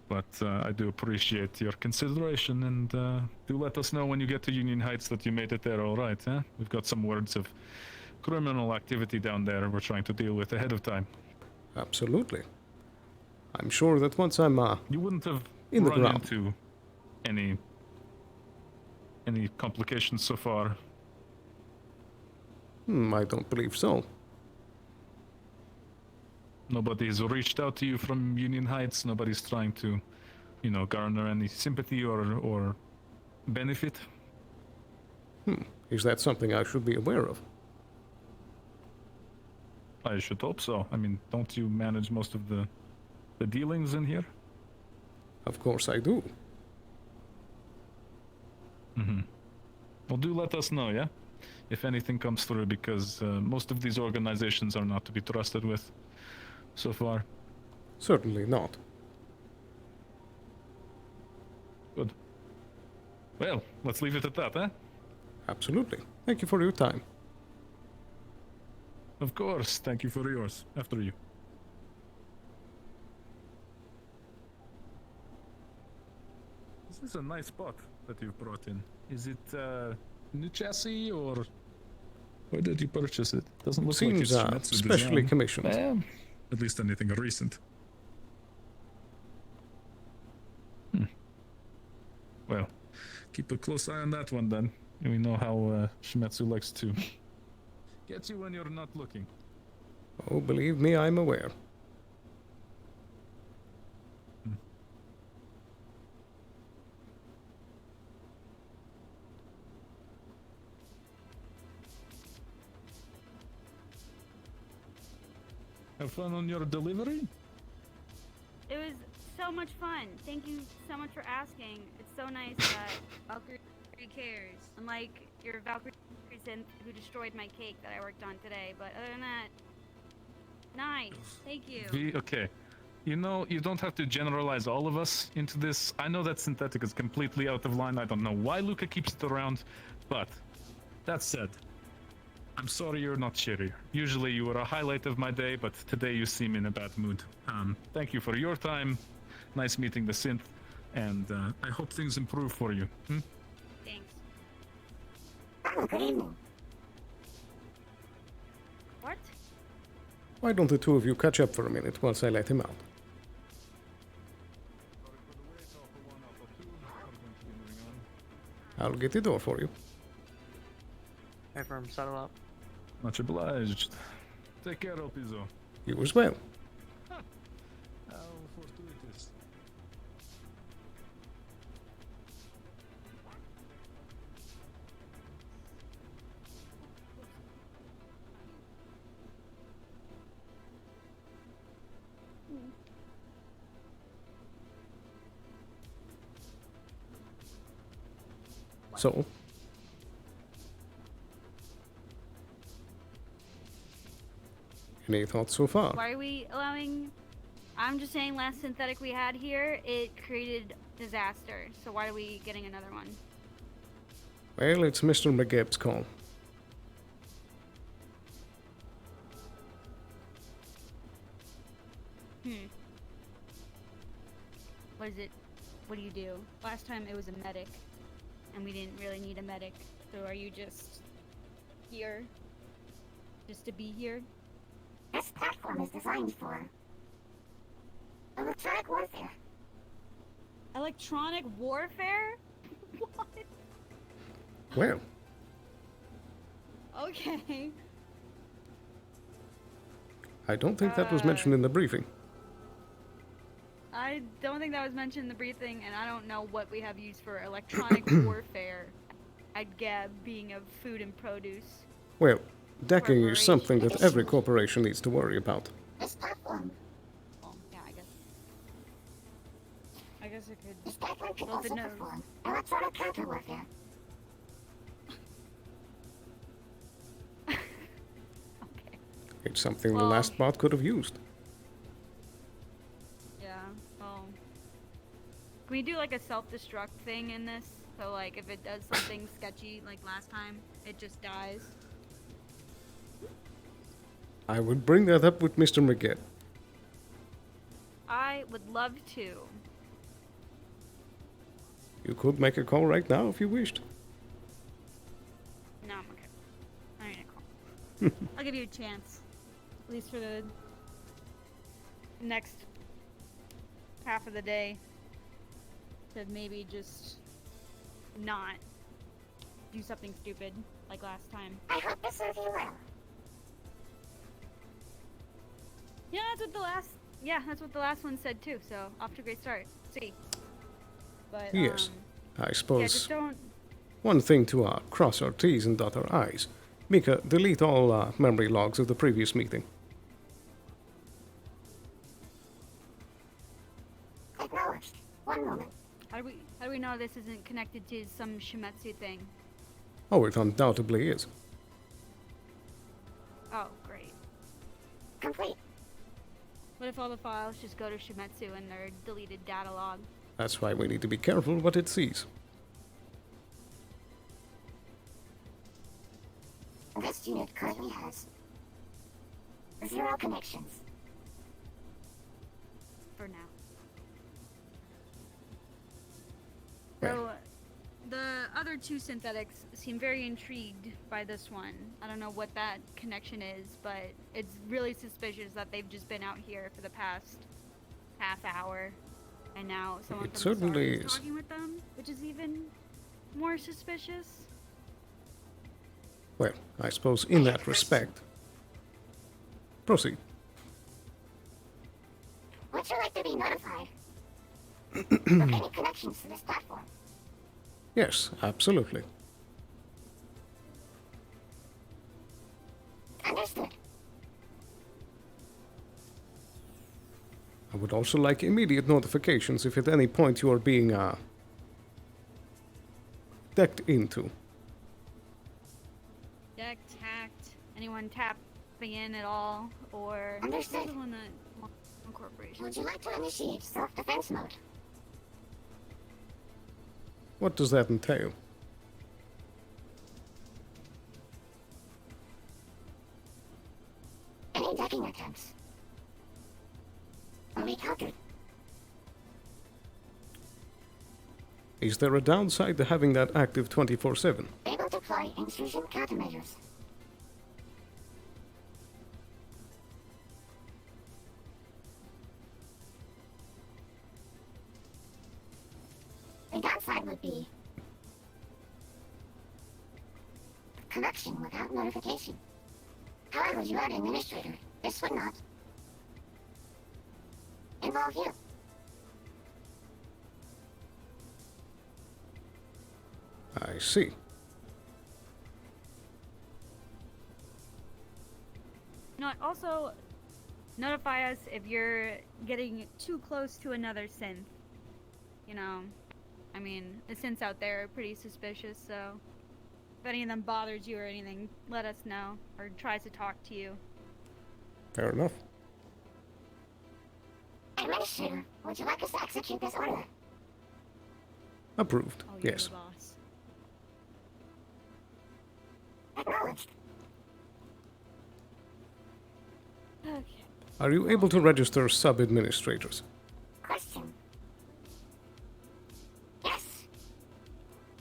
but I do appreciate your consideration, and do let us know when you get to Union Heights that you made it there all right, huh? We've got some words of criminal activity down there we're trying to deal with ahead of time. Absolutely. I'm sure that once I'm you wouldn't have in the run ground. into any complications so far. I don't believe so. Nobody's reached out to you from Union Heights. Nobody's trying to, garner any sympathy or benefit. Is that something I should be aware of? I should hope so. I mean, don't you manage most of the dealings in here? Of course I do. Well, do let us know, yeah? If anything comes through, because most of these organizations are not to be trusted with so far. Certainly not. Good. Well, let's leave it at that, eh? Absolutely. Thank you for your time. Of course. Thank you for yours. After you. This is a nice spot that you've brought in. Is it new chassis, or where did you purchase it? Doesn't look like Seems it's Shimizu specially design. commissioned. Well, at least anything recent. Well, keep a close eye on that one then. We know how Shimizu likes to get you when you're not looking. Oh, believe me, I'm aware. Have fun on your delivery? It was so much fun. Thank you so much for asking. It's so nice that Valkyrie cares. Unlike your Valkyrie synth who destroyed my cake that I worked on today. But other than that, nice. Thank you. Okay. You don't have to generalize all of us into this. I know that synthetic is completely out of line. I don't know why Luca keeps it around, but that said, I'm sorry you're not cheerier. Usually you were a highlight of my day, but today you seem in a bad mood. Thank you for your time. Nice meeting the synth, and I hope things improve for you. Thanks. Good evening. What? Why don't the two of you catch up for a minute once I let him out? I'll get the door for you. Hey, firm, settle up. Much obliged. Take care, Elpizo. You as well. How fortuitous. So, any thoughts so far? Why are we allowing... I'm just saying last synthetic we had here, it created disaster. So why are we getting another one? Well, it's Mr. McGibb's call. What is it? What do you do? Last time it was a medic, and we didn't really need a medic. So are you just here? Just to be here? This platform is designed for electronic warfare. Electronic warfare? What? Well, Okay. I don't think that was mentioned in the briefing. I don't think that was mentioned in the briefing, and I don't know what we have used for electronic warfare. I'd get being of food and produce. Well, Decking is something that every corporation needs to worry about. This platform. Well, yeah, I guess it could. This platform could Well, if it also knows. perform electronic counter warfare. It's something the Well- last bot could have used. Yeah, well. Can we do like a self-destruct thing in this? So like if it does something sketchy like last time, it just dies. I would bring that up with Mr. McGett. I would love to. You could make a call right now if you wished. No, I'm okay. I need a call. I'll give you a chance. At least for the next half of the day. To maybe just not do something stupid like last time. I hope this serves you well. Yeah, that's what the last one said too, so off to a great start. See. But Yes, I yeah, suppose just don't one thing to cross our T's and dot our I's. Mika, delete all memory logs of the previous meeting. Acknowledged. One moment. how do we know this isn't connected to some Shimetsu thing? Oh, it undoubtedly is. Oh, great. Complete. What if all the files just go to Shimetsu in their deleted data log? That's why we need to be careful what it sees. This unit currently has 0 connections. For now. So, the other two synthetics seem very intrigued by this one. I don't know what that connection is, but it's really suspicious that they've just been out here for the past half hour, and now someone It from the certainly Stars is. talking with them, which is even more suspicious. Well, I suppose in that respect. Proceed. Would you like to be notified of any connections to this platform? Yes, absolutely. Understood. I would also like immediate notifications if at any point you are being decked into. Decked, hacked, anyone tapping in at all, or Understood. someone that corporation. Would you like to initiate self-defense mode? What does that entail? Any decking attempts will be countered. Is there a downside to having that active 24/7? They will deploy intrusion countermeasures. The downside would be connection without notification. However, you are an administrator. This would not involve you. I see. Also, notify us if you're getting too close to another synth. You know, I mean, the synths out there are pretty suspicious, so if any of them bothers you or anything, let us know, or tries to talk to you. Fair enough. Administrator, would you like us to execute this order? Approved. Oh, you're Yes. the boss. Acknowledged. Okay. Are you able to register sub-administrators? Question. Yes.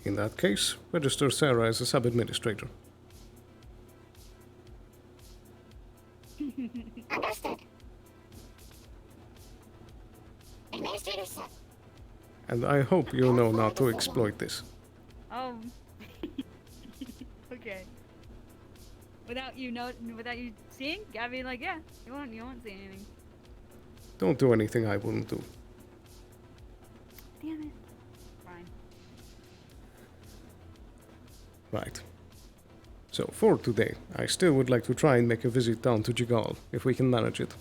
In that case, register Sarah as a sub-administrator. Understood. Administrator set. And I hope you know not to exploit this. Oh. Okay. Without you seeing? I mean, like, yeah, you won't see anything. Don't do anything I wouldn't do. Damn it. Fine. Right. So, for today, I still would like to try and make a visit down to Jigal, if we can manage it.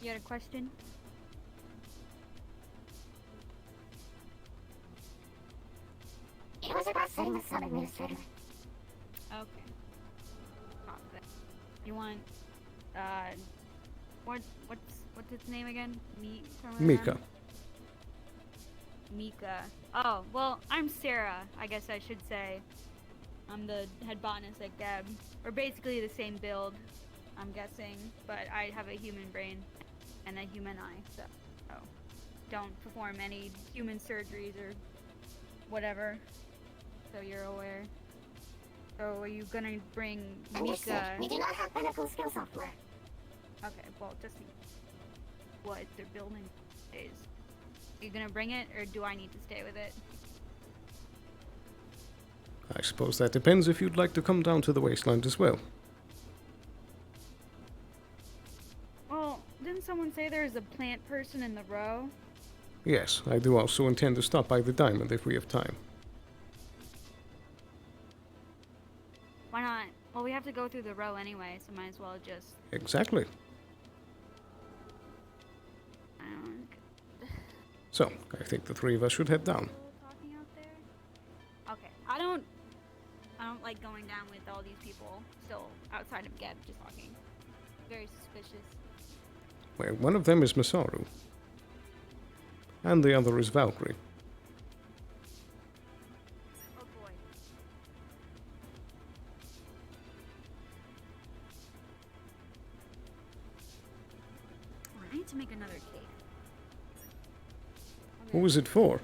You had a question? It was about setting a sub-administrator. Okay. You want, what's its name again? Mika. Mika. Oh, well, I'm Sarah, I guess I should say. I'm the head botanist at Geb. We're basically the same build, I'm guessing, but I have a human brain and a human eye, so don't perform any human surgeries or whatever, so you're aware. So are you gonna bring Mika? We do not have medical skill software. Okay, well, just what they're building is. Are you gonna bring it, or do I need to stay with it? I suppose that depends if you'd like to come down to the wasteland as well. Well, didn't someone say there's a plant person in the row? Yes, I do also intend to stop by the diamond if we have time. Why not? Well, we have to go through the row anyway, so might as well just... Exactly. So, I think the three of us should head down. Talking out there? Okay, I don't like going down with all these people still outside of Geb just talking. Very suspicious. Well, one of them is Masaru. And the other is Valkyrie. Oh boy. Oh, I need to make another cake. Who was it for?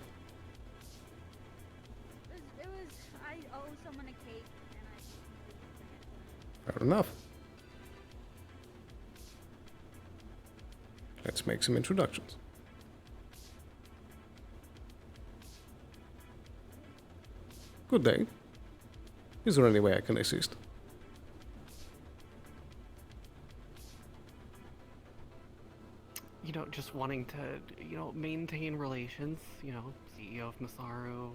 I owe someone a cake, and Fair enough. Let's make some introductions. Good day. Is there any way I can assist? You know, just wanting to, maintain relations, CEO of Masaru.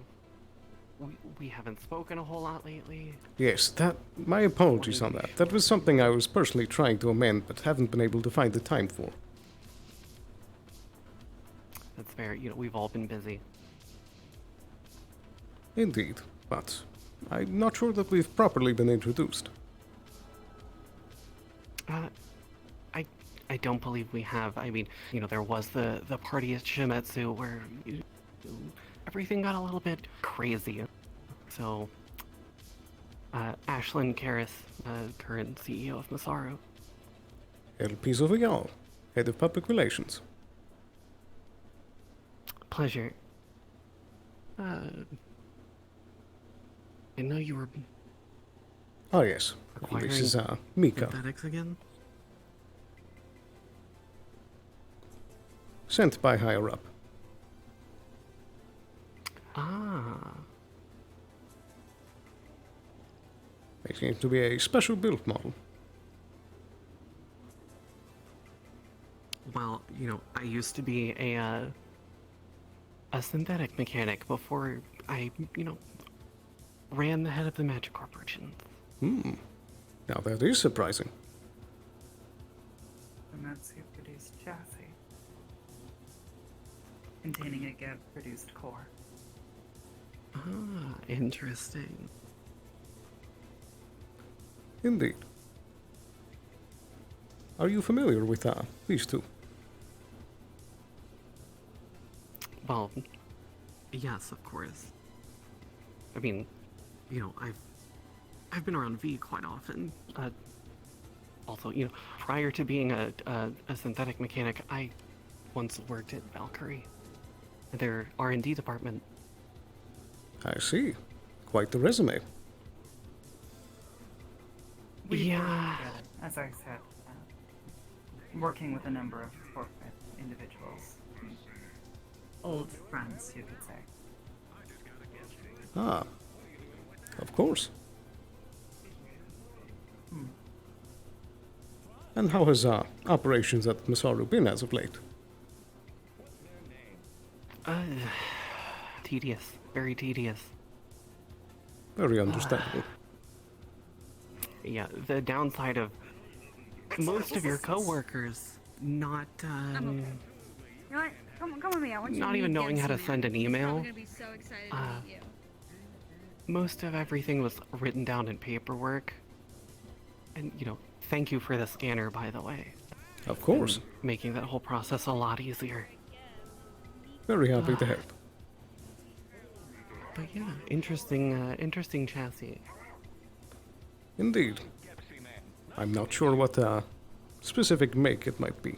We haven't spoken a whole lot lately. Yes, my apologies on that. That was something I was personally trying to amend, but haven't been able to find the time for. That's fair. We've all been busy. Indeed, but I'm not sure that we've properly been introduced. I don't believe we have. I mean, there was the party at Shimetsu where everything got a little bit crazy. So, Ashlyn Karras, current CEO of Masaru. Elpizo Feall, head of public relations. Pleasure. I know you were... Oh yes, this is Mika. Synthetics again? Sent by higher up. Ah. They seem to be a special build model. Well, I used to be a synthetic mechanic before I, ran the head of the Magic Corporation. Hmm. Now that is surprising. The Matsu produced chassis containing a Geb produced core. Ah, interesting. Indeed. Are you familiar with these two? Well, yes, of course. I mean, I've been around V quite often. Also, prior to being a synthetic mechanic, I once worked at Valkyrie, their R&D department. I see. Quite the resume. Yeah. As I said, working with a number of corporate individuals. Old friends, you could say. Ah. Of course. And how has operations at Masaru been as of late? Tedious. Very tedious. Very understandable. Yeah, the downside of most of your coworkers not You know what? Come with me. I want you not to even meet knowing how to Dempsey, send man. an He's email. probably gonna be so excited to meet you. Most of everything was written down in paperwork. And, thank you for the scanner, by the way. Of course. Making that whole process a lot easier. Very happy to help. But yeah, interesting chassis. Indeed. I'm not sure what specific make it might be.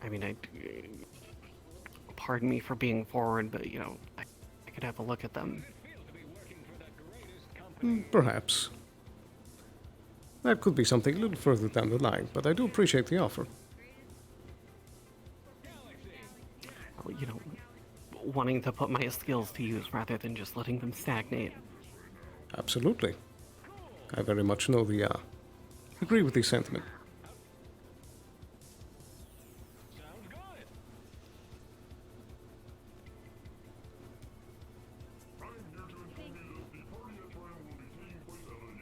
I mean, pardon me for being forward, but, I could have a look at them. Perhaps. That could be something a little further down the line, but I do appreciate the offer. Well, wanting to put my skills to use rather than just letting them stagnate. Absolutely. I very much know agree with the sentiment.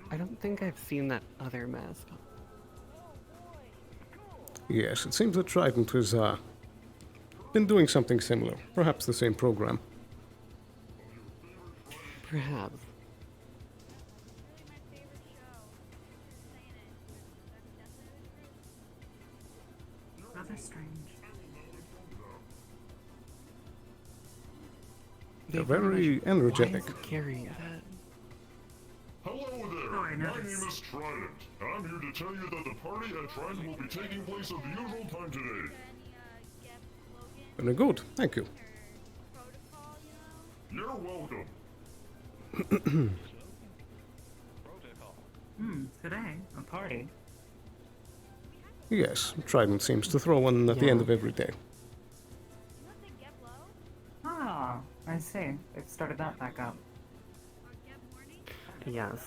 I don't think I've seen that other mask. Yes, it seems that Trident has been doing something similar. Perhaps the same program. Perhaps. Rather strange. They're very energetic. Carrying that. Hello there, my name is Trident. I'm here to tell you that the party at Trident will be taking place at the usual time today. Very good, thank you. You're welcome. Today, a party. Yes, Trident seems to throw one at the end of every day. Ah, I see. They've started that back up. Yes.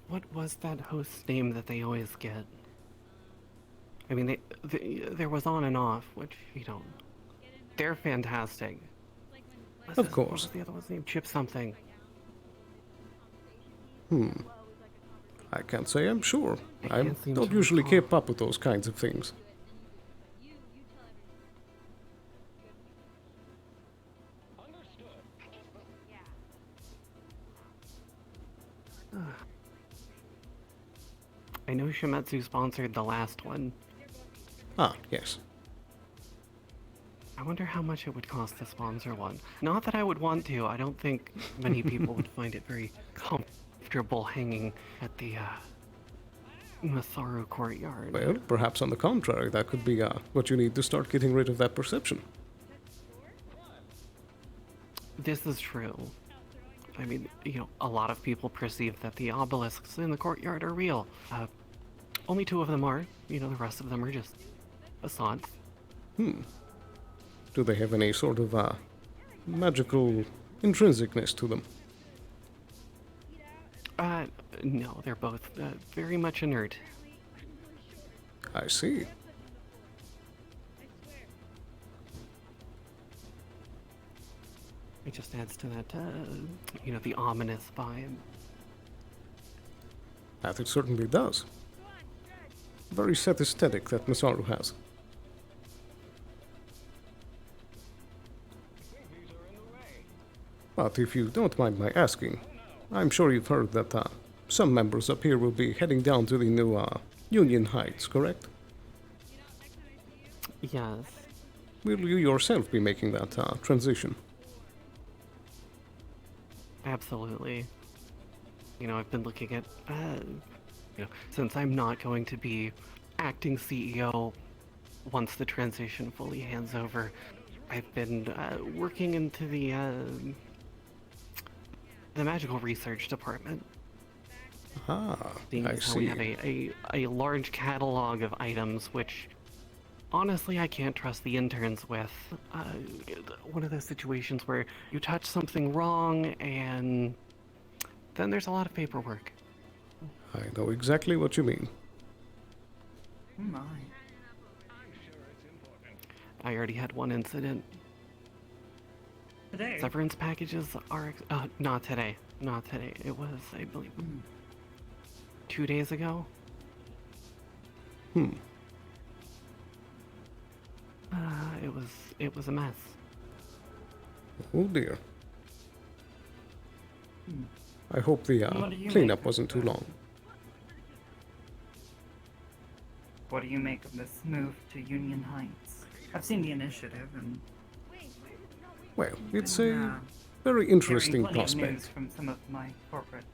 What was that host's name that they always get? I mean, there was on and off, which, they're fantastic. Of course. What was the other one's name? Chip something. I can't say I'm sure. I can't seem don't to usually recall. keep up with those kinds of things. I know Shimetsu sponsored the last one. Ah, yes. I wonder how much it would cost to sponsor one. Not that I would want to. I don't think many people would find it very comfortable hanging at the Masaru courtyard. Well, perhaps on the contrary, that could be what you need to start getting rid of that perception. This is true. I mean, a lot of people perceive that the obelisks in the courtyard are real. Only 2 of them are. The rest of them are just facades. Do they have any sort of magical intrinsicness to them? No, they're both very much inert. I see. It just adds to that, the ominous vibe. That it certainly does. Very set aesthetic that Masaru has. But if you don't mind my asking, I'm sure you've heard that some members up here will be heading down to the new Union Heights, correct? Yes. Will you yourself be making that transition? Absolutely. I've been looking at, since I'm not going to be acting CEO once the transition fully hands over, I've been working into the magical research department. Seeing I as how we see. have a large catalog of items, which honestly I can't trust the interns with. One of those situations where you touch something wrong and then there's a lot of paperwork. I know exactly what you mean. My. I already had one incident. Today? Severance packages are not today. Not today. It was, I believe, 2 days ago. It was a mess. Oh dear. I hope the What do you cleanup make wasn't too long. What do you make of this move to Union Heights? I've seen the initiative and Well, it's been, a very interesting hearing plenty of news prospect. from some of my corporate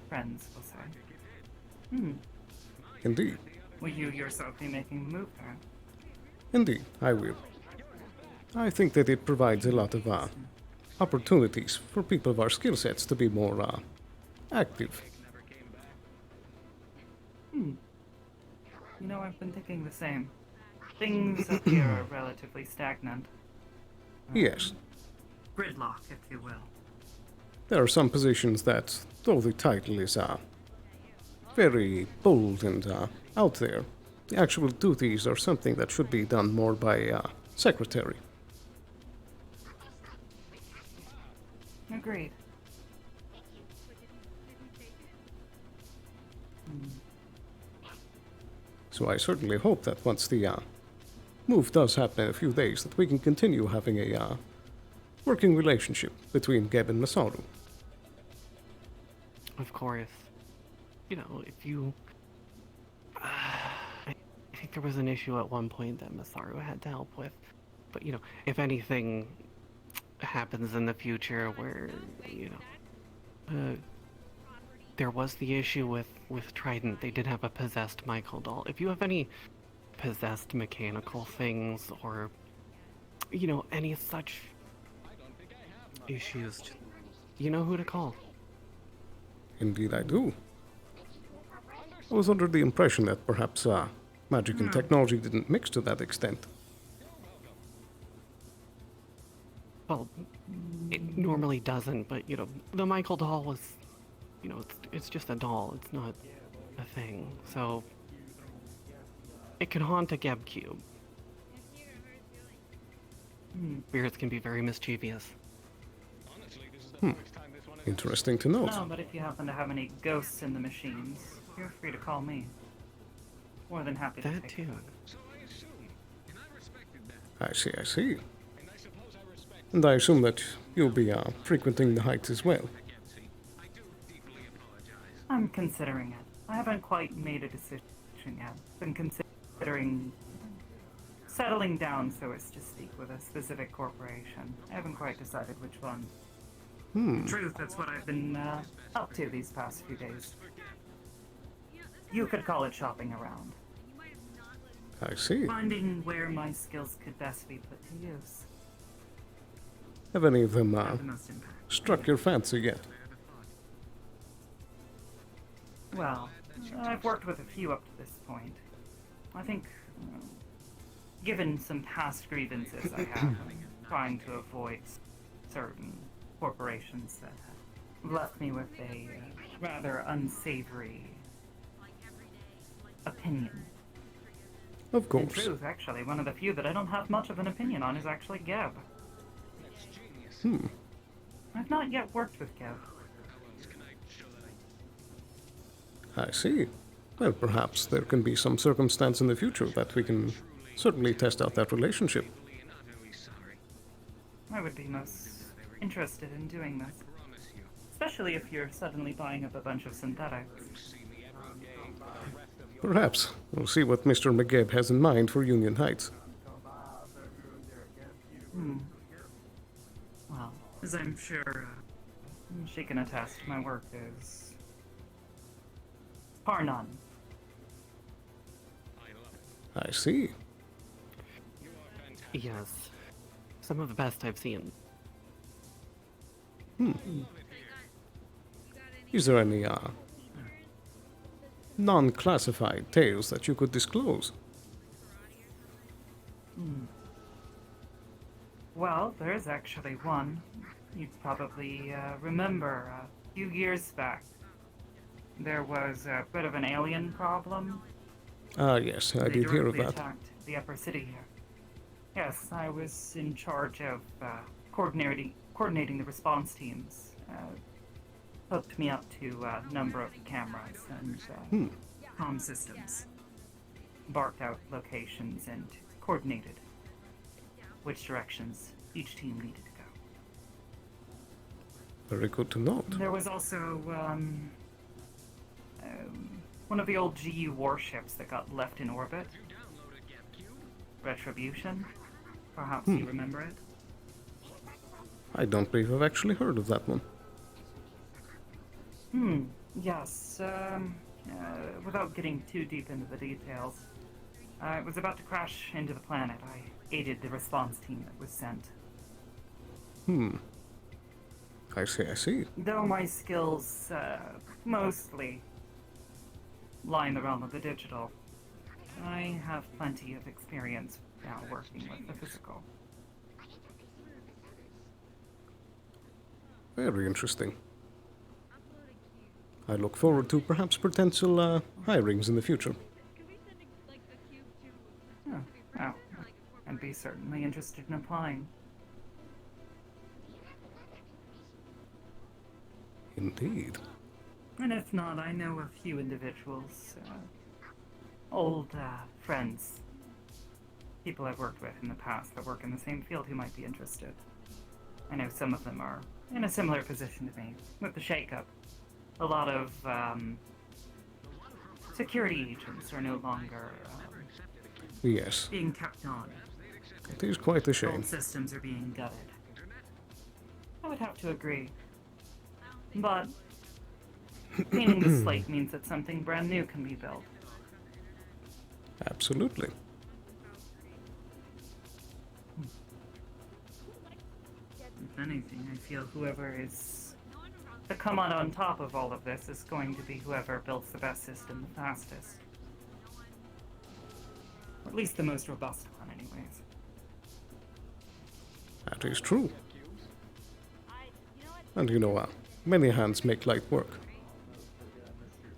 friends, we'll say. Indeed. Will you yourself be making the move there? Indeed, I will. I think that it provides a lot of opportunities for people of our skill sets to be more active. You know, I've been thinking the same. Things up here are relatively stagnant. Yes, Gridlock, if you will. there are some positions that, though the title is very bold and out there, the actual duties are something that should be done more by a secretary. Agreed. So I certainly hope that once the move does happen in a few days, that we can continue having a working relationship between Geb and Masaru. Of course. You know, if you... I think there was an issue at one point that Masaru had to help with. But, you know, if anything happens in the future where, you know... there was the issue with Trident. They did have a possessed Michael doll. If you have any possessed mechanical things or, you know, any such issues, you know who to call. Indeed I do. I was under the impression that perhaps magic and technology didn't mix to that extent. Well, it normally doesn't, but, you know, the Michael doll was, you know, it's just a doll. It's not a thing. So, it can haunt a Geb cube. Spirits can be very mischievous. Interesting to note. No, but if you happen to have any ghosts in the machines, feel free to call me. More than happy to That take too. I see. And I assume that you'll be frequenting the Heights as well. I'm considering it. I haven't quite made a decision yet. Been considering settling down, so as to speak, with a specific corporation. I haven't quite decided which one. In truth, that's what I've been up to these past few days. You could call it shopping around. I see. Finding where my skills could best be put to use. Have any of them Have the most impact. struck your fancy yet? Well, I've worked with a few up to this point. I think, given some past grievances I have, I'm trying to avoid certain corporations that have left me with a rather unsavory opinion. Of In course. truth, actually, one of the few that I don't have much of an opinion on is actually Geb. I've not yet worked with Geb. I see. Well, perhaps there can be some circumstance in the future that we can certainly test out that relationship. I would be most interested in doing this. Especially if you're suddenly buying up a bunch of synthetics. Perhaps. We'll see what Mr. McGibb has in mind for Union Heights. Well, as I'm sure she can attest, my work is bar none. I see. Yes. Some of the best I've seen. Is there any non-classified tales that you could disclose? Well, there is actually one. You'd probably remember a few years back. There was a bit of an alien problem Ah, yes, I They did hear of directly that. attacked the upper city here. Yes, I was in charge of coordinating the response teams. Hooked me up to a number of cameras and comm systems. Barked out locations and coordinated which directions each team needed to go. Very good to note. There was also one of the old GU warships that got left in orbit. Retribution. Perhaps you remember it? I don't believe I've actually heard of that one. Yes. Without getting too deep into the details, it was about to crash into the planet. I aided the response team that was sent. I see. Though my skills mostly lie in the realm of the digital, I have plenty of experience now working with the physical. Very interesting. I look forward to perhaps potential hirings in the future. Oh, I'd be certainly interested in applying. Indeed. And if not, I know a few individuals, old friends, people I've worked with in the past that work in the same field who might be interested. I know some of them are in a similar position to me. With the shakeup, a lot of security agents are no longer Yes. being kept on. It is quite a shame. Old systems are being gutted. I would have to agree. But cleaning the slate means that something brand new can be built. Absolutely. If anything, I feel whoever is to come out on top of all of this is going to be whoever builds the best system the fastest. Or at least the most robust one, anyways. That is true. And you know, many hands make light work.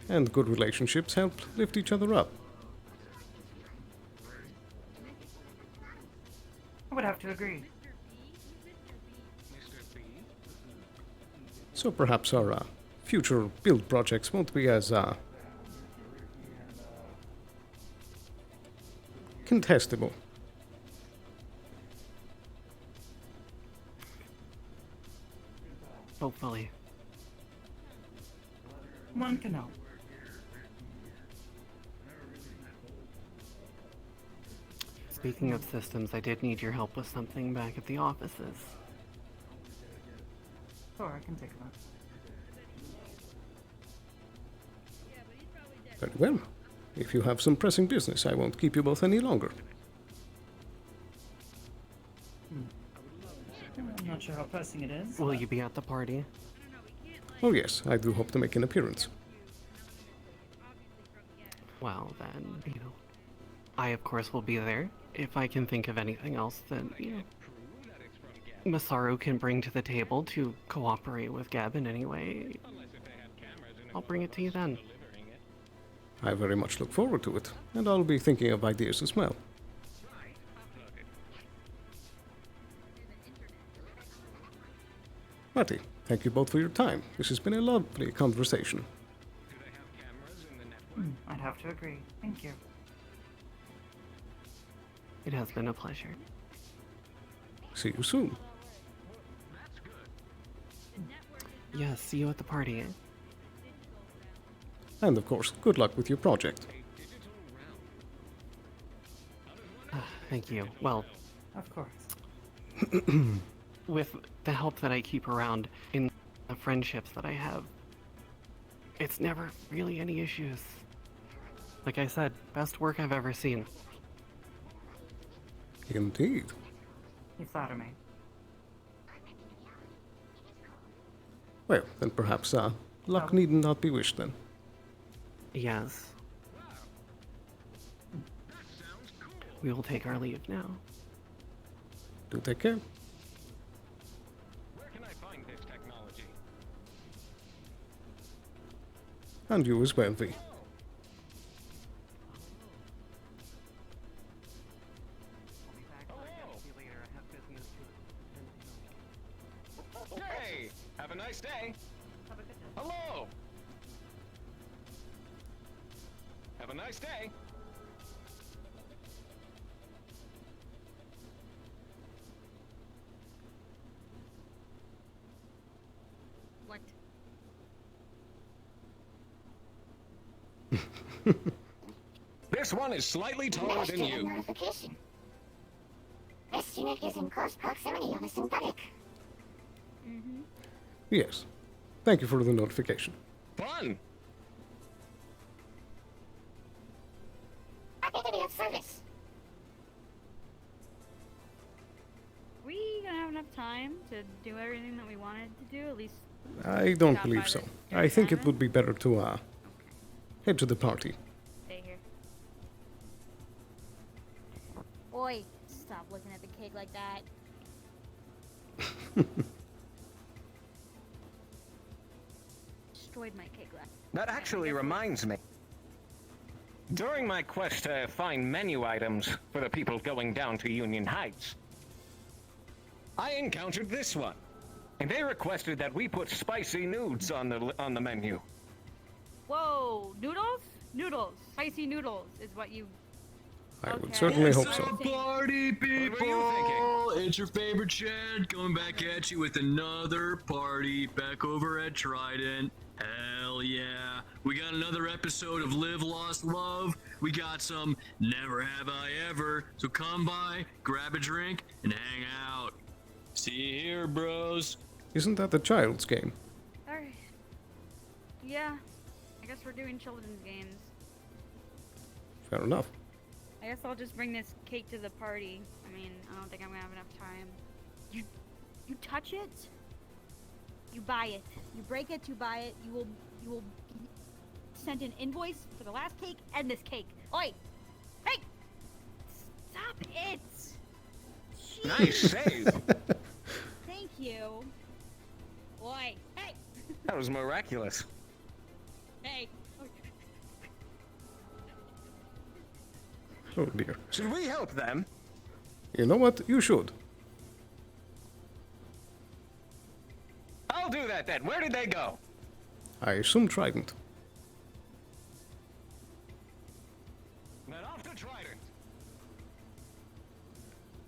And good relationships help lift each other up. I would have to agree. So perhaps our future build projects won't be as contestable. Hopefully. One can hope. Speaking of systems, I did need your help with something back at the offices. Sure, I can take a look. Very well. If you have some pressing business, I won't keep you both any longer. I'm not sure how pressing it is. Will you be at the party? Oh yes, I do hope to make an appearance. Well, then, I of course will be there. If I can think of anything else that, Masaru can bring to the table to cooperate with Gab in any way, I'll bring it to you then. I very much look forward to it, and I'll be thinking of ideas as well. Matty, thank you both for your time. This has been a lovely conversation. I'd have to agree. Thank you. It has been a pleasure. See you soon. Yes, see you at the party. And of course, good luck with your project. Thank you. Well, of course. With the help that I keep around in the friendships that I have, it's never really any issues. Like I said, best work I've ever seen. Indeed. You flatter me. Well, then perhaps luck need not be wished then. Yes. We will take our leave now. Do take care. Where can I find this technology? And you as well, V. Have a nice day. Hello. Have a nice day. What? This one is slightly taller than you. Notification. This unit is in close proximity of a synthetic. Yes. Thank you for the notification. Fun. Happy to be of service. We gonna have enough time to do everything that we wanted to do? At least. I don't stop by believe the so. I think it tournament? would be better to head to the party. Stay here. Oi, stop looking at the cake like that. Destroyed my cake last. That actually reminds me. During my quest to find menu items for the people going down to Union Heights, I encountered this one, and they requested that we put spicy nudes on the menu. Whoa, noodles? Noodles. Spicy noodles is what you. I would certainly hope What's so. up, party people? It's your favorite Chad coming back at you with another party back over at Trident. Hell yeah. We got another episode of Live Lost Love. We got some Never Have I Ever. So come by, grab a drink, and hang out. See you here, bros. Isn't that the child's game? Alright. Yeah. I guess we're doing children's games. Fair enough. I guess I'll just bring this cake to the party. I mean, I don't think I'm gonna have enough time. You touch it, you buy it. You break it, you buy it. You will send an invoice for the last cake and this cake. Oi! Hey! Stop it! Nice save. Thank you. Oi! Hey! That was miraculous. Hey! Oh dear. Should we help them? You know what? You should. I'll do that then. Where did they go? I assume Trident. Then off to Trident.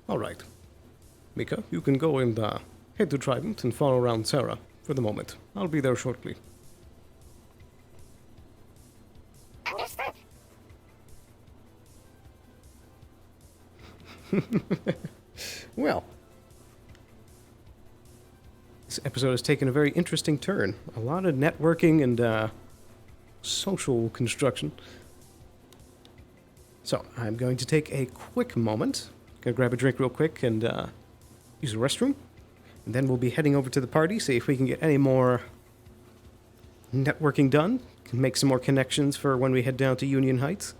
Alright. Mika, you can go and head to Trident and follow around Sarah for the moment. I'll be there shortly. Understood. Well, this episode has taken a very interesting turn. A lot of networking and social construction. So, I'm going to take a quick moment. Gonna grab a drink real quick and use the restroom. And then we'll be heading over to the party, see if we can get any more networking done. Can make some more connections for when we head down to Union Heights.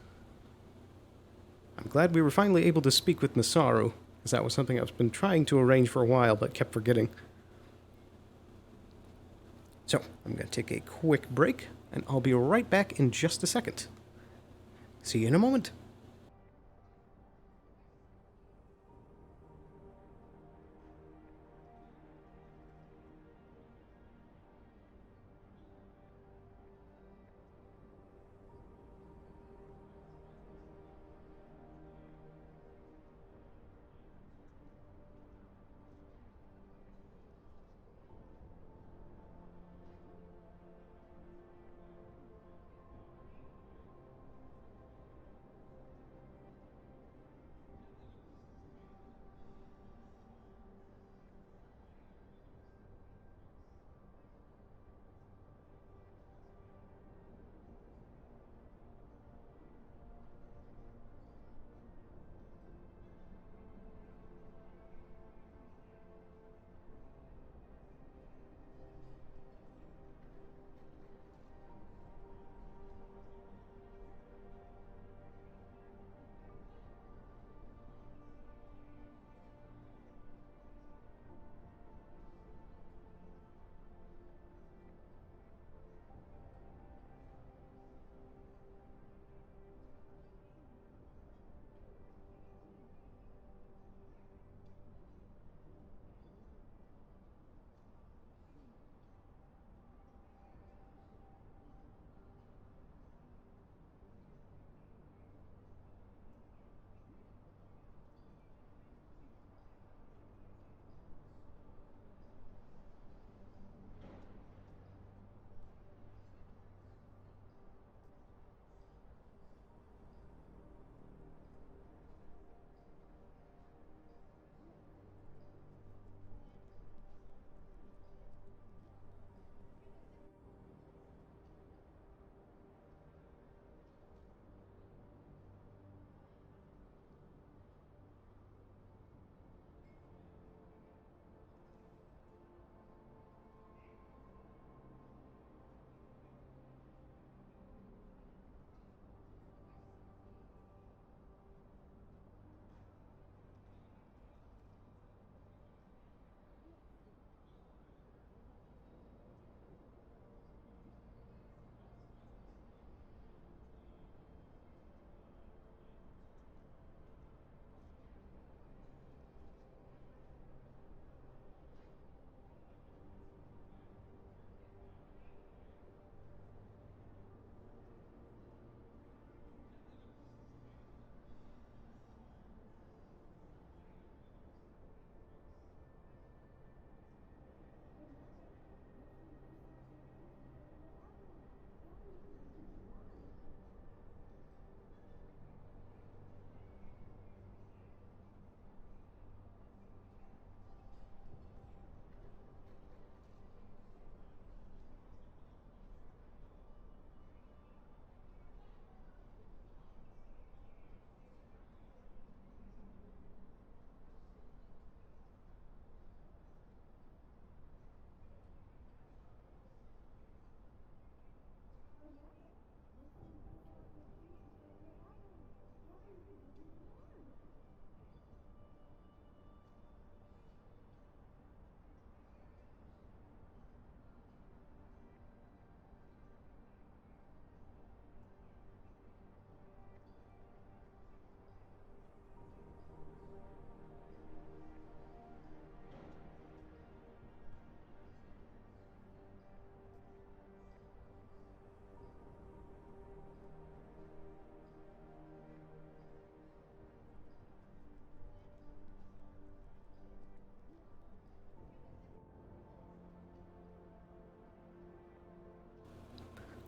I'm glad we were finally able to speak with Masaru, as that was something I've been trying to arrange for a while, but kept forgetting. So, I'm going to take a quick break, and I'll be right back in just a second. See you in a moment.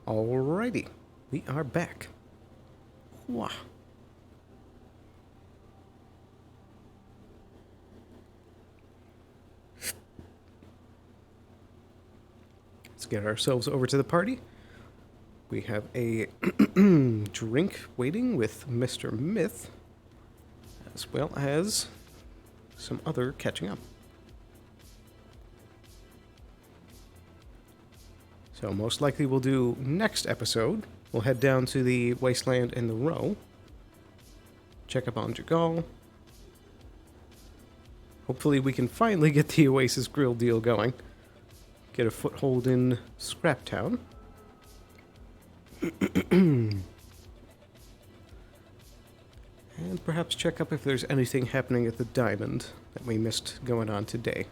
Alrighty, we are back. Wow. Let's get ourselves over to the party. We have a drink waiting with Mr. Myth, as well as some other catching up. So most likely we'll do next episode. We'll head down to the Wasteland in the Row. Check up on Jagal. Hopefully we can finally get the Oasis Grill deal going. Get a foothold in Scraptown. And perhaps check up if there's anything happening at the Diamond that we missed going on today.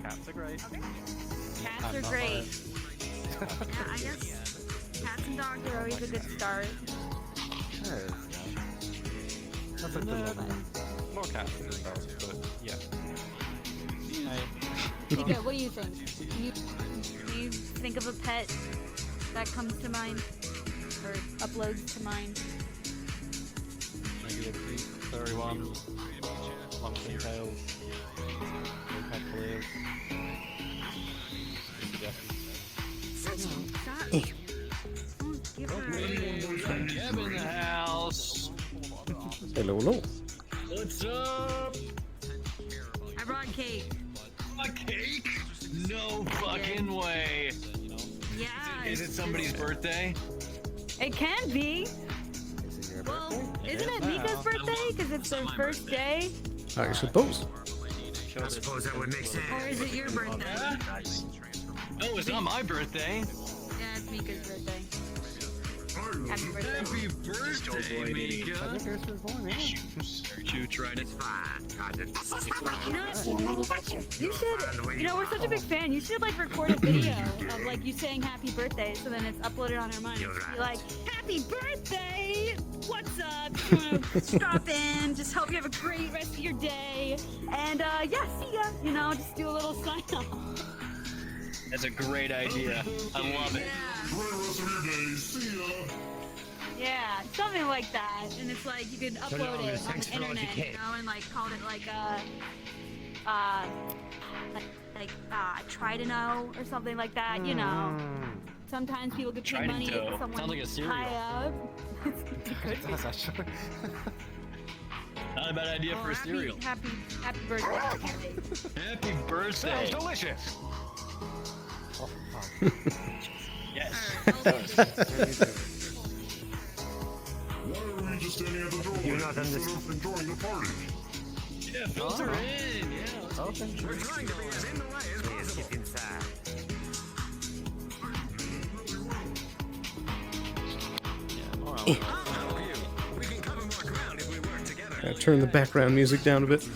Cats are great. Cats are great. Yeah, I guess cats and dogs are always a good start. That's a good one. More cats than dogs, but yeah. Nika, what do you think? Do you think of a pet that comes to mind? Or uploads to mind? Maybe a furry one. Long tails. Head clears. Geb in the house. Hello, hello. What's up? I brought cake. A cake? No fucking way. Yeah. Is it somebody's birthday? It can be. Well, isn't it Mika's birthday? Because it's their first day? I suppose. I suppose that would make sense. Or is it your birthday? No, it's not my birthday. Yeah, it's Mika's birthday. Happy birthday. Happy birthday, Mika. You tried it. You should, we're such a big fan. You should like record a video of like you saying happy birthday, so then it's uploaded on our minds. Be like, happy birthday! What's up? Just wanna stop in, just hope you have a great rest of your day. And yeah, see ya. Just do a little sign off. That's a great idea. I love it. Yeah, something like that. And it's like you could upload it on the internet, and like call it like I try to know or something like that, Sometimes people could pay money if someone sounds like a cereal. high up. That's actually. Not a bad idea for a cereal. Happy birthday. Happy birthday. Sounds delicious. Yes. Why are we just standing at the doorway You're not instead of enjoying the party? Yeah, filter in. Yeah. We're trying to be as in the way as possible. Get inside. Turn the background music down a bit.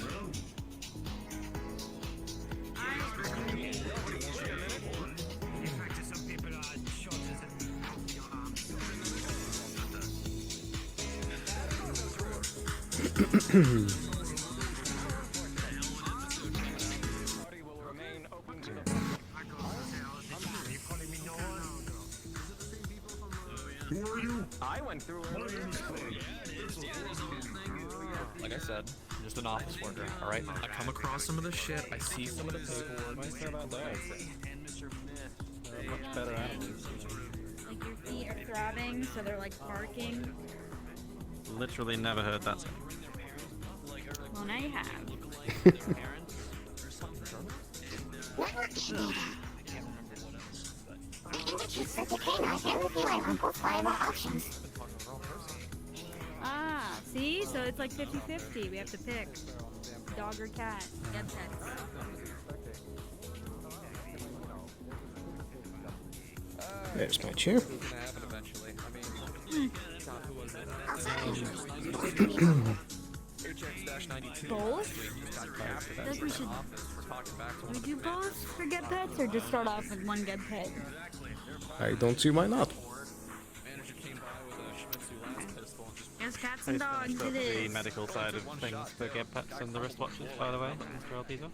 Who are you? I went through earlier. Like I said, I'm just an office worker, alright? I come across some of the shit, I see some of the paperwork. Nice to about that. They're much better animals. Like your feet are throbbing, so they're like barking. Literally never heard that sound. Well, now you have. Ah, see? So it's like 50-50. We have to pick. Dog or cat. Get pets. There's my chair. Both? I think we should. We do both for get pets, or just start off with one get pet? I don't see why not. Yes, cats and dogs. It The is. medical side of things for get pets and the wristwatches, by the way, Mr. Elpizo.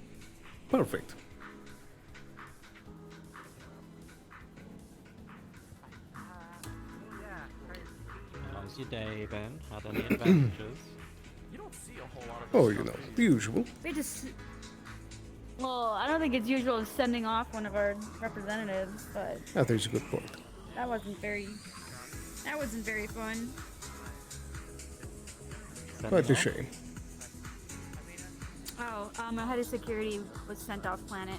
Perfect. How's your day, Ben? Had any adventures? You don't see a whole lot of. Oh, you know, the usual. We just. Well, I don't think it's usual sending off one of our representatives, but That is a good point. that wasn't very. That wasn't very fun. Quite a shame. Oh, our head of security was sent off planet.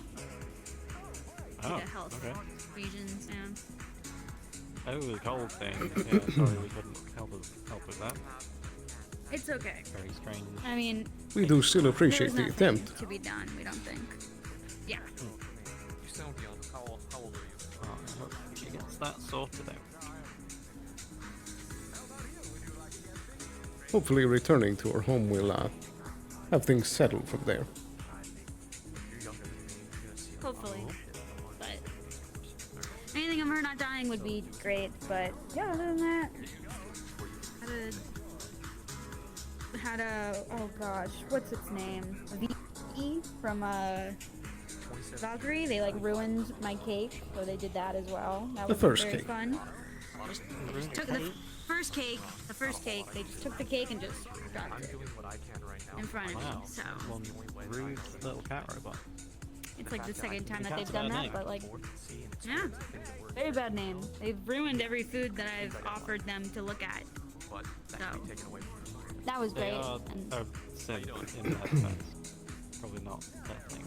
Oh, The health okay. regions, yeah. Oh, the cold thing. Yeah, sorry we couldn't help with that. It's okay. Very strange. I mean, We do still appreciate the there's nothing attempt. to be done, we don't think. Yeah. You sound young. How old are you? Oh, I hope she gets that sorted out. Hopefully returning to our home will have things settled from there. Hopefully. But anything of her not dying would be great, but yeah, other than that, had a oh gosh, what's its name? V from Valkyrie. They like ruined my cake, so they did that as well. That The was first very cake. fun. They just took the first cake. They just took the cake and just dropped it in front of me. Wow. So One rude little cat robot. it's like the second time The that cat's they've done a bad that, name. but like, yeah, very bad name. They've ruined every food that I've offered them to look at. So that was They great. are And so sick in that sense. Probably not that thing.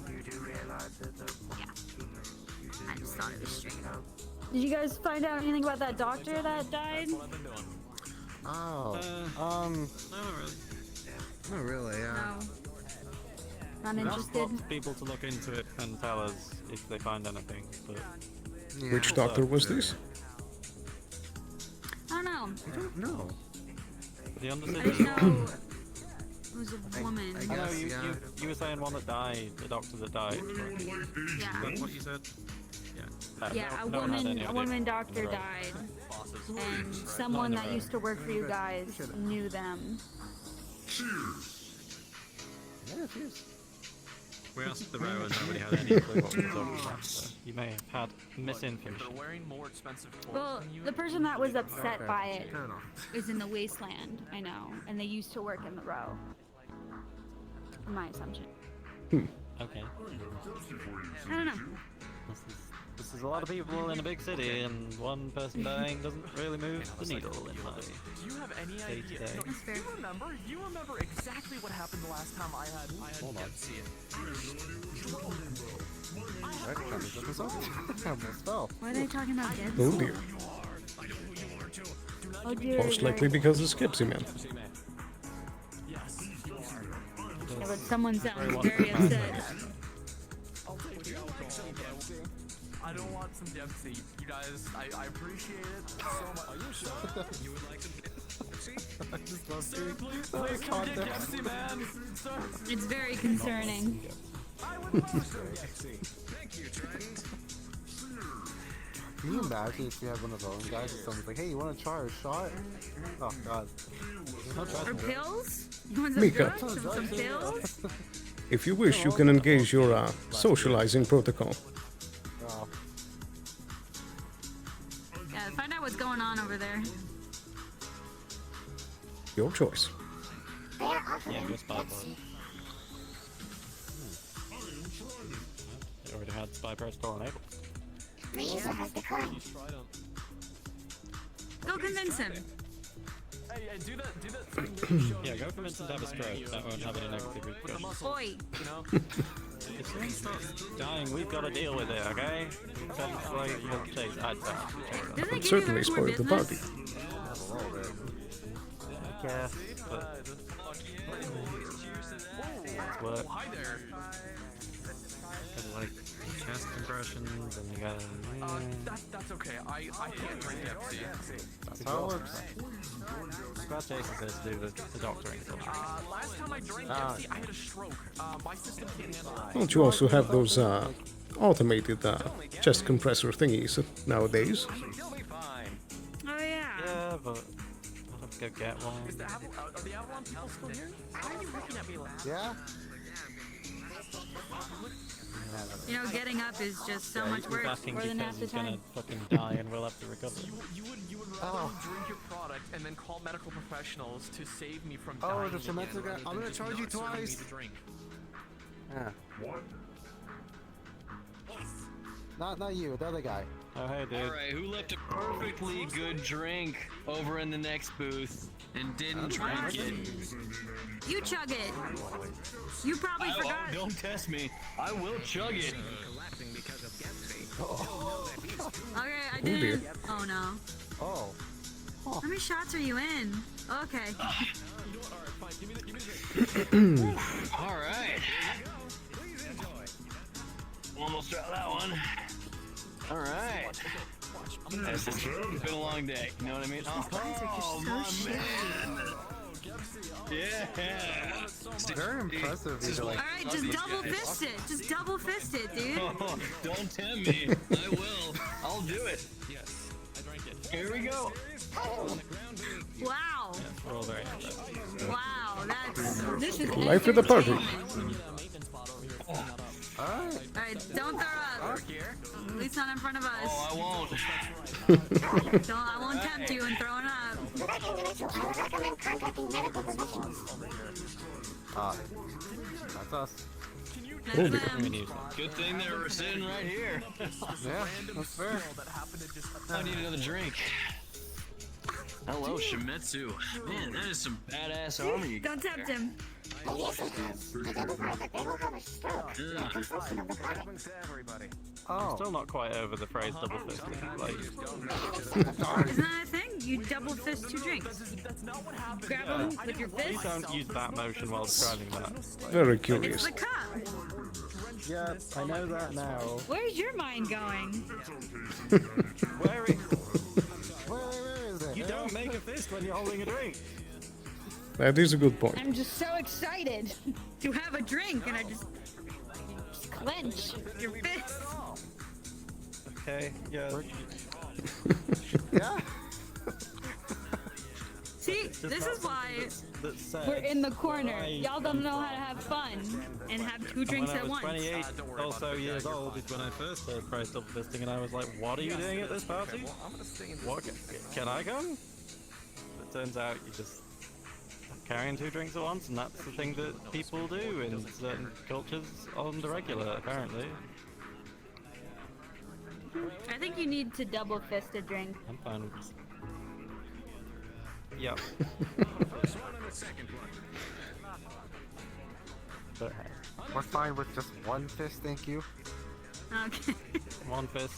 I just thought it was strange. Did you guys find out anything about that doctor that died? Oh, not really. not really, yeah. No. Not interested. Lots of people to look into it and tell us if they find anything. But Which doctor was this? I don't know. I don't know. the I undercity. didn't know it was a woman. I know you were saying one that died, the doctor that died. Yeah. That's what you said. Yeah, no one had any a idea. woman doctor Right. died, and someone that used to work for you guys knew them. Yeah, cheers. We asked the row and nobody had any clue what we were talking about, so you may have had misinformation. They're wearing more expensive clothes Well, than you. the person that was upset Okay. by it Turn off. is in the wasteland, I know, and they used to work in the row. My assumption. Okay. I don't know. This is a lot of people in a big city, and one person dying doesn't really move the needle in my Do you have any idea? day-to-day. No, do you remember exactly what happened the last time I had Hold on. Ep6? I almost fell. Why are they talking about dead? Oh dear. Oh dear. Most likely because of Skipsy Man. Yeah, but someone sounds very upset. I don't want some Dempsey. You guys, I appreciate it so much. Are you sure? You would like some Dempsey? Sir, please come get Dempsey, man. Sir. It's very concerning. I would love some Dempsey. Thank you, Trent. Can you imagine if you had one of those guys and someone's like, hey, you want to try a shot? Oh, God. Or pills? You want some Mika. drugs? Some pills? If you wish, you can engage your socializing protocol. Oh. Yeah, find out what's going on over there. Your choice. Yeah, good spy boy. They already had spy protocol enabled. Go convince him. Hey, do that thing that you showed Yeah, me go the convince first him to have a time stroke. you- That won't have any negative with the repercussions. muscles, Oi. you know? If someone starts dying, we've got to deal with it, okay? That's why we'll chase. I'd say. Doesn't it give you Certainly guys more spoiled the business? party. I guess, but it's work. Oh, hi there. And like chest compressions, and you gotta. That's okay. I can't drink Ep6. That's how it works. That's Jason's here to do the doctoring. Last time I drank Pepsi, I had a stroke. My system can't handle it. Don't you also have those automated chest compressor thingies nowadays? Oh yeah. Yeah, but I'll have to go get one. Are the Avalon people still here? Why are you looking at me like that? Yeah? You know, getting up is just so much work. Asking More than because half the he's gonna time. fucking die and we'll have to recover. You would rather drink your product and then call medical professionals to save me from dying. Oh, the Shemetsu again, guy. rather I'm than gonna just charge you not serving me twice. the drink. Yeah. What? Not you, the other guy. Oh, hey, dude. Alright, who left a perfectly good drink over in the next booth and didn't drink it? You chug it. You probably Oh, forgot. don't test me. I will chug it. Okay, I dear. did. Oh no. Oh. How many shots are you in? Okay. Alright. Almost got that one. Alright. It's been a long day, you know what I mean? Oh, my man! Yeah! Very impressive. Alright, just double fist it. Just double fist it, dude. Oh, don't tempt me. I will. I'll do it. Yes, I drank it. Here we go. Wow. We're all very happy. Wow, this is Life of the party. Alright, don't throw up. At least not in front of us. Oh, I won't. I won't tempt you in throwing up. That's us. Oh, dear. Good thing they were sitting right here. Yeah, that's fair. I need another drink. Hello, Shimetsu. Man, that is some badass armor you got Don't tempt him. I'm still not quite over the phrase double fisting. Like, Isn't that a thing? You double fist two drinks. Grab them with your please fist. don't use that motion while describing that. Like, Very It's curious. the cup. Yep, I know that now. Where's your mind going? where is it? You don't make a fist when you're holding a drink. That is a good point. I'm just so excited to have a drink, and I just clench your fist. Okay, yeah. Yeah. See, this is why That said, we're in the corner. I- Y'all don't know how to have fun and have two drinks when I at was once. 28 or so years old is when I first heard phrase double fisting, and I was like, what are you doing at this party? What, can I come? It turns out you just carrying two drinks at once, and that's the thing that people do in certain cultures on the regular, apparently. I think you need to double fist a drink. I'm fine with this. Yep. But hey, We're fine with just one fist, thank you. Okay. one fist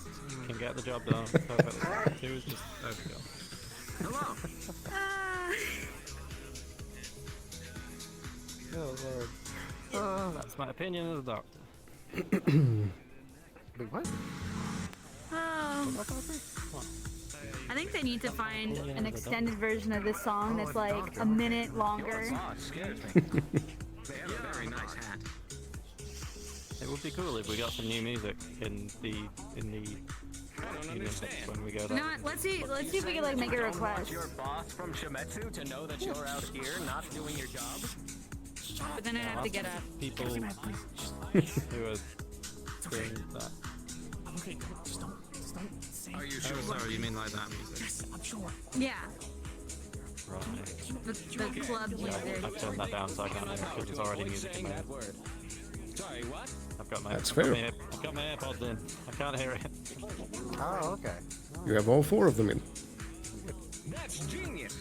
can get the job done. Perfect. Two is just overkill. Hello. Oh lord. That's my opinion as a doctor. Wait, what? Oh. I think they need to find an extended version of this song that's like a minute longer. They have a very nice hat. It would be cool if we got some new music in the Union when we go You down. know what? Let's see if we can like make a request. Your boss from Shimetsu to know that you're out here not doing your job. But then I have to get up. People who are doing that. Okay, just don't say. Are you sure? Sorry, you mean like that music? Yes, I'm sure. Yeah. Right. The club music. I've turned that down so I can't hear it because it's already music in my head. Sorry, what? That's I've fair. got my AirPods in. I can't hear it. Oh, okay. You have all four of them in. That's genius.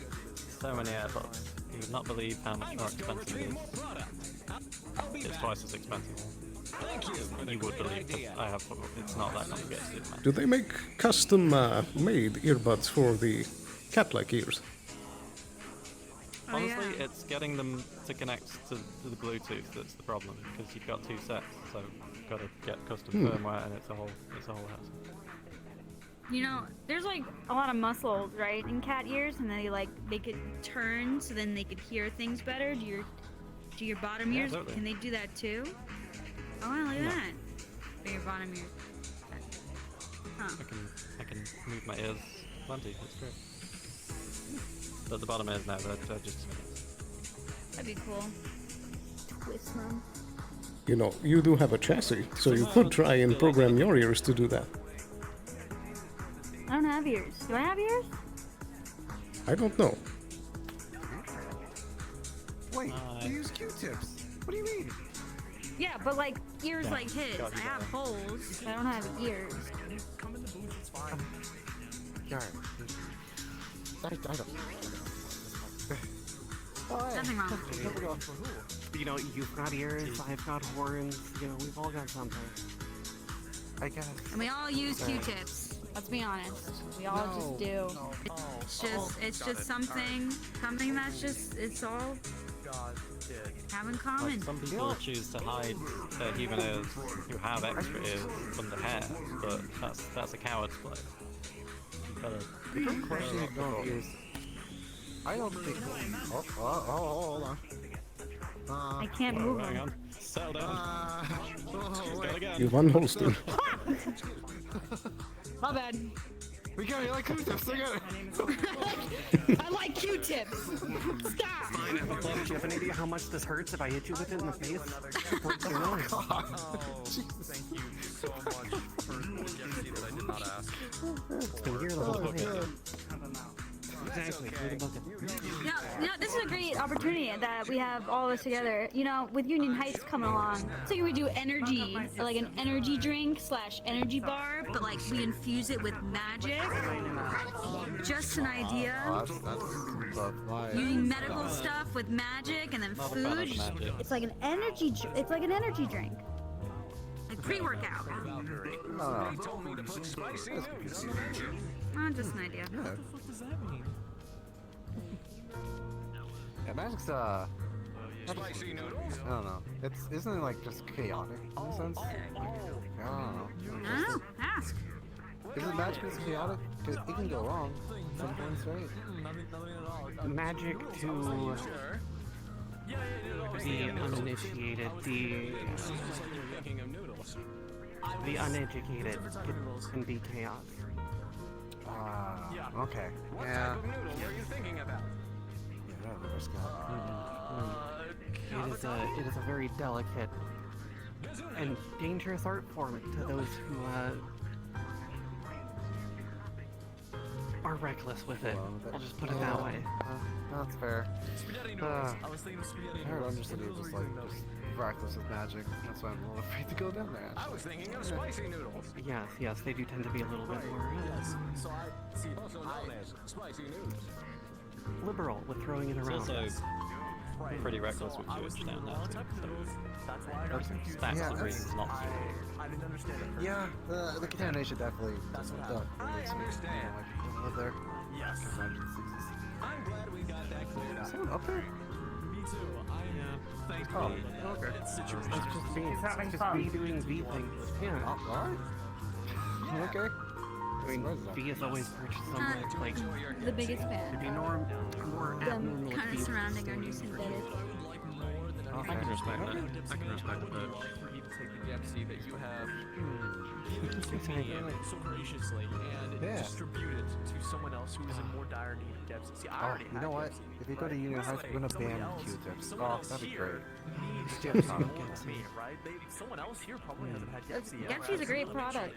So many AirPods. You would not believe how much more expensive it is. It's twice as expensive. Thank you. You would believe that I have. It's not that complicated, man. Do they make custom made earbuds for the cat-like ears? Honestly, it's getting them to connect to the Bluetooth that's the problem, because you've got two sets, so you've got to get custom firmware, and it's a whole hassle. You know, there's like a lot of muscles, right, in cat ears, and they could turn so then they could hear things better. Do your bottom ears? totally. Can they do that too? Oh, wow, look at that. For your bottom ears. Huh. I can move my ears plenty. It's great. But the bottom ears now, they're just. That'd be cool. Twist them. You know, you do have a chassis, so you could try and program your ears to do that. I don't have ears. Do I have ears? I don't know. Wait, you use Q-tips. What do you mean? Yeah, but like ears Yeah, like his. got I you have there. holes, but I don't have ears. Come in the booth, it's fine. I don't. Nothing wrong. You know, you've got ears, I've got horns, you know, we've all got something. I guess. And we all use Q-tips. Let's be honest. We all just do. It's just something that's just, it's all have in common. Like, some people choose to hide their human ears who have extra ears under hair, but that's a coward's play. The first question about is, I don't think. Hold on. I can't move hang them. on. Settle down. She's got a gun. You've unholstered. My bad. We got it, like Q-tips, I got it. I like Q-tips. Stop. Fine, do you have an idea how much this hurts if I hit you with it in the face? Break your nose. Thank you so much for the gift that I did not ask. It's been here the whole time. Exactly. You know, this is a great opportunity that we have all of us together. You know, with Union Heights coming along, so we do energy, like an energy drink / energy bar, but like we infuse it with magic. Just an idea. Using medical stuff with magic and then Not a fan of food. magic. It's like an energy. It's like an energy drink. Like pre-workout. Oh. Just an idea. Yeah. What does that mean? Yeah, magic's Spicy noodles? I don't know. Isn't it like just chaotic in a sense? I don't know. I don't know. Ask. Isn't magic just chaotic? Cause it can go wrong. Some points, right? Nothing at all. Magic to the uninitiated, the uneducated can be chaos. Okay. Yeah. What are you thinking about? Yeah, that risk It is a very delicate and dangerous art form to those who are reckless with it. I'll just put it that way. That's fair. Spaghetti noodles. I was thinking spaghetti I heard noodles. understood it was like just reckless with magic. That's why I'm a little afraid to go down there. I was thinking of spicy noodles. Yes, they do tend to be a little bit more Yes. So I see. Also known as spicy noodles. liberal with throwing it It's around. also pretty reckless with Jewish down there too. That's why I got confused. Stacks Yeah, of reasons not to. I didn't understand it. Yeah, the contamination definitely. That's what I understand. Live there. Yes. I'm glad we got that cleared up. Someone up there? Me too. Thank Oh, you. okay. It's It's situational. just me. He's having It's just fun. me doing V things. Yeah. Alright. Okay. I mean, V is always perched somewhere like The biggest fan. to be more Them abnormal kind of with surrounding our new synthetic. I can respect that. I can respect that. For me to take the DFC that you have Exactly. so graciously and Yeah. distribute it to someone else who is in more dire need of DFC. See, I already You had know what? DFC. If you go to Union Heights, we're gonna Somebody ban else- Q-tips. someone Oh, else that'd be here great. needs DFC more don't get than me, right? Someone else here probably hasn't had DFC yet. Dempsey's a great product.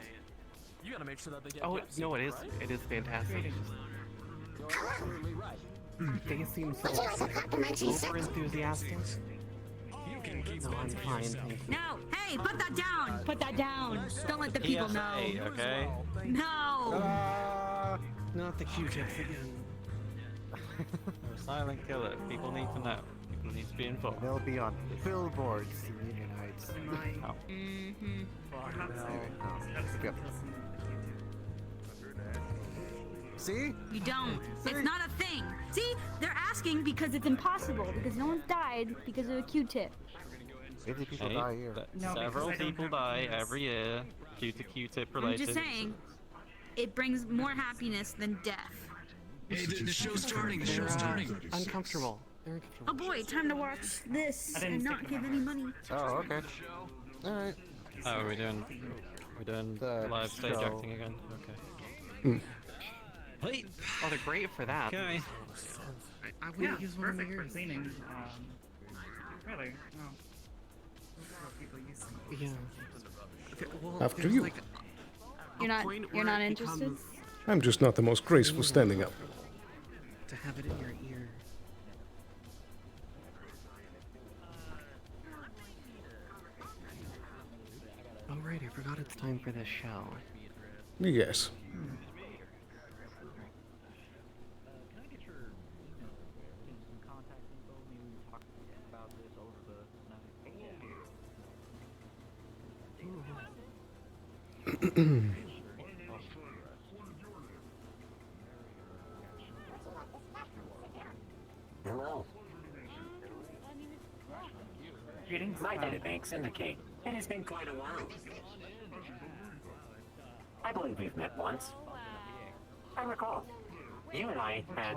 You gotta make sure that they get Oh, DFC, no, it is. right? It is fantastic. You're absolutely right. They seem so Would you like a complimentary over enthusiastic. You can keep No, I'm fine, thank you. No! Hey, put that down! Put that down! Don't let the people know. PSA, okay? No! Not the Q-tips again. We're a silent killer. People need to know. People need to be informed. They'll be on billboards in Union Heights. Oh. Mm-hmm. Yep. See? You don't. It's not a thing. See? They're asking because it's impossible. Because no one's died because of a Q-tip. 50 people Hey, die here. No, several because I don't people have die Q-tips. every year due to Q-tip I'm related. just saying. it brings more happiness than death. Hey, the show's starting. The show's starting. Uncomfortable. They're uncomfortable. Oh boy, time to watch this and not give any money. Oh, okay. Alright. Oh, we're doing the live stage show. acting again. Okay. Wait. Oh, they're great for that. Okay. I Yeah, wouldn't use one of my perfect for ears. cleaning. Really? No. People use them. Yeah. Okay, well, After there's you. like a point You're where not it interested? becomes I'm just not the most graceful standing up. to have it in your ear. Oh right, I forgot it's time for this show. Yes. Hello. Greetings. My databanks indicate it has been quite a while. I believe we've met once. I recall. You and I had...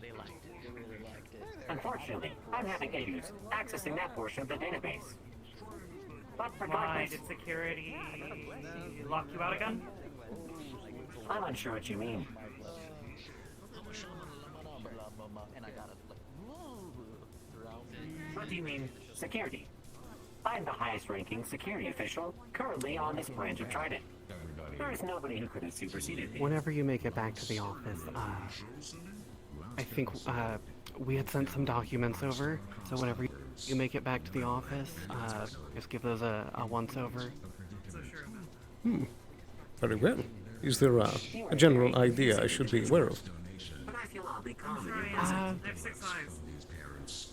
They liked it. They really liked it. Unfortunately, I'm having issues accessing that portion of the database. But Why regardless, did security lock you out again? I'm unsure what you mean. And I got it like throughout. What do you mean, security? I'm the highest ranking security official currently on this branch of Trident. There is nobody who could have superseded me. Whenever you make it back to the office, I think we had sent some documents over, so whenever you make it back to the office, just give those a once-over. Very well. Is there a general idea I should be aware of? But I feel oddly calm. They have 6 eyes.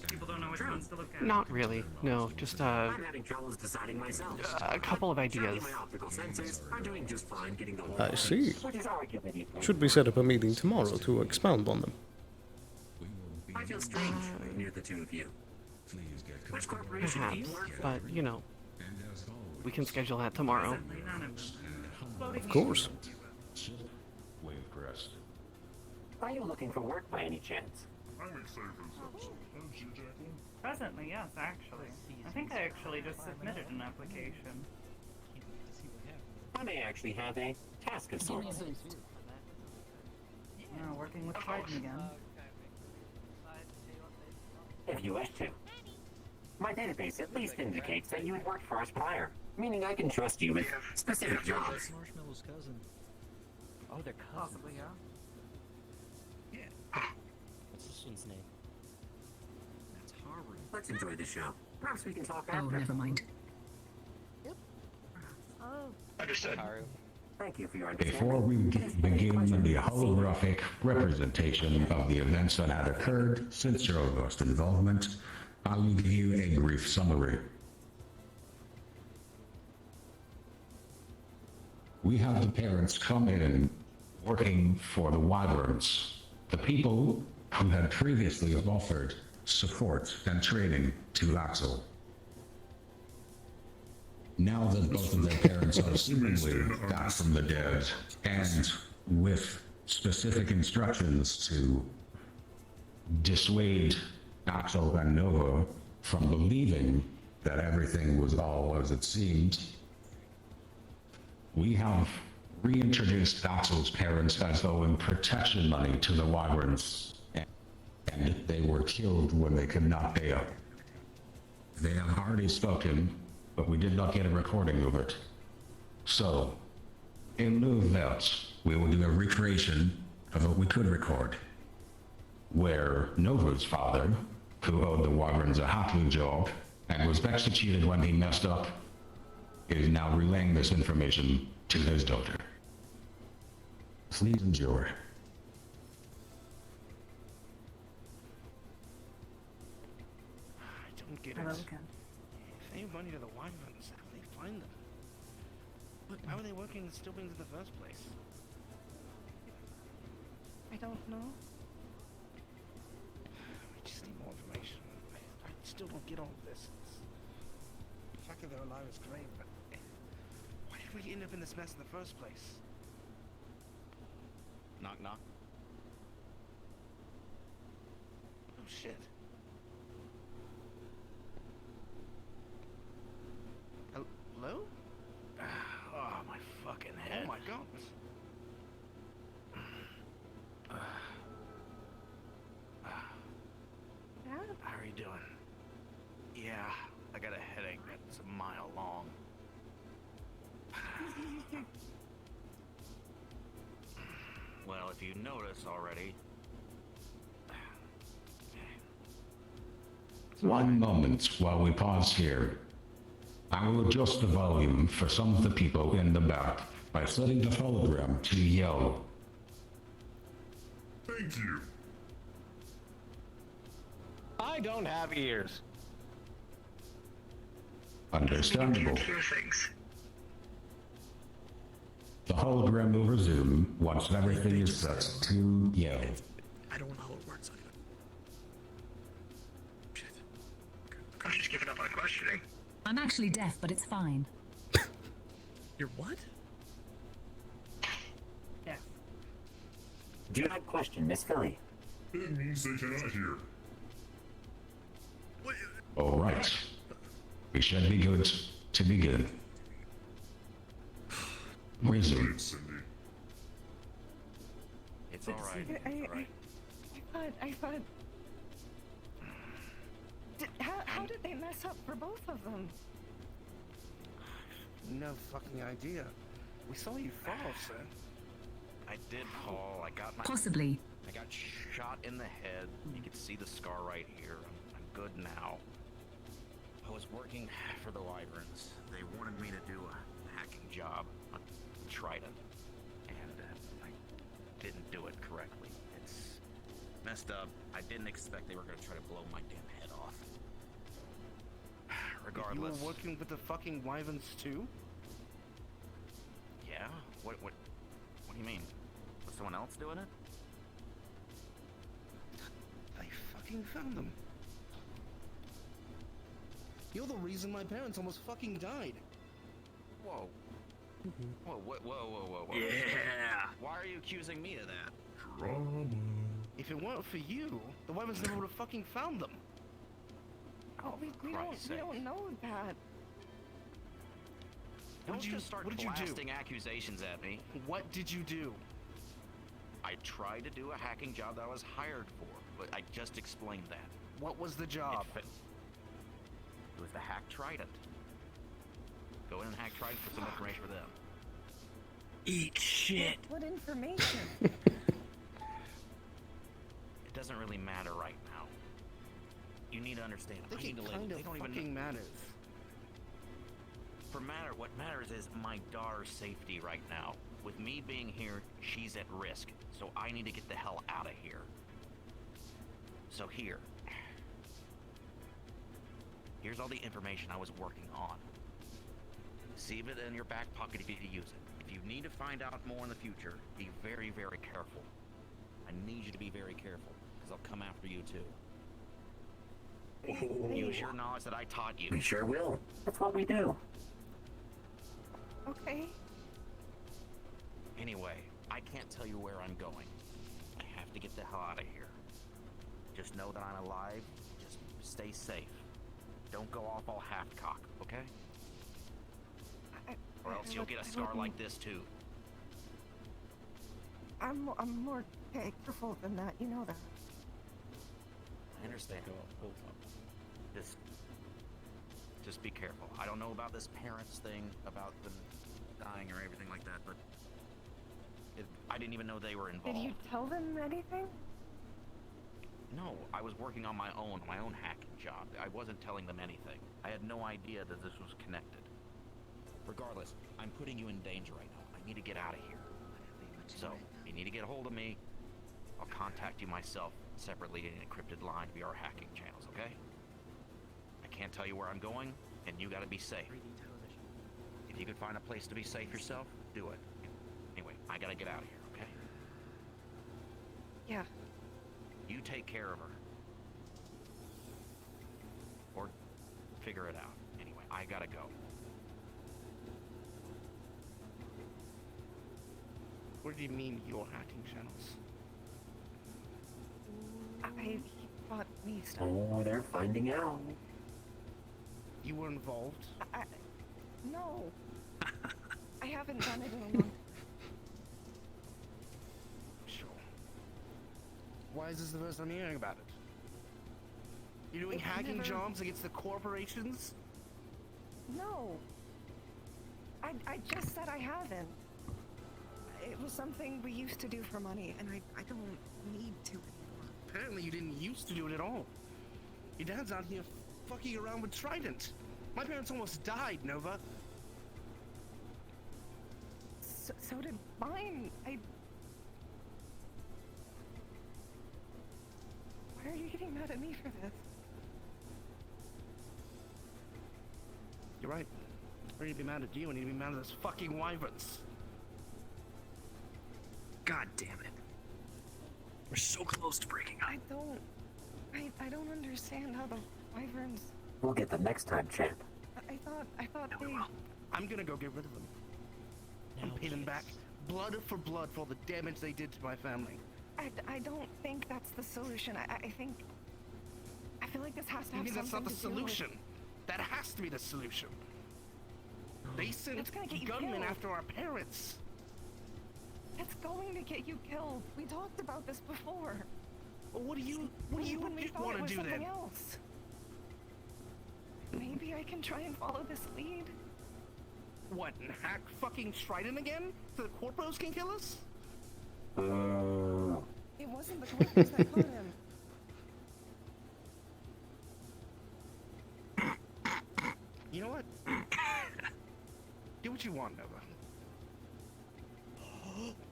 People don't know which ones to look at. Not really, no, just I'm having troubles deciding myself. a couple of ideas. My optical sensors are doing just fine getting the whole I see. which is arguably Should we set up a meeting tomorrow to expound on them? I feel strange near the two of you. Which corporation do you Perhaps, work for? but, you know, we can schedule that tomorrow. Of course. Are you looking for work by any chance? Presently, yes, actually. I think I actually just submitted an application. I may actually have a task of sorts. Yeah, working with Trident again. If you wish to. My database at least indicates that you had worked for us prior, meaning I can trust you with specific jobs. Marshmallow's cousin. Oh, they're cousins. Possibly, yeah. What's this one's name? That's Haru. Let's enjoy the show. Perhaps we can talk Oh, after. never mind. Oh. Understood. Thank you for your Before understanding. we begin the holographic representation of the events that had occurred since your August involvement, I will give you a brief summary. We have the parents come in working for the Wyverns, the people who had previously offered support and training to Axel. Now that both of their parents are seemingly back from the dead, and with specific instructions to dissuade Axel and Nova from believing that everything was all as it seemed, we have reintroduced Axel's parents as owing protection money to the Wyverns, and they were killed when they could not pay up. They have already spoken, but we did not get a recording of it. So, in lieu of that, we will do a recreation of what we could record, where Nova's father, who owed the Wyverns a happy job and was executed when he messed up, is now relaying this information to his daughter. Please enjoy. I don't get it. Hello again. Save money to the Wyverns. How do they find them? But how are they working in Stillbings in the first place? I don't know. We just need more information. I still don't get all of this. The fact fact that they're alive is great, but why did we end up in this mess in the first place? Knock knock. Oh shit. Hello? Oh, my fucking head. Oh my god. How are you doing? Yeah, I got a headache that's a mile long. Well, if you notice already. One moment while we pause here. I will adjust the volume for some of the people in the back by setting the hologram to yell. Thank you. I don't have ears. Understandable. The hologram will resume once everything is set to yell. I don't know how it works either. Shit. I'm just giving up on questioning. I'm actually deaf, but it's fine. You're what? Yes. Do not question, Miss Philly. It means they cannot hear. All right. We should be good to begin. Resume. It's alright. I thought. How did they mess up for both of them? No fucking idea. We saw you fall, sir. I did fall. I got my. Possibly. I got shot in the head. You can see the scar right here. I'm good now. I was working for the Wyverns. They wanted me to do a hacking job on Trident, and I didn't do it correctly. It's messed up. I didn't expect they were going to try to blow my damn head off. Regardless. You were working with the fucking Wyverns too? Yeah? What do you mean? Was someone else doing it? I fucking found them. You're the reason my parents almost fucking died. Whoa. Whoa. Yeah. Why are you accusing me of that? Drama. If it weren't for you, the Wyverns never would have fucking found them. Oh, we don't know that. Don't just start what did you do? blasting accusations at me. What did you do? I tried to do a hacking job that I was hired for, but I just explained that. What was the job? It was to hack Trident. Go in and hack Trident for some information for them. Eat shit. What information? It doesn't really matter right now. You need to understand. I need to live. They don't even matters. What matters is my daughter's safety right now. With me being here, she's at risk. So I need to get the hell out of here. So here's all the information I was working on. Save it in your back pocket if you use it. If you need to find out more in the future, be very, very careful. I need you to be very careful, because I'll come after you too. Use your knowledge that I taught you. We sure will. That's what we do. Okay. Anyway, I can't tell you where I'm going. I have to get the hell out of here. Just know that I'm alive. Just stay safe. Don't go off all half-cock, okay? Or else you'll get a scar like this too. I'm more careful than that. You know that. I understand. Just be careful. I don't know about this parents thing, about them dying or everything like that, but I didn't even know they were involved. Did you tell them anything? No, I was working on my own hacking job. I wasn't telling them anything. I had no idea that this was connected. Regardless, I'm putting you in danger right now. I need to get out of here. So, if you need to get a hold of me, I'll contact you myself separately in an encrypted line via our hacking channels, okay? I can't tell you where I'm going, and you gotta be safe. If you could find a place to be safe yourself, do it. Anyway, I gotta get out of here, okay? Yeah. You take care of her. Or figure it out. Anyway, I I gotta go. What do you mean you're hacking channels? I thought we stopped. Oh, they're finding out. You were involved? No. I haven't done it in a long. Sure. Why is this the first time you're hearing about it? You're doing hacking never- jobs against the corporations? No. I just said I haven't. It was something we used to do for money, and I don't need to anymore. Apparently you didn't used to do it at all. Your dad's out here fucking around with Trident. My parents almost died, Nova. So did mine. Why are you getting mad at me for this? You're right. I need to be mad at you. I need to be mad at those fucking wyverns. God damn it. We're so close to breaking up. I don't understand how the wyverns. We'll get them next time, champ. I thought they. I'm gonna go get rid of them. And pay them back, blood for blood, for all the damage they did to my family. I don't think that's the solution. I think. I feel like this has to have Maybe something that's not the to do with- solution. That has to be the solution. They sent It's gonna get you gunmen killed. after our parents. It's going to get you killed. We talked about this before. Well, what do you When we thought want it to was do something then? else. Maybe I can try and follow this lead. What, and hack fucking Trident again? So the corpos can kill us? It wasn't the corpus that caught him. You know what? Do what you want, Nova.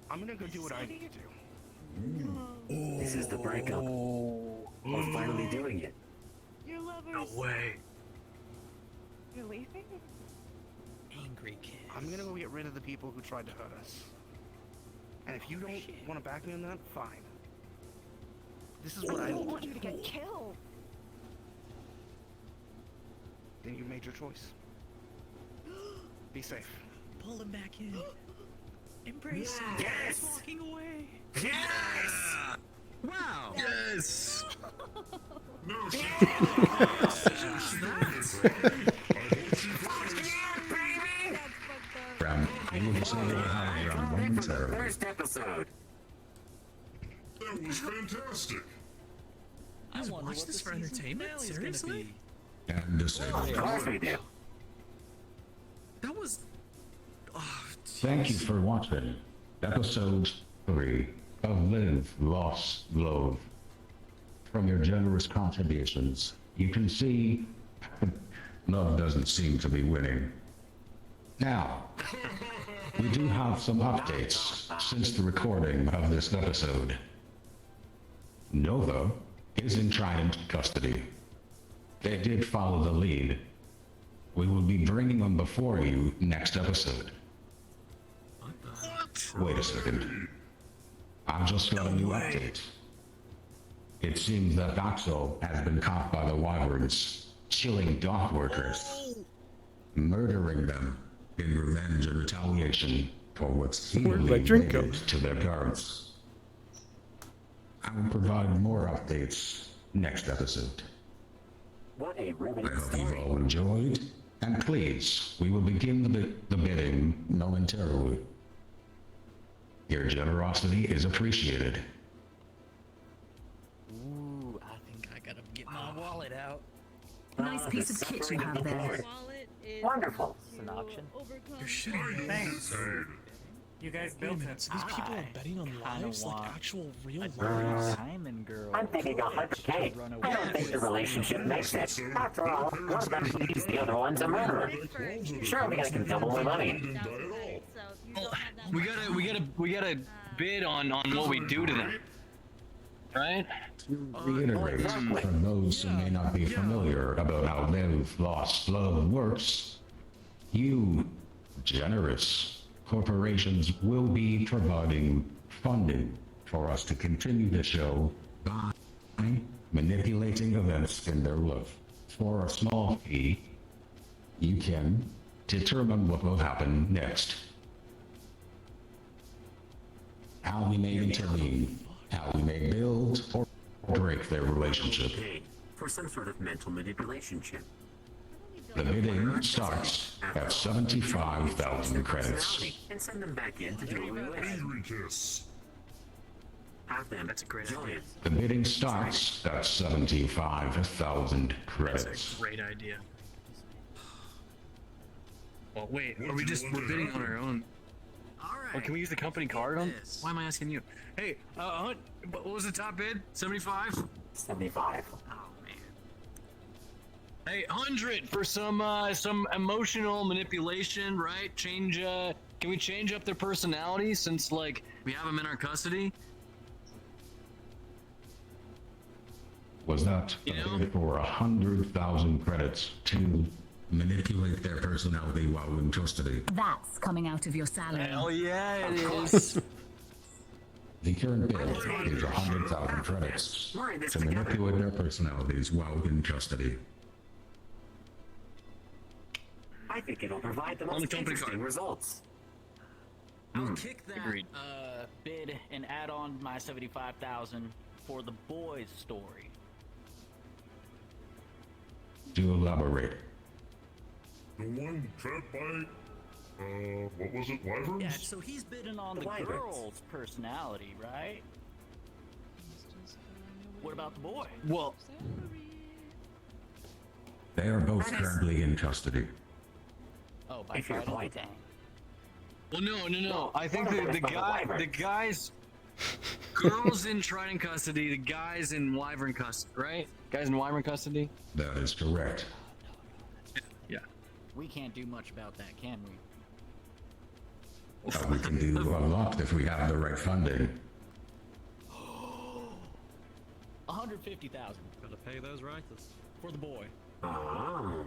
I'm gonna go do what I need to do. This is the breakup. We're finally doing it. Your lovers. No way. You're leaving? Angry kid. I'm gonna go get rid of the people who tried to hurt us. And if you don't want to back me on that, fine. This is what I don't need want to you to do. get killed. Then you made your choice. Be safe. Pull him back in. Embrace him. Yes! He's walking away. Yes! Wow. Yes! No, First episode. That was fantastic. I want to watch this for entertainment. Seriously? And disabled. Of course we do. That was. Oh, Thank you for watching episode 3 of Live, Lost, Love. From your generous contributions, you can see love doesn't seem to be winning. Now, we do have some updates since the recording of this episode. Nova is in Trident custody. They did follow the lead. We will be bringing them before you next episode. Wait a second. I've just got a new update. It seems that Doxo has been caught by the wyverns, killing dock workers, murdering them in revenge and retaliation for what seemingly they did to their guards. I will provide more updates next episode. What a I riveting hope you've story. all enjoyed, and please, we will begin the bidding momentarily. Your generosity is appreciated. Ooh, I think I gotta get my wallet out. Nice piece of kit you have there. Wonderful. It's an auction. You're shitting me. Thanks. You guys built it. So these people are betting on lives, like actual real lives. I'm thinking 100K. I don't think the relationship makes it. After all, one of them believes the other one's a murderer. Surely I can double my money. We gotta bid on what we do to them, right? To reiterate, for those who may not be familiar about how Live, Lost, Love works, you, generous corporations, will be providing funding for us to continue the show by manipulating events in their love. For a small fee, you can determine what will happen next. How we may intervene, how we may build or break their relationship. For some sort of mental manipulation chip. The bidding starts at 75,000 credits. And send them back in to do what we wish. Have them. That's a great idea. The bidding starts at 75,000 credits. That's a great idea. Well, wait, we're bidding on our own. Alright. Oh, can we use the company card on? Why am I asking you? Hey, what was the top bid? 75? 75. Hey, 100 for some emotional manipulation, right? Can we change up their personality since, like, we have them in our custody? Was that a bid for 100,000 credits to manipulate their personality while in custody? That's coming out of your salary. Hell yeah, it is. The current bid is 100,000 credits to manipulate their personalities while in custody. I think it'll provide the most interesting results. I'll kick that bid and add on my 75,000 for the boys' story. To elaborate. The one trapped by, what was it, wyverns? Yeah, so he's bidding on the girl's personality, right? What about the boy? Well, they are both currently in custody. Oh, by Friday. Well, no. I think the guys, girls in Trident custody, the guys in Wyvern custody, right? Guys in Wyvern custody? That is correct. Yeah. We can't do much about that, can we? We can do a lot if we have the right funding. 150,000. Gotta pay those writers. For the boy. Oh.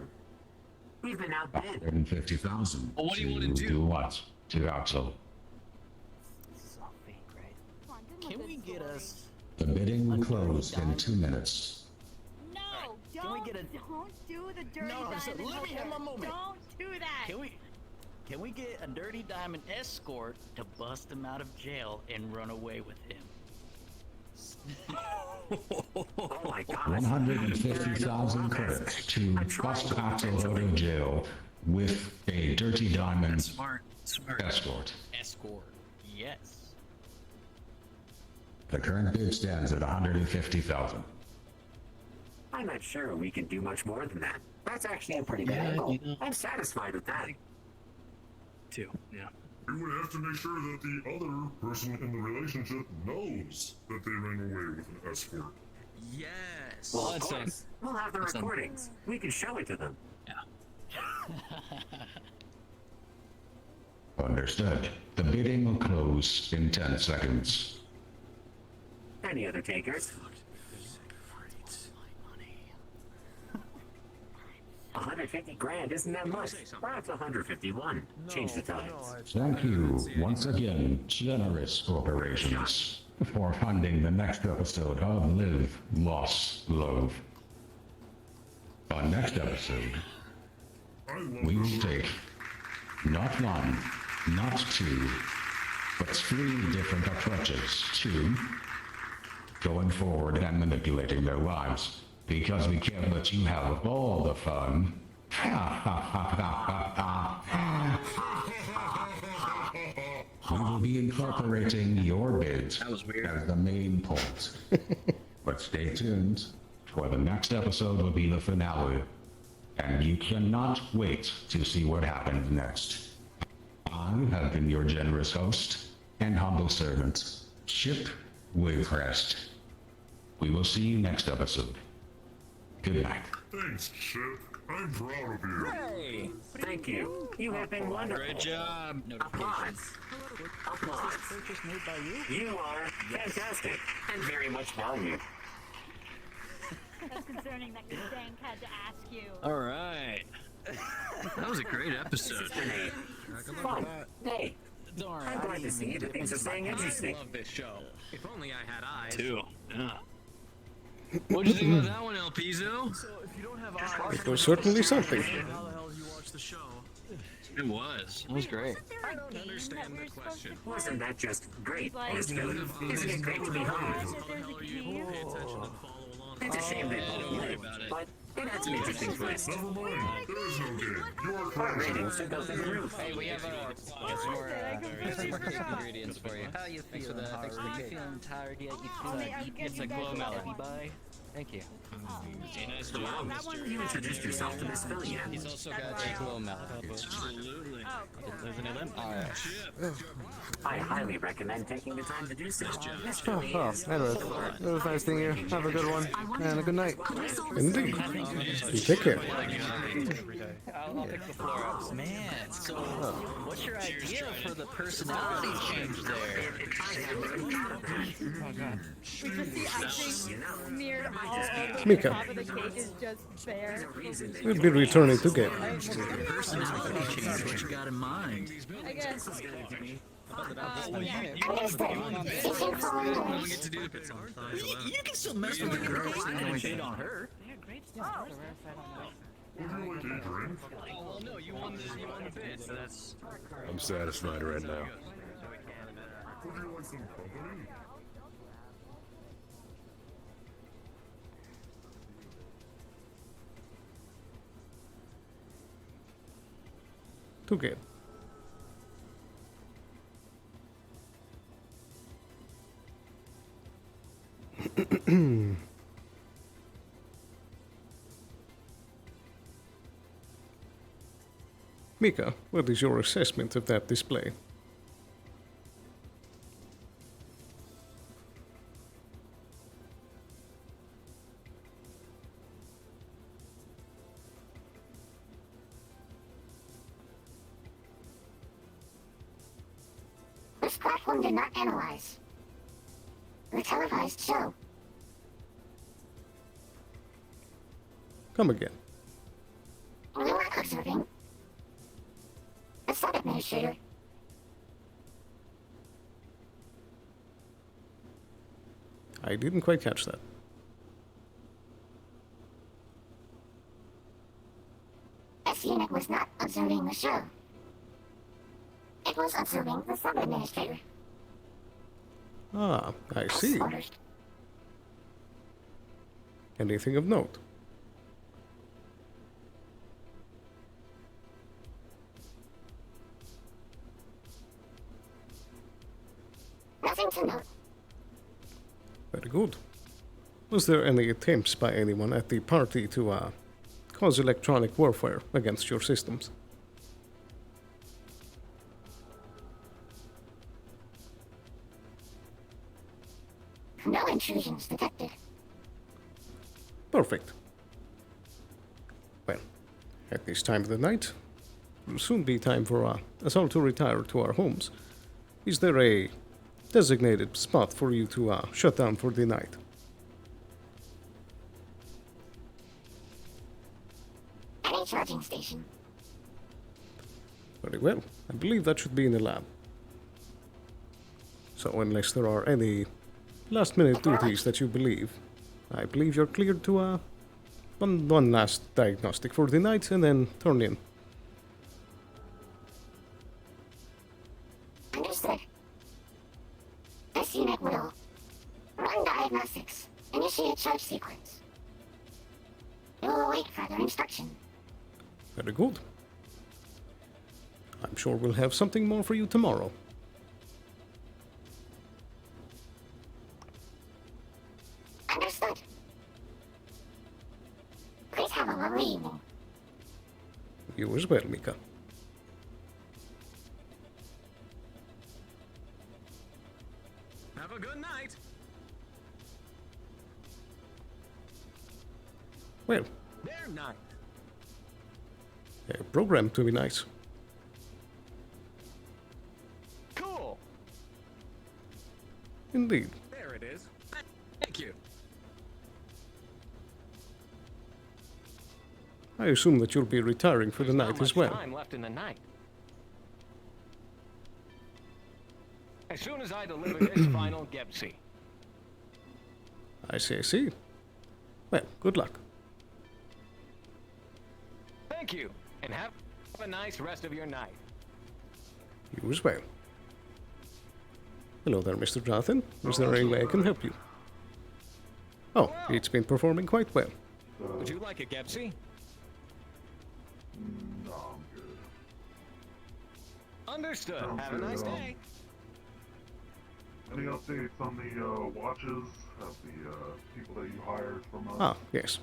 We've been outbid. 150,000. Well, what do you want to do? Do what? To Axel. Can we get us? The bidding will close in 2 minutes. No, Can we get a? don't do the dirty No, diamond. let me have my moment. Don't do that. Can we get a dirty diamond escort to bust him out of jail and run away with him? Oh my god. 150,000 credits to bust Axel out of jail with a dirty diamond Smart. escort. Escort, yes. The current bid stands at 150,000. I'm not sure we can do much more than that. That's actually a pretty good angle. I'm satisfied with that. Too, yeah. We would have to make sure that the other person in the relationship knows that they ran away with an escort. Yes. Well, of course. We'll have the recordings. We can show it to them. Understood. The bidding will close in 10 seconds. Any other takers? 150 grand isn't that much. Perhaps 151. Change the times. Thank you once again, generous corporations, for funding the next episode of Live, Lost, Love. On next episode, we will take not one, not two, but 3 different approaches to going forward and manipulating their lives. Because we can't let you have all the fun. We will be incorporating your bids as the main point. But stay tuned, for the next episode will be the finale, and you cannot wait to see what happens next. I have been your generous host and humble servant, Chip Wavecrest. We will see you next episode. Good night. Thanks, Chip. I'm proud of you. Hey! Thank you. You have been wonderful. Great job. Applause. Applause. Purchase made by you? You are fantastic and very much valued. That's concerning that Stank had to ask you. All right. That was a great episode. Fun. Hey. Darn, I'm glad to see that things are staying interesting. I love this show. If only I had eyes. Too. Yeah. What'd you think about that one, Elpizo? It was certainly something. How the hell did you watch the show. It was. It was great. I don't understand the question. Wasn't that just great? Like, Isn't it great to be home? It's a shame they both lived, but it had some interesting twists. Never mind. There is no game. You are Our correct. ratings should go through the roof. Hey, we have some more cake ingredients for you. How you Thanks for feeling, the thanks for the cake. feeling tired yet? You Oh, feel It's a glow melon. Thank you. Nice Well, you introduced yourself to Miss Philly yet? He's also got a glow melon. Absolutely. I highly recommend taking the time to do so. Miss Oh, Philly well, is anyways, it was nice seeing you. Have a good one, and a good night. Indeed. You take care. I'll pick the floor up. Man, so what's your idea for the personality change there? We just see icing smeared all over Mika. the top of the cake is just bare. We'll be returning to game. Personality change, what you got in mind? I guess. You can still mess with the girls and shit on her. Would you like a drink? Oh, well, no, you won the bid, so that's... I'm satisfied right now. Would you like some company? To game. Mika, what is your assessment of that display? This platform did not analyze the televised show. Come again. We were observing the sub-administrator. I didn't quite catch that. This unit was not observing the show. It was observing the sub-administrator. Ah, I see. Orders. Anything of note? Nothing to note. Very good. Was there any attempts by anyone at the party to cause electronic warfare against your systems? No intrusions detected. Perfect. Well, at this time of the night, it will soon be time for us all to retire to our homes. Is there a designated spot for you to shut down for the night? Any charging station. Very well. I believe that should be in the lab. So unless there are any last-minute duties that you believe, I believe you're cleared to one last diagnostic for the night and then turn in. Understood. This unit will run diagnostics, initiate charge sequence. We will await further instruction. Very good. I'm sure we'll have something more for you tomorrow. Understood. Please have a lovely evening. You as well, Mika. Have a good night. Well, They're not. programmed to be nice. Cool. Indeed. There it is. Thank you. I assume that you'll be retiring for the Not night much as well. time left in the night. As soon as I deliver this final Gebsi. I see. Well, good luck. Thank you, and have Have a nice rest of your night. You as well. Hello there, Mr. Jonathan. Is there any way I can help you? Oh, it's been performing quite well. Would you like a Gepsy? No, I'm good. Understood. Sounds Have a good, nice day. Any updates on the watches? Have the people that you hired from us? Ah, yes.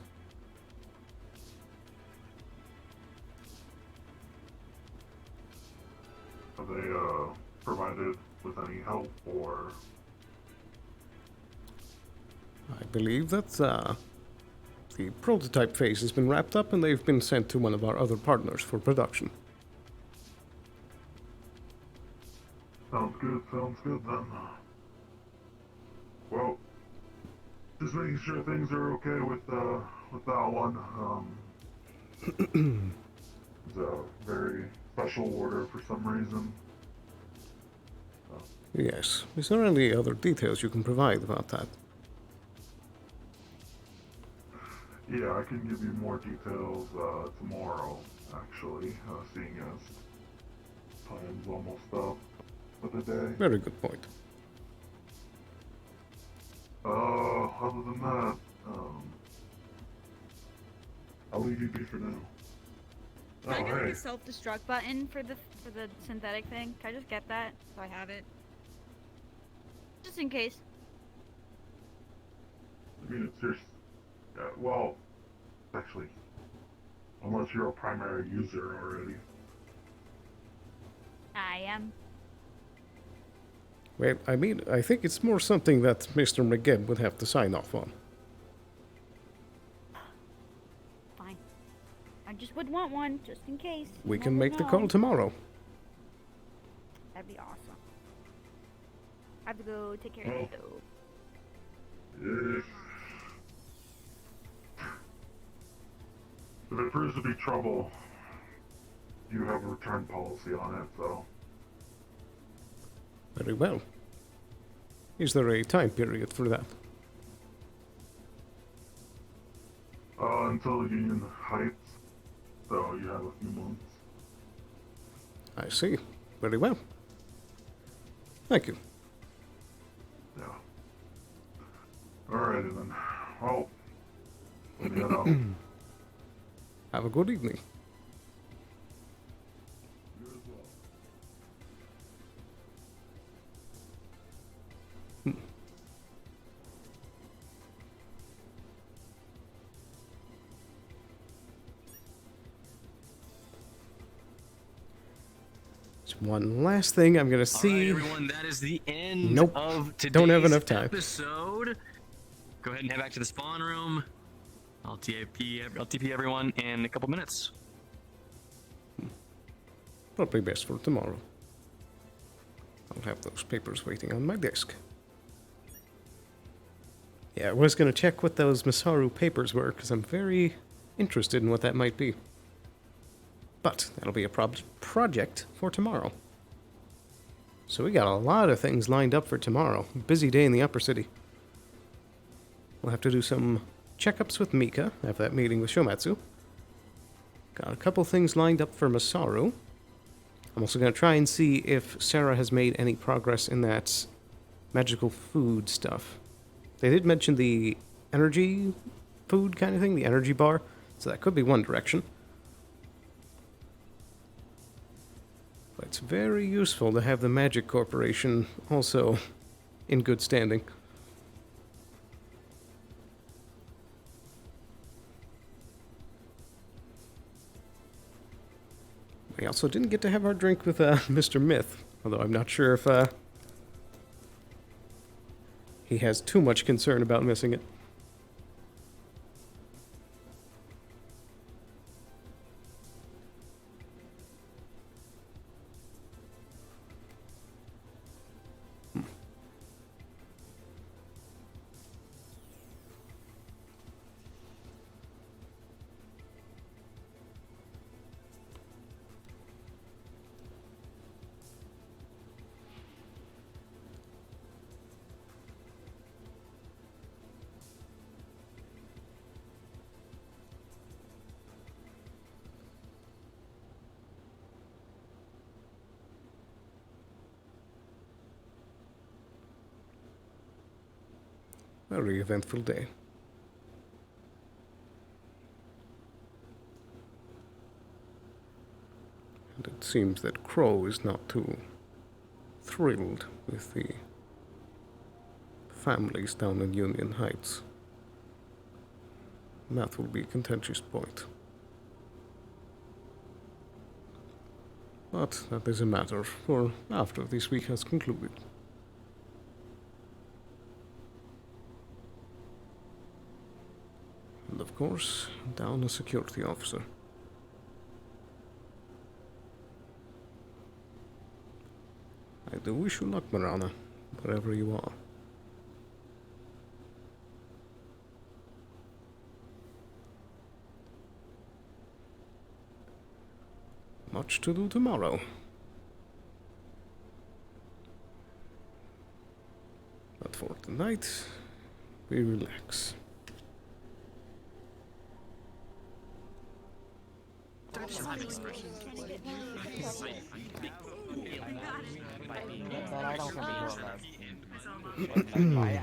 Have they provided with any help or? I believe that the prototype phase has been wrapped up and they've been sent to one of our other partners for production. Sounds good then. Well, just making sure things are okay with that one. It's a very special order for some reason. Yes. Is there any other details you can provide about that? Yeah, I can give you more details tomorrow, actually, seeing as time's almost up for the day. Very good point. Other than that, I'll leave you be for now. Can I get hey. the self-destruct button for the synthetic thing? Can I just get that so I have it? Just in case. I mean, it's your... well, actually, unless you're a primary user already. I am. Well, I mean, I think it's more something that Mr. McGibb would have to sign off on. Fine. I just would want one, just in case. We You can never make the know. call tomorrow. That'd be awesome. I have to go take care of it though. If it proves to be trouble, you have a return policy on it, so... Very well. Is there a time period for that? Until Union Heights, so you have a few months. I see. Very well. Thank you. Yeah. Alrighty then. Well, let me head out. Have a good evening. One last thing I'm gonna see. All right, everyone, that is the end Nope. of today's Don't have enough time. episode. Go ahead and head back to the spawn room. I'll TP everyone in a couple minutes. Probably best for tomorrow. I'll have those papers waiting on my desk. Yeah, I was gonna check what those Masaru papers were, because I'm very interested in what that might be. But that'll be a project for tomorrow. So we got a lot of things lined up for tomorrow. Busy day in the upper city. We'll have to do some checkups with Mika, have that meeting with Shomatsu. Got a couple things lined up for Masaru. I'm also going to try and see if Sarah has made any progress in that magical food stuff. They did mention the energy food kind of thing, the energy bar, so that could be one direction. But it's very useful to have the Magic Corporation also in good standing. We also didn't get to have our drink with Mr. Myth, although I'm not sure if he has too much concern about missing it. very eventful day. And it seems that Crow is not too thrilled with the families down in Union Heights. That will be a contentious point. But that is a matter for after this week has concluded. And of course, down a security officer. I do wish you luck, Marana, wherever you are. Much to do tomorrow. But for tonight, we relax. I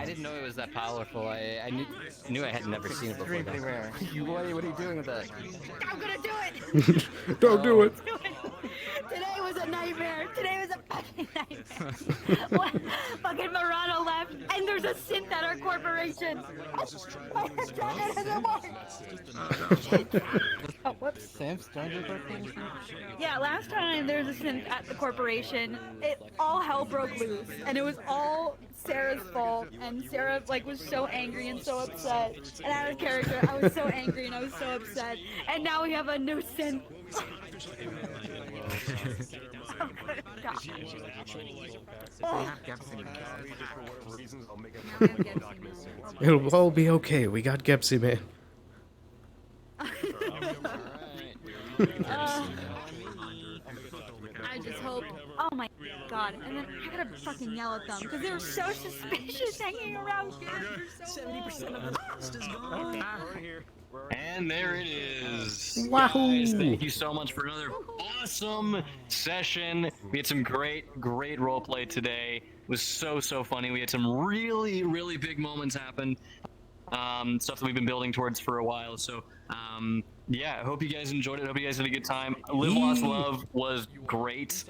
didn't know it was that powerful. I knew I had never seen it before. Extremely rare. What are you doing with that? I'm gonna do it! Don't do it! Today was a nightmare. Today was a fucking nightmare. What? Fucking Murano left, and there's a synth at our corporation. Oh, whoops. Sam's joined your corporation? Yeah, last time there was a synth at the corporation, all hell broke loose, and it was all Sarah's fault, and Sarah was so angry and so upset, and out of character, I was so angry and I was so upset, and now we have a new synth. It'll all be okay. We got Gepsy, man. I just hope. Oh my god! And then I gotta fucking yell at them because they were so suspicious hanging around here. 70% of the cost is gone. And there it is. Wahoo! Guys, thank you so much for another awesome session. We had some great role play today. It was so funny. We had some really big moments happen. Stuff that we've been building towards for a while. So yeah, I hope you guys enjoyed it. I hope you guys had a good time. Live Lost Love was great.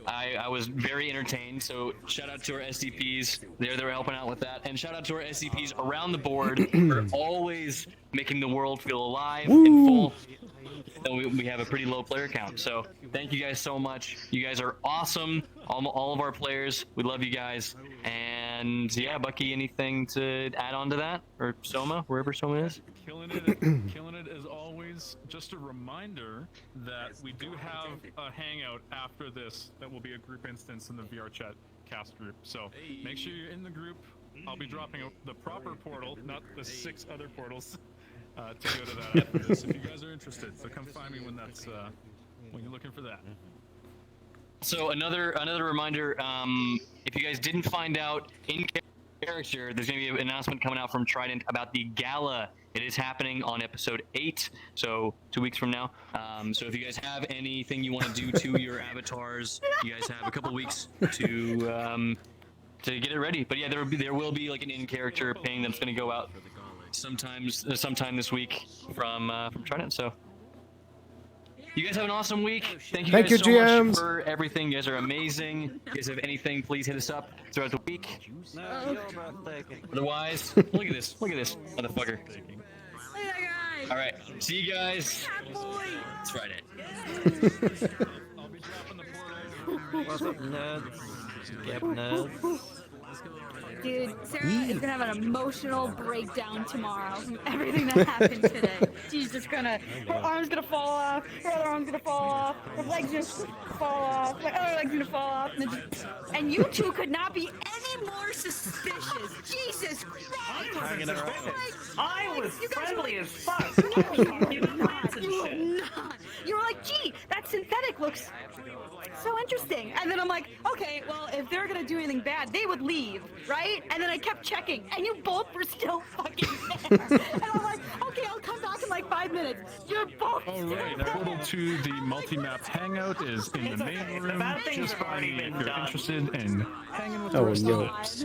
I was very entertained, so shout out to our SCPs. They were helping out with that. And shout out to our SCPs around the board for always making the world feel alive and full. So we have a pretty low player count. So thank you guys so much. You guys are awesome. All of our players. We love you guys. And yeah, Bucky, anything to add on to that? Or Soma, wherever Soma is? Killing it as always. Just a reminder that we do have a hangout after this that will be a group instance in the VR chat cast group. So make sure you're in the group. I'll be dropping the proper portal, not the 6 other portals, to go to that after this. If you guys are interested, so come find me when that's when you're looking for that. So another reminder, if you guys didn't find out in character, there's going to be an announcement coming out from Trident about the gala. It is happening on episode 8, so 2 weeks from now. So if you guys have anything you want to do to your avatars, you guys have a couple weeks to get it ready. But yeah, there will be like an in-character ping that's going to go out sometime this week from Trident. So you guys have an awesome week. Thank you guys so GMs. much for everything. You guys are amazing. If you guys have anything, please hit us up throughout the week. Otherwise, look at this motherfucker. All right, see you guys. It's Friday. What's up, nerds? Yep, nerds. Dude, Sarah is gonna have an emotional breakdown tomorrow from everything that happened today. She's just her arm's gonna fall off, her other arm's gonna fall off, her leg's gonna fall off, my other leg's gonna fall off, and you two could not be any more suspicious. Jesus Christ! I was friendly as fuck. You were like, gee, that synthetic looks so interesting. And then I'm like, okay, well, if they're gonna do anything bad, they would leave, right? And then I kept checking, and you both were still fucking there. And I'm like, okay, I'll come back in like 5 minutes. You're both. All right, portal to the multi-map hangout is in the main room. Just by me if you're interested in hanging with the rest of us.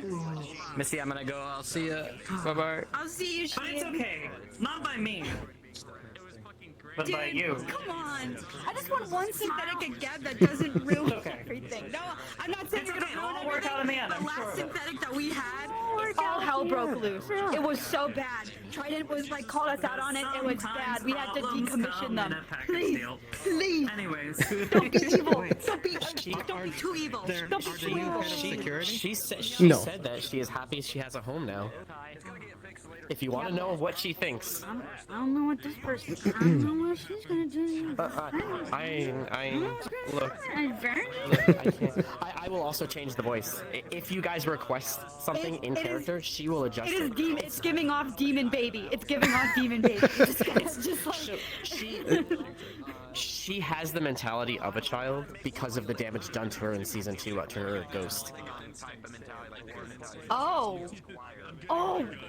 Missy, I'm gonna go. I'll see you. Bye bye. I'll see you, but it's okay. Not by me. But by you. Come on. I just want one synthetic again that doesn't ruin everything. No, I'm not saying we're gonna ruin work out in the end. The I'm last sure of it. synthetic that we had, all hell broke loose. It was so bad. Trident was like called us out on it. It was bad. We had to decommission them. Please, please. Anyways, don't be evil. Don't be too evil. Don't be too evil. She said No. that she is happy she has a home now. If you want to know what she thinks, I don't know what this person. I don't know what she's gonna do. look. I will also change the voice. If you guys request something in character, she will adjust it. It's giving off demon baby. It's giving off demon baby. It's just like She has the mentality of a child because of the damage done to her in season 2 about turning her a ghost. Oh,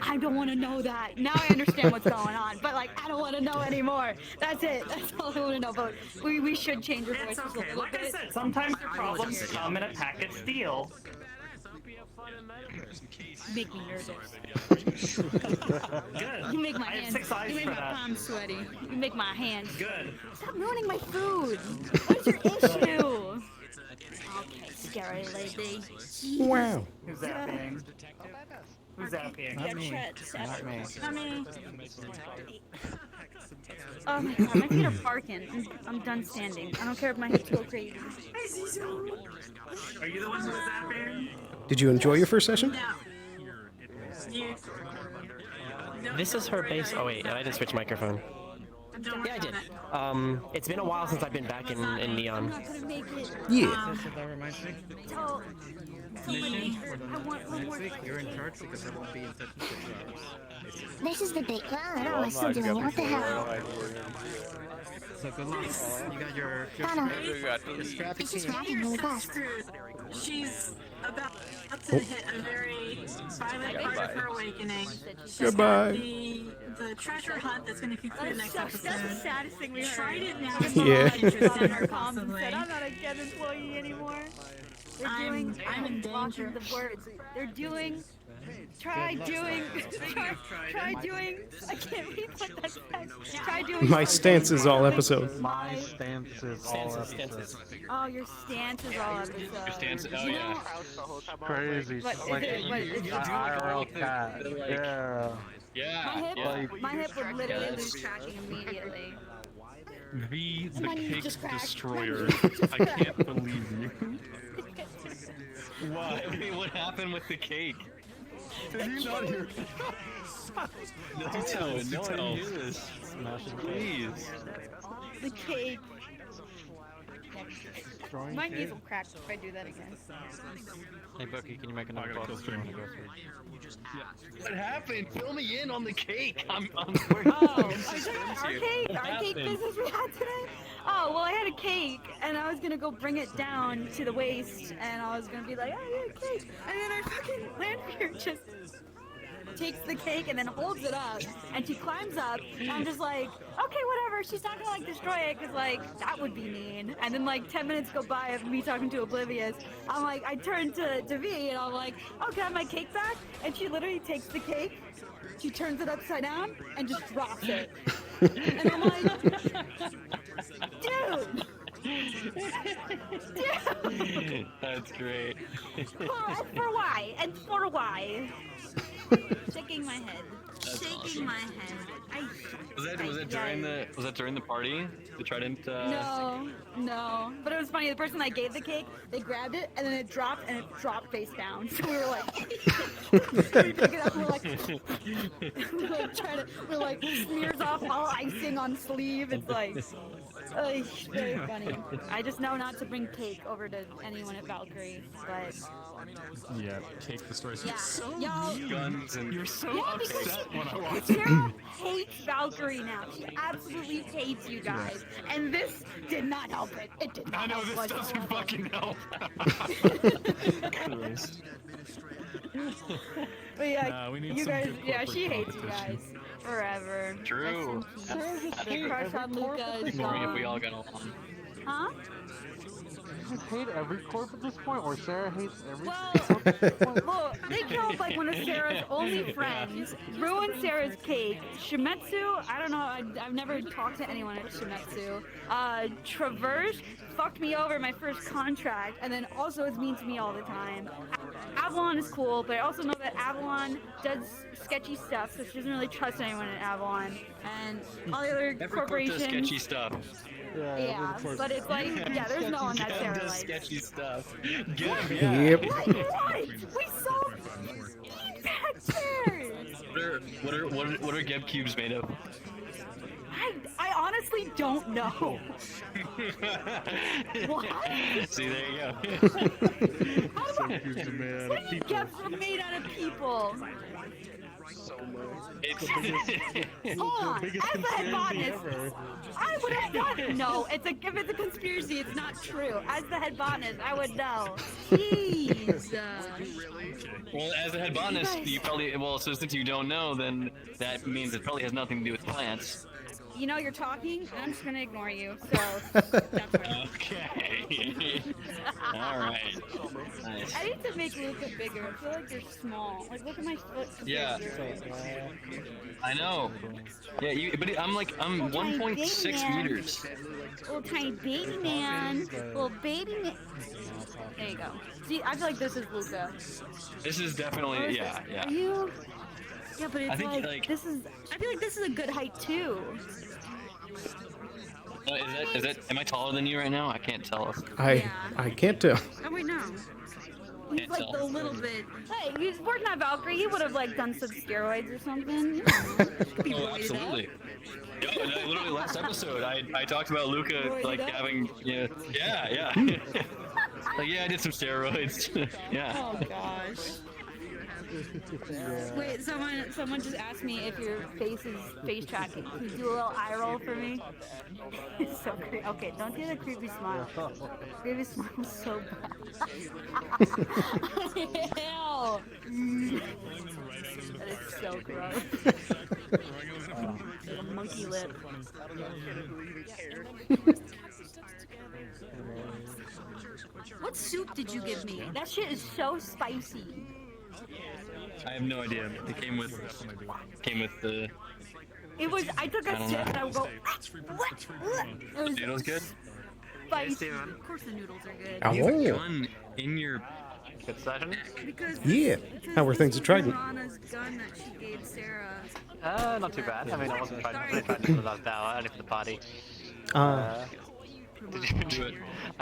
I don't want to know that. Now I understand what's going on, but like I don't want to know anymore. That's it. That's all I want to know. But we should change your voices a little like bit. I said, sometimes your problems come in a package deal. You make me nervous. Good. You make my I have hands. 6 eyes You make for my that. palms sweaty. You make my hands. Good. Stop ruining my food. What's your issue? Okay, scary lady. Wow. Who's that being? Who's that being? Not me. Not me. Not me. Oh my god, my feet are barking. I'm done standing. I don't care if my hips go crazy. Are you the one who was that being? Did you enjoy your first session? This is her base. Oh wait, I didn't switch microphone. Yeah, I did. It's been a while since I've been back in Neon. Yeah. You're in charge because I won't be in touch with you. This is the big. Well, I don't know what's still doing it. What the hell? So good luck. You got your Donna. strappy This is rapping really fast. She's about to hit a very violent part of her awakening. Goodbye. The treasure hunt that's going to conclude next episode. That's the saddest thing we heard. Tried it now. Yeah. Interested in her Possibly. possibly. I'm not a Get employee anymore. They're doing. I'm in danger. The words. They're doing. Try doing. Try doing. I can't read what that says. Try doing. My stance is all episode. My stance is all episode. Oh, your stance is all episode. Your stance. Oh yeah. Crazy. What, is Like, it, what, is it, IRL cat. Yeah. Yeah. my hip would literally lose tracking immediately. The Come on, you cake just cracked. destroyer. I can't believe you. What? What happened with the cake? Did you not hear? No, do tell. Please. The cake. My knees will crack if I do that again. Hey, Bucky, can you make another I gotta boss? kill stream. What happened? Fill me in on the cake. I'm Oh, is that our cake? Our cake business we had today? Oh, well, I had a cake, and I was gonna go bring it down to the waist, and I was gonna be like, oh, yeah, cake. And then our fucking Lanfear just takes the cake and then holds it up, and she climbs up, and I'm just like, okay, whatever, she's not gonna, like, destroy it, because, like, that would be mean. And then, like, 10 minutes go by of me talking to Oblivious. I'm like, I turn to V, and I'm like, oh, can I have my cake back? And she literally takes the cake, she turns it upside down, and just drops it. And I'm like, dude! Dude! That's great. For why? And for why? Shaking my head. Shaking my head. Was that during the party? The Trident. No. But it was funny. The person I gave the cake, they grabbed it and then it dropped face down. So we were like, we pick it up. And we're like smears off all icing on sleeve. It's like. Very funny. I just know not to bring cake over to anyone at Valkyrie, but Yeah, cake destroys. yeah, So y'all, mean. You're so Yeah, because upset when I watch Sarah hates Valkyrie now. She absolutely hates you guys. And this did not help it. It did not I know help this whatsoever. doesn't fucking help. But yeah, Nah, we need you some guys, good yeah, corporate she hates you competition. guys forever. True. The crush on Luca is If we gone. all got along. Huh? I hate every corp at this point, or Sarah hates every Well, they killed like one of Sarah's only friends, ruined Sarah's cake. Shimetsu, I don't know, I've never talked to anyone at Shimetsu. Traverse fucked me over my first contract, and then also is mean to me all the time. Avalon is cool, but I also know that Avalon does sketchy stuff, so she doesn't really trust anyone at Avalon. And all the other Every corp does corporations. sketchy stuff. Yeah, but it's like, yeah, there's no one that Gab Sarah does likes. sketchy stuff. Gab, yeah. Yep. What? We saw that chairs! What are Geb cubes made of? I honestly don't know. What? See, there you go. What do you get from made out of people? Hold on, as the head botanist, I would have done. No, if it's a conspiracy, it's not true. As the head botanist, I would know. Jeez. Well, as a head botanist, you probably, so since you don't know, then that means it probably has nothing to do with plants. You know you're talking, and I'm just gonna ignore you, so that's right. Okay. Alright. Nice. I need to make Luca bigger. I feel like you're small. Like, look at my foot. Yeah. I know. Yeah, but I'm 1.6 meters. Little tiny baby man. Little baby man. There you go. See, I feel like this is Luca. This is definitely, yeah. Are you? Yeah, but it's I think, like, this is. I feel like this is a good height too. Is that? Am I taller than you right now? I can't tell. I can't tell. Oh wait, no. He's Can't like tell. the little bit. Hey, he's working on Valkyrie. He would have like done some steroids or something. Oh, absolutely. Yeah, literally last episode, I talked about Luca like having like yeah, I did some steroids. Yeah. Oh gosh. Wait, someone just asked me if your face is face tracking. Can you do a little eye roll for me? It's so creepy. Okay, don't do the creepy smile. Creepy smile is so bad. Hell. That is so gross. Like a monkey lip. What soup did you give me? That shit is so spicy. I have no idea. It came with the. It was. I took a sip and I would go. The noodles good? Spicy. Of course the noodles are good. Oh. You have a gun in your concession? Because Yeah. How were things at Trident? Rana's gun that she gave Sarah. Not too bad. I mean, I wasn't trying to do the last hour, only for the party. Did you do it?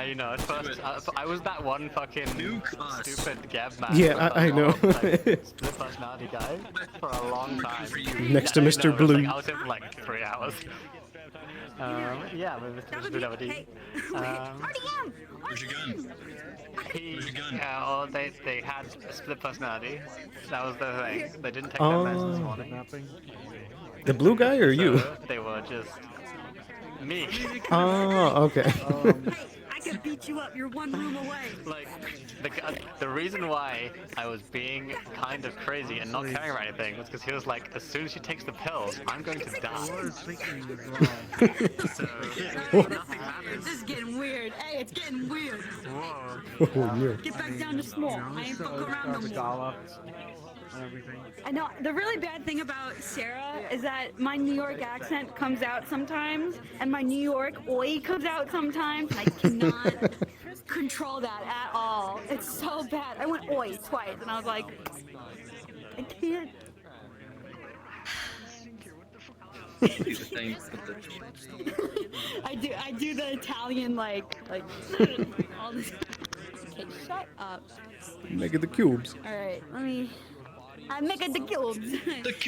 You know, at first, I was that one fucking stupid Gab man. Yeah, I know. Split personality guy for a long time. Next to Mr. No, Blue. I was in for like 3 hours. Yeah, but Mr. Blue never did. Where's your gun? Where's your gun? Oh, they had a split personality. That was the thing. They didn't take their meds this morning. The blue guy or you? So they were just me. Oh, okay. I could beat you up. You're one room away. Like, the reason why I was being kind of crazy and not caring about anything was because he was like, as soon as she takes the pills, I'm going to die. This is getting weird. Hey, it's getting weird. Oh, yeah. Get back down to small. I ain't fucking around no more. I know. The really bad thing about Sarah is that my New York accent comes out sometimes, and my New York oi comes out sometimes, and I cannot control that at all. It's so bad. I went oi twice, and I was like, I can't. I do the Italian like all this. Okay, shut up. Making the cubes. All right, let me. I'm making the cubes.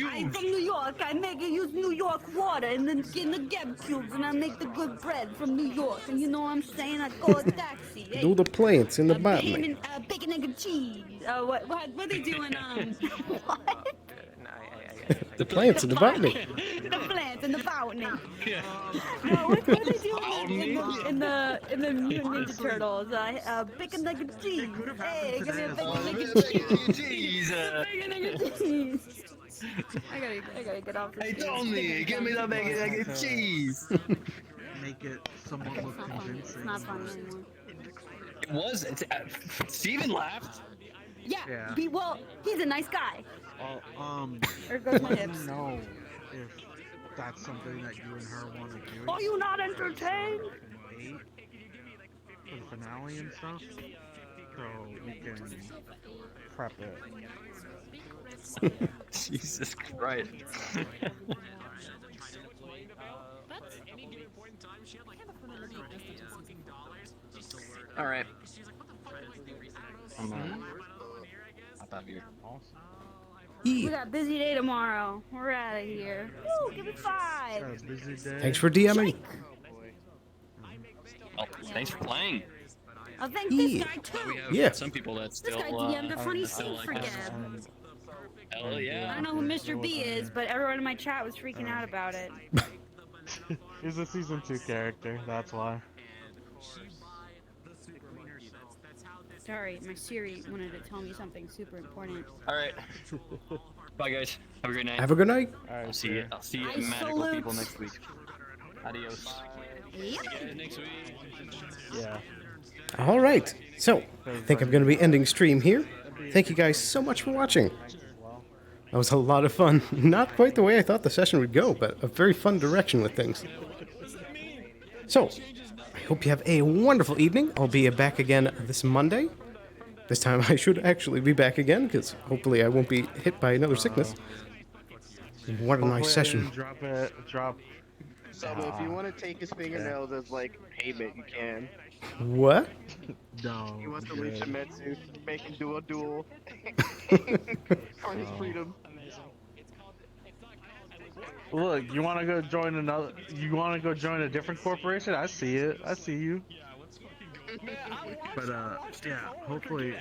I'm from New York. I use New York water and then skin the gab cubes, and I make the good bread from New York. And you know what I'm saying? I call a taxi. Hey, Do the plants in the botany. ham and bacon, egg, and cheese. What are they doing? What? The plants in the botany. The plants in the botany. No, what are they doing in the Mutant Ninja Turtles? Bacon, egg, and cheese. Hey, give me a bacon, egg, and cheese. Bacon, egg, and cheese. I gotta get off this. Hey, Tony, give me the bacon, egg, and cheese. Make it somewhat look convincing. It's not funny anymore. It was. Steven laughed. Yeah. Well, he's a nice guy. Well, There goes my let hips. me know if that's something that you and her want to do. Are you not entertained? Wait for the finale and stuff, so we can prep it. Jesus Christ. All right. I'm hop out of here. We got a busy day tomorrow. We're out of here. Woo, give me 5. Thanks for DMing. Oh, thanks for playing. I'll thank this guy too. We have some people that This still. guy DM'd a funny still scene for like us. Gab. Hell yeah. I don't know who Mr. B is, but everyone in my chat was freaking out about it. He's a season 2 character, that's why. Sorry, my Siri wanted to tell me something super important. All right. Bye, guys. Have a great night. Have a good night. I'll see you. I'll see you magical people next week. Adios. Yeah. Next week. Yeah. All right. So, I think I'm going to be ending stream here. Thank you guys so much for watching. That was a lot of fun. Not quite the way I thought the session would go, but a very fun direction with things. So, I hope you have a wonderful evening. I'll be back again this Monday. This time I should actually be back again, because hopefully I won't be hit by another sickness. What a nice session. Drop. So if you want to take his fingernails as like payment, you can. What? No. He wants to leave Shimetsu, make him do a duel for his freedom. Look, you want to go join another? You want to go join a different corporation? I see it. I see you. But yeah. Hopefully.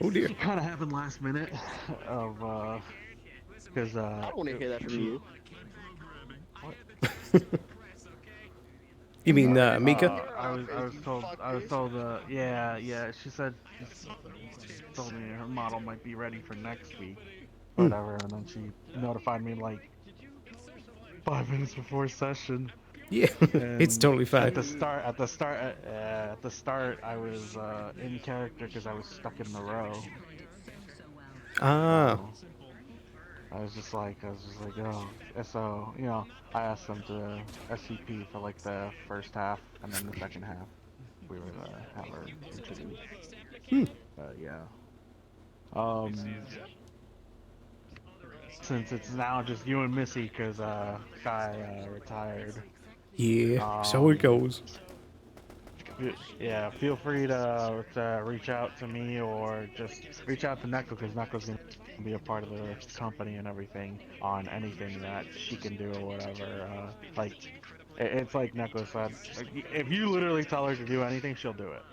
Oh dear. It kind of happened last minute. Because I don't want to hear that from you. You mean Mika? I was told. Yeah. She said. She told me her model might be ready for next week. Whatever, and then she notified me like 5 minutes before session. Yeah, it's totally fine. At the start, I was in character because I was stuck in the row. Ah. I was just like, oh. So, you know, I asked them to SCP for like the first half, and then the second half, we would have her introduced. Yeah. Since it's now just you and Missy, because Guy retired. Yeah, so it goes. Yeah, feel free to reach out to me or just reach out to Neko, because Neko's gonna be a part of the company and everything on anything that she can do or whatever. Like, it's like Neko said, like, if you literally tell her to do anything, she'll do it.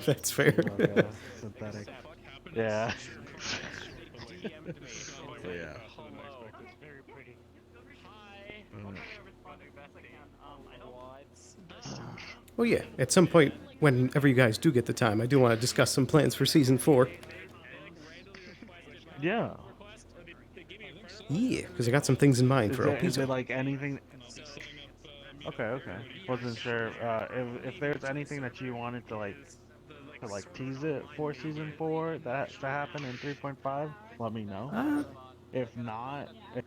That's fair. Like, synthetic. Yeah. Yeah. Well, yeah, at some point, whenever you guys do get the time, I do want to discuss some plans for Season 4. Yeah. Yeah, because I got some things in mind for Is Elpizo. it like anything? Okay. Wasn't sure if there's anything that you wanted to tease it for Season 4 that to happen in 3.5. Let me know. If not, if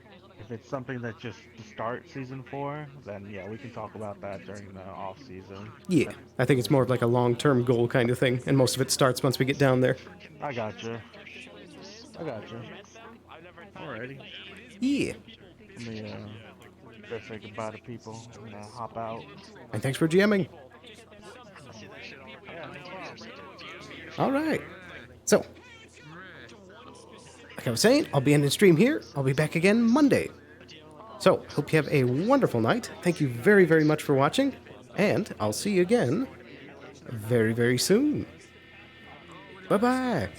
it's something that just to start Season 4, then yeah, we can talk about that during the off season. Yeah, I think it's more of like a long-term goal kind of thing, and most of it starts once we get down there. I gotcha. Alrighty. Yeah. Let me go say goodbye to people and hop out. And thanks for GMing. Yeah, no problem. All right. So, like I was saying, I'll be ending stream here. I'll be back again Monday. So, hope you have a wonderful night. Thank you very, very much for watching. And I'll see you again very, very soon. Bye-bye.